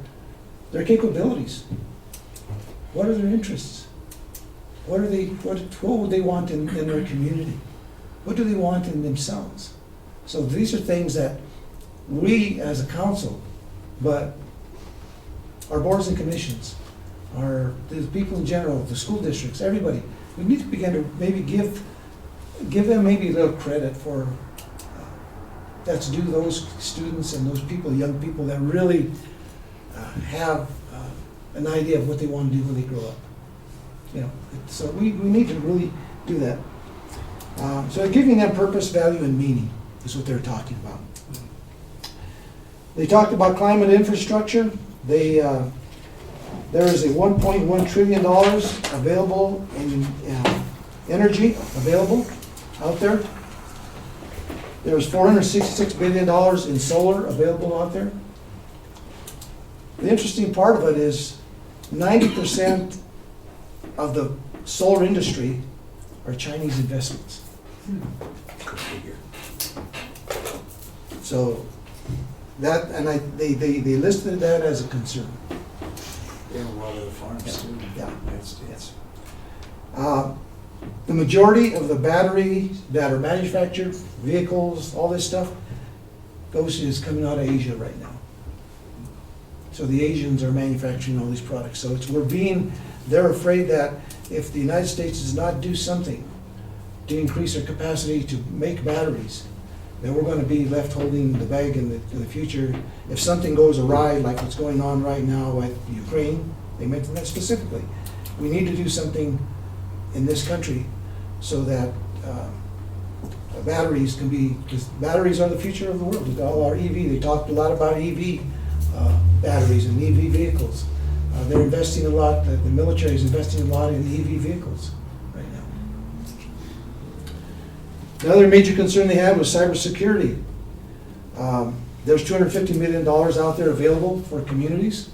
Speaker 1: their capabilities. What are their interests? What would they want in their community? What do they want in themselves? So these are things that we as a council, but our boards and commissions, the people in general, the school districts, everybody, we need to begin to maybe give them maybe a little credit for that's due those students and those people, young people that really have an idea of what they want to do when they grow up. So we need to really do that. So giving them purpose, value, and meaning is what they're talking about. They talked about climate infrastructure. There is a $1.1 trillion available in energy available out there. There's $466 billion in solar available out there. The interesting part of it is 90% of the solar industry are Chinese investments. So that, and they listed that as a concern.
Speaker 5: Yeah, a lot of the farms too.
Speaker 1: Yeah.
Speaker 5: Yes.
Speaker 1: The majority of the batteries that are manufactured, vehicles, all this stuff, is coming out of Asia right now. So the Asians are manufacturing all these products. So they're afraid that if the United States does not do something to increase their capacity to make batteries, then we're going to be left holding the bag in the future. If something goes awry, like what's going on right now with Ukraine, they mentioned that specifically. We need to do something in this country so that batteries can be, because batteries are the future of the world. With all our EV, they talked a lot about EV batteries and EV vehicles. They're investing a lot, the military is investing a lot in EV vehicles right now. Another major concern they had was cybersecurity. There's $250 million out there available for communities.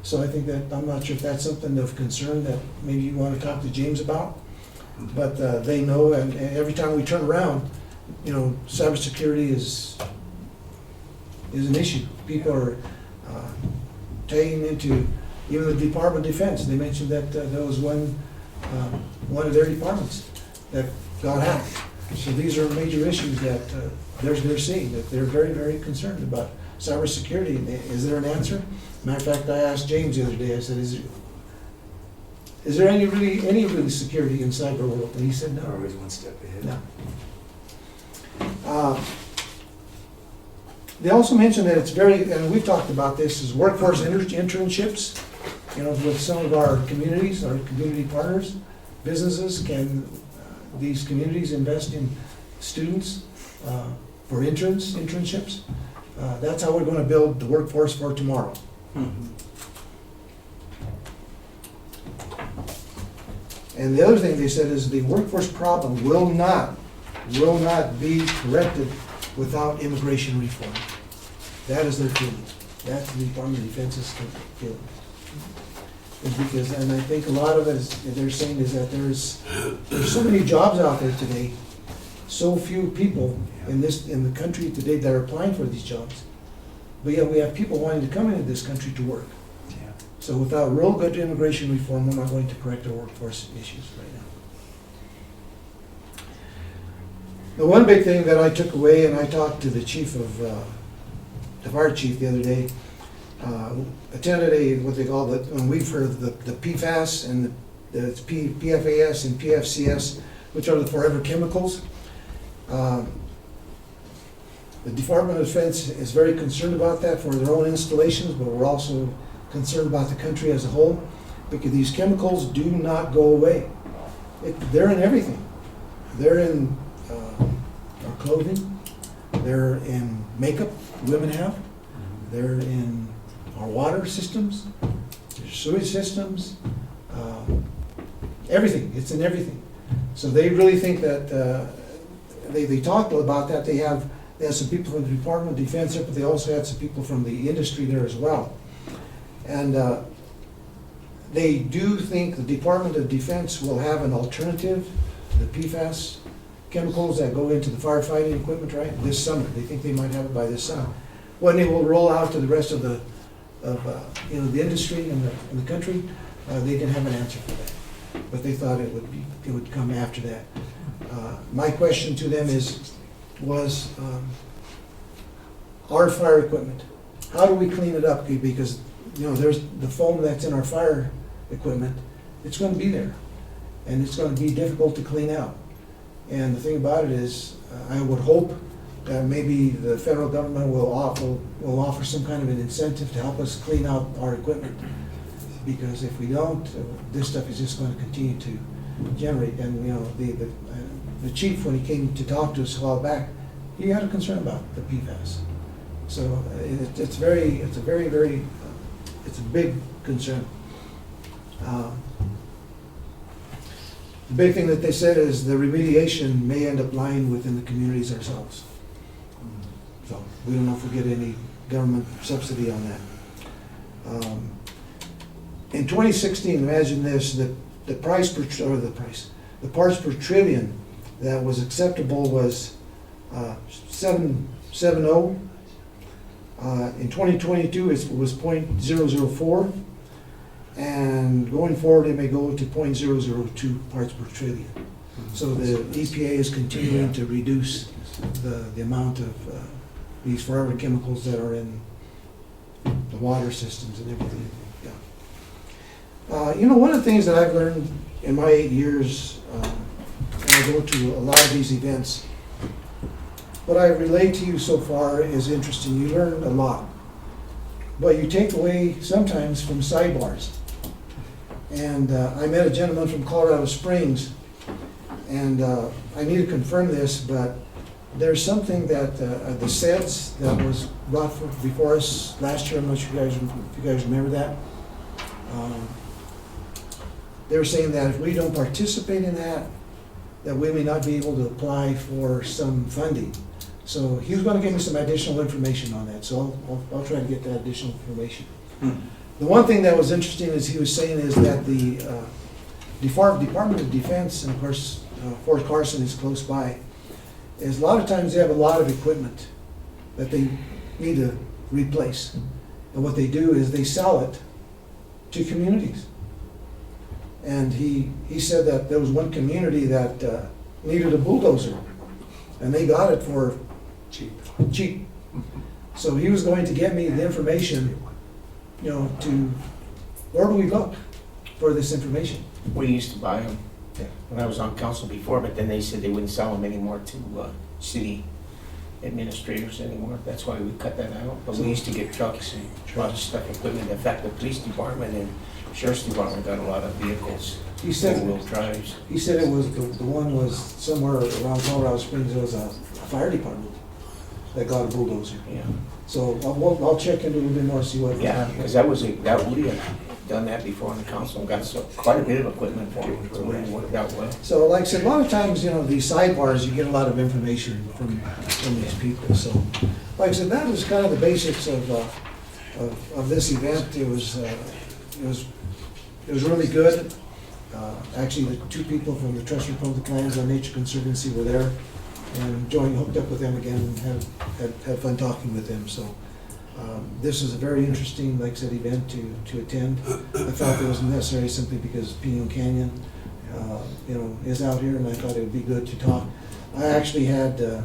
Speaker 1: So I think that, I'm not sure if that's something of concern that maybe you want to talk to James about. But they know, and every time we turn around, cybersecurity is an issue. People are taking into, even the Department of Defense, they mentioned that there was one of their departments that got hacked. So these are major issues that they're seeing, that they're very, very concerned about cybersecurity. Is there an answer? Matter of fact, I asked James the other day, I said, is there any really security in cyber world? And he said no.
Speaker 5: Always one step ahead.
Speaker 1: No. They also mentioned that it's very, and we've talked about this, is workforce internships. With some of our communities, our community partners, businesses, can these communities invest in students for internships? That's how we're going to build the workforce for tomorrow. And the other thing they said is the workforce problem will not be corrected without immigration reform. That is their feeling. That's the Department of Defense's feeling. And I think a lot of it is, they're saying is that there's so many jobs out there today, so few people in the country today that are applying for these jobs. But yet we have people wanting to come into this country to work.
Speaker 5: Yeah.
Speaker 1: So without real good immigration reform, we're not going to correct our workforce issues right now. The one big thing that I took away, and I talked to the chief of, the fire chief the other day, attended what they call and we've heard of the PFAS and the PFAS and PFCS, which are the forever chemicals. The Department of Defense is very concerned about that for their own installations, but we're also concerned about the country as a whole, because these chemicals do not go away. They're in everything. They're in our clothing, they're in makeup women have, they're in our water systems, their sewage systems, everything. It's in everything. So they really think that they talked about that. They had some people from the Department of Defense there, but they also had some people from the industry there as well. And they do think the Department of Defense will have an alternative to the PFAS chemicals that go into the firefighting equipment, right, this summer. They think they might have it by this summer. When they will roll out to the rest of the industry and the country, they didn't have an answer for that. But they thought it would come after that. My question to them was our fire equipment. How do we clean it up? Because there's the foam that's in our fire equipment. It's going to be there, and it's going to be difficult to clean out. And the thing about it is, I would hope that maybe the federal government will offer some kind of an incentive to help us clean out our equipment. Because if we don't, this stuff is just going to continue to generate. And the chief, when he came to talk to us a while back, he had a concern about the PFAS. So it's a big concern. The big thing that they said is the remediation may end up lying within the communities ourselves. So we don't know if we'll get any government subsidy on that. In 2016, imagine this: the parts per trillion that was acceptable was 770. In 2022, it was 0.004, And going forward, it may go to 0.002 parts per trillion. So the EPA is continuing to reduce the amount of these forever chemicals that are in the water systems and everything. Yeah. One of the things that I've learned in my 8 years, when I go to a lot of these events, what I relate to you so far is interesting. You learn a lot, but you take away sometimes from sidebars. And I met a gentleman from Colorado Springs, and I need to confirm this, but there's something that the SEDS that was brought before us last year. I'm not sure if you guys remember that. They were saying that if we don't participate in that we may not be able to apply for some funding. So he was going to give me some additional information on that. So I'll try to get that additional information. The one thing that was interesting is he was saying is that the Department of Defense, and of course Fort Carson is close by, is a lot of times they have a lot of equipment that they need to replace. And what they do is they sell it to communities. And he said that there was one community that needed a bulldozer, and they got it for cheap. So he was going to get me the information, to where do we look for this information?
Speaker 7: We used to buy them when I was on council before, but then they said they wouldn't sell them anymore to city administrators anymore. That's why we cut that out. But we used to get trucks and a lot of stuff, equipment. In fact, the police department and sheriff's department got a lot of vehicles,
Speaker 1: He said
Speaker 7: four-wheel drives.
Speaker 1: He said it was the one was somewhere around Colorado Springs. It was a fire department that got a bulldozer.
Speaker 7: Yeah.
Speaker 1: So I'll check into it a little bit more, see what.
Speaker 7: Yeah, because we had done that before on the council and got quite a bit of equipment for it. So it worked out well.
Speaker 1: So like I said, a lot of times, these sidebars, you get a lot of information from these people. So like I said, that was kind of the basics of this event. It was really good. Actually, the two people from the Trust for Public Lands and Nature Conservancy were there, and hooked up with them again and had fun talking with them. So this is a very interesting, like I said, event to attend. I felt it was necessary simply because Pinon Canyon, is out here, and I thought it would be good to talk. I actually had the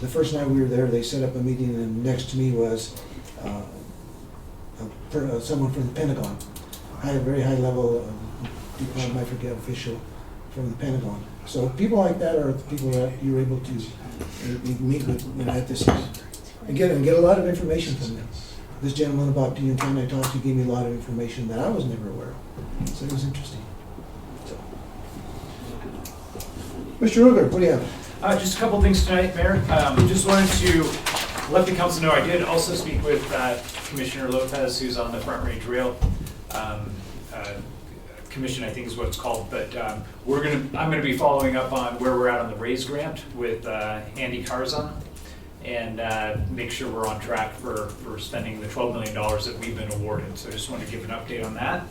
Speaker 1: first night we were there, they set up a meeting, and next to me was someone from the Pentagon. I had a very high level, I forget, official from the Pentagon. So people like that are the people that you're able to meet with at this and get a lot of information from them. This gentleman about Pinon Canyon I talked to gave me a lot of information that I was never aware of. So it was interesting. So. Mr. Ruger, what do you have?
Speaker 16: Just a couple things tonight, Mayor. Just wanted to let the council know I did also speak with Commissioner Lopez, who's on the Front Range Rail Commission, I think is what it's called. But I'm going to be following up on where we're at on the RAISE grant with Andy Carzon, and make sure we're on track for spending the $12 million that we've been awarded. So I just wanted to give an update on that.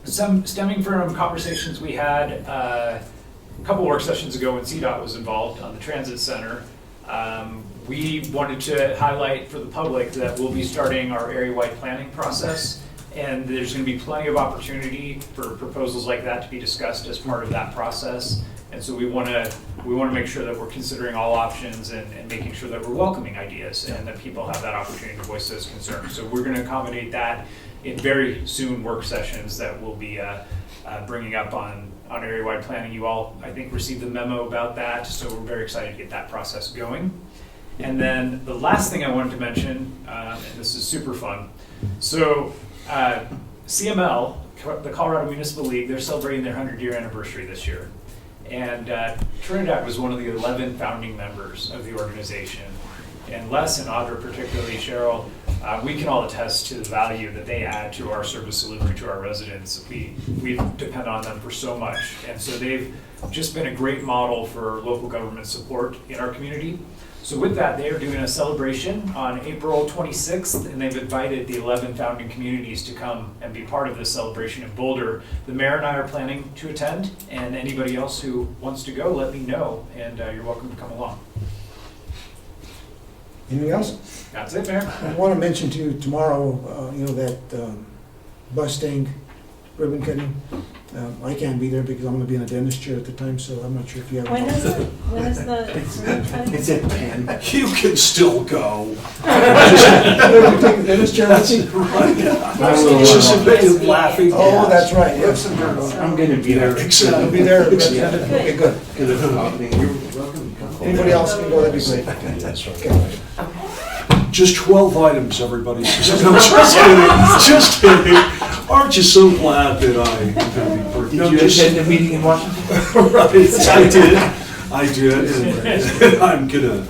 Speaker 16: Some stemming from conversations we had a couple work sessions ago when CDOT was involved on the transit center. We wanted to highlight for the public that we'll be starting our area-wide planning process, and there's going to be plenty of opportunity for proposals like that to be discussed as part of that process. And so we want to make sure that we're considering all options and making sure that we're welcoming ideas and that people have that opportunity to voice those concerns. So we're going to accommodate that in very soon work sessions that we'll be bringing up on area-wide planning. You all, I think, received the memo about that, so we're very excited to get that process going. And then the last thing I wanted to mention, and this is super fun. So CML, the Colorado Municipal League, they're celebrating their 100-year anniversary this year. And Trinidad was one of the 11 founding members of the organization. And Les and Audra, particularly Cheryl, we can all attest to the value that they add to our service delivery to our residents. We depend on them for so much. And so they've just been a great model for local government support in our community. So with that, they are doing a celebration on April 26th, and they've invited the 11 founding communities to come and be part of this celebration in Boulder. The mayor and I are planning to attend, and anybody else who wants to go, let me know, and you're welcome to come along.
Speaker 1: Anything else?
Speaker 16: That's it, Mayor.
Speaker 1: I want to mention to you tomorrow, that busting, ribbon cutting. I can't be there because I'm gonna be in a dentist chair at the time, so I'm not sure if you have.
Speaker 4: When is it? When is the?
Speaker 8: It's at 10.
Speaker 21: You can still go.
Speaker 1: Take a dentist chair with you?
Speaker 21: Anticipated laughing gas.
Speaker 1: Oh, that's right, yes.
Speaker 8: I'm gonna be there.
Speaker 1: You'll be there, okay, good.
Speaker 8: You're welcome.
Speaker 1: Anybody else can go, that'd be great. Okay.
Speaker 21: Just 12 items, everybody. Just kidding. Aren't you so glad that I'm gonna be pretty?
Speaker 8: Did you attend the meeting in Washington?
Speaker 21: Right, I did, and I'm gonna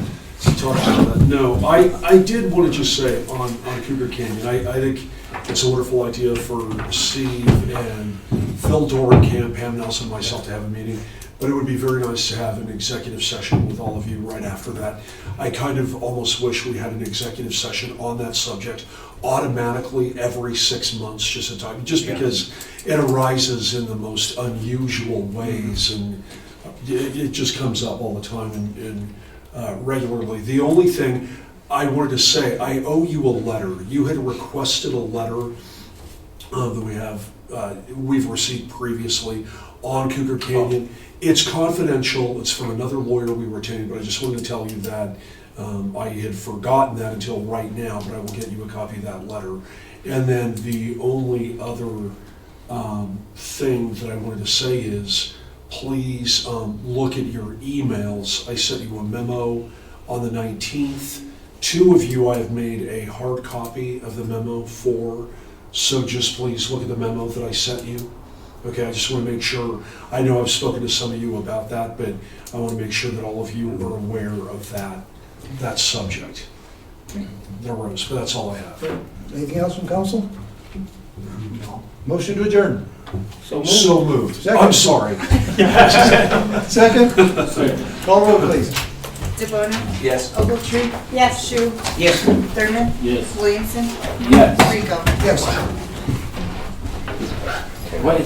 Speaker 21: talk about that. No, I did want to just say on Cougar Canyon, I think it's a wonderful idea for Steve and Phil Doran, Cam, Pam Nelson, and myself to have a meeting, but it would be very nice to have an executive session with all of you right after that. I kind of almost wish we had an executive session on that subject automatically every 6 months, just because it arises in the most unusual ways, and it just comes up all the time and regularly. The only thing I wanted to say, I owe you a letter. You had requested a letter that we've received previously on Cougar Canyon. It's confidential. It's from another lawyer we retained, but I just wanted to tell you that I had forgotten that until right now, but I will get you a copy of that letter. And then the only other thing that I wanted to say is, please look at your emails. I sent you a memo on the 19th. 2 of you I have made a hard copy of the memo for, so just please look at the memo that I sent you. Okay, I just want to make sure, I know I've spoken to some of you about that, but I want to make sure that all of you are aware of that subject that arose, but that's all I have.
Speaker 1: Anything else from council? Motion to adjourn.
Speaker 21: So moved.
Speaker 1: Second.
Speaker 21: I'm sorry.
Speaker 1: Second? Call roll, please.
Speaker 13: DeBono?
Speaker 8: Yes.
Speaker 13: Ogletree? Yes. Shu?
Speaker 8: Yes.
Speaker 13: Thurman?
Speaker 2: Yes.
Speaker 13: Williamson?
Speaker 8: Yes.
Speaker 13: Rico?
Speaker 1: Yes.
Speaker 8: What is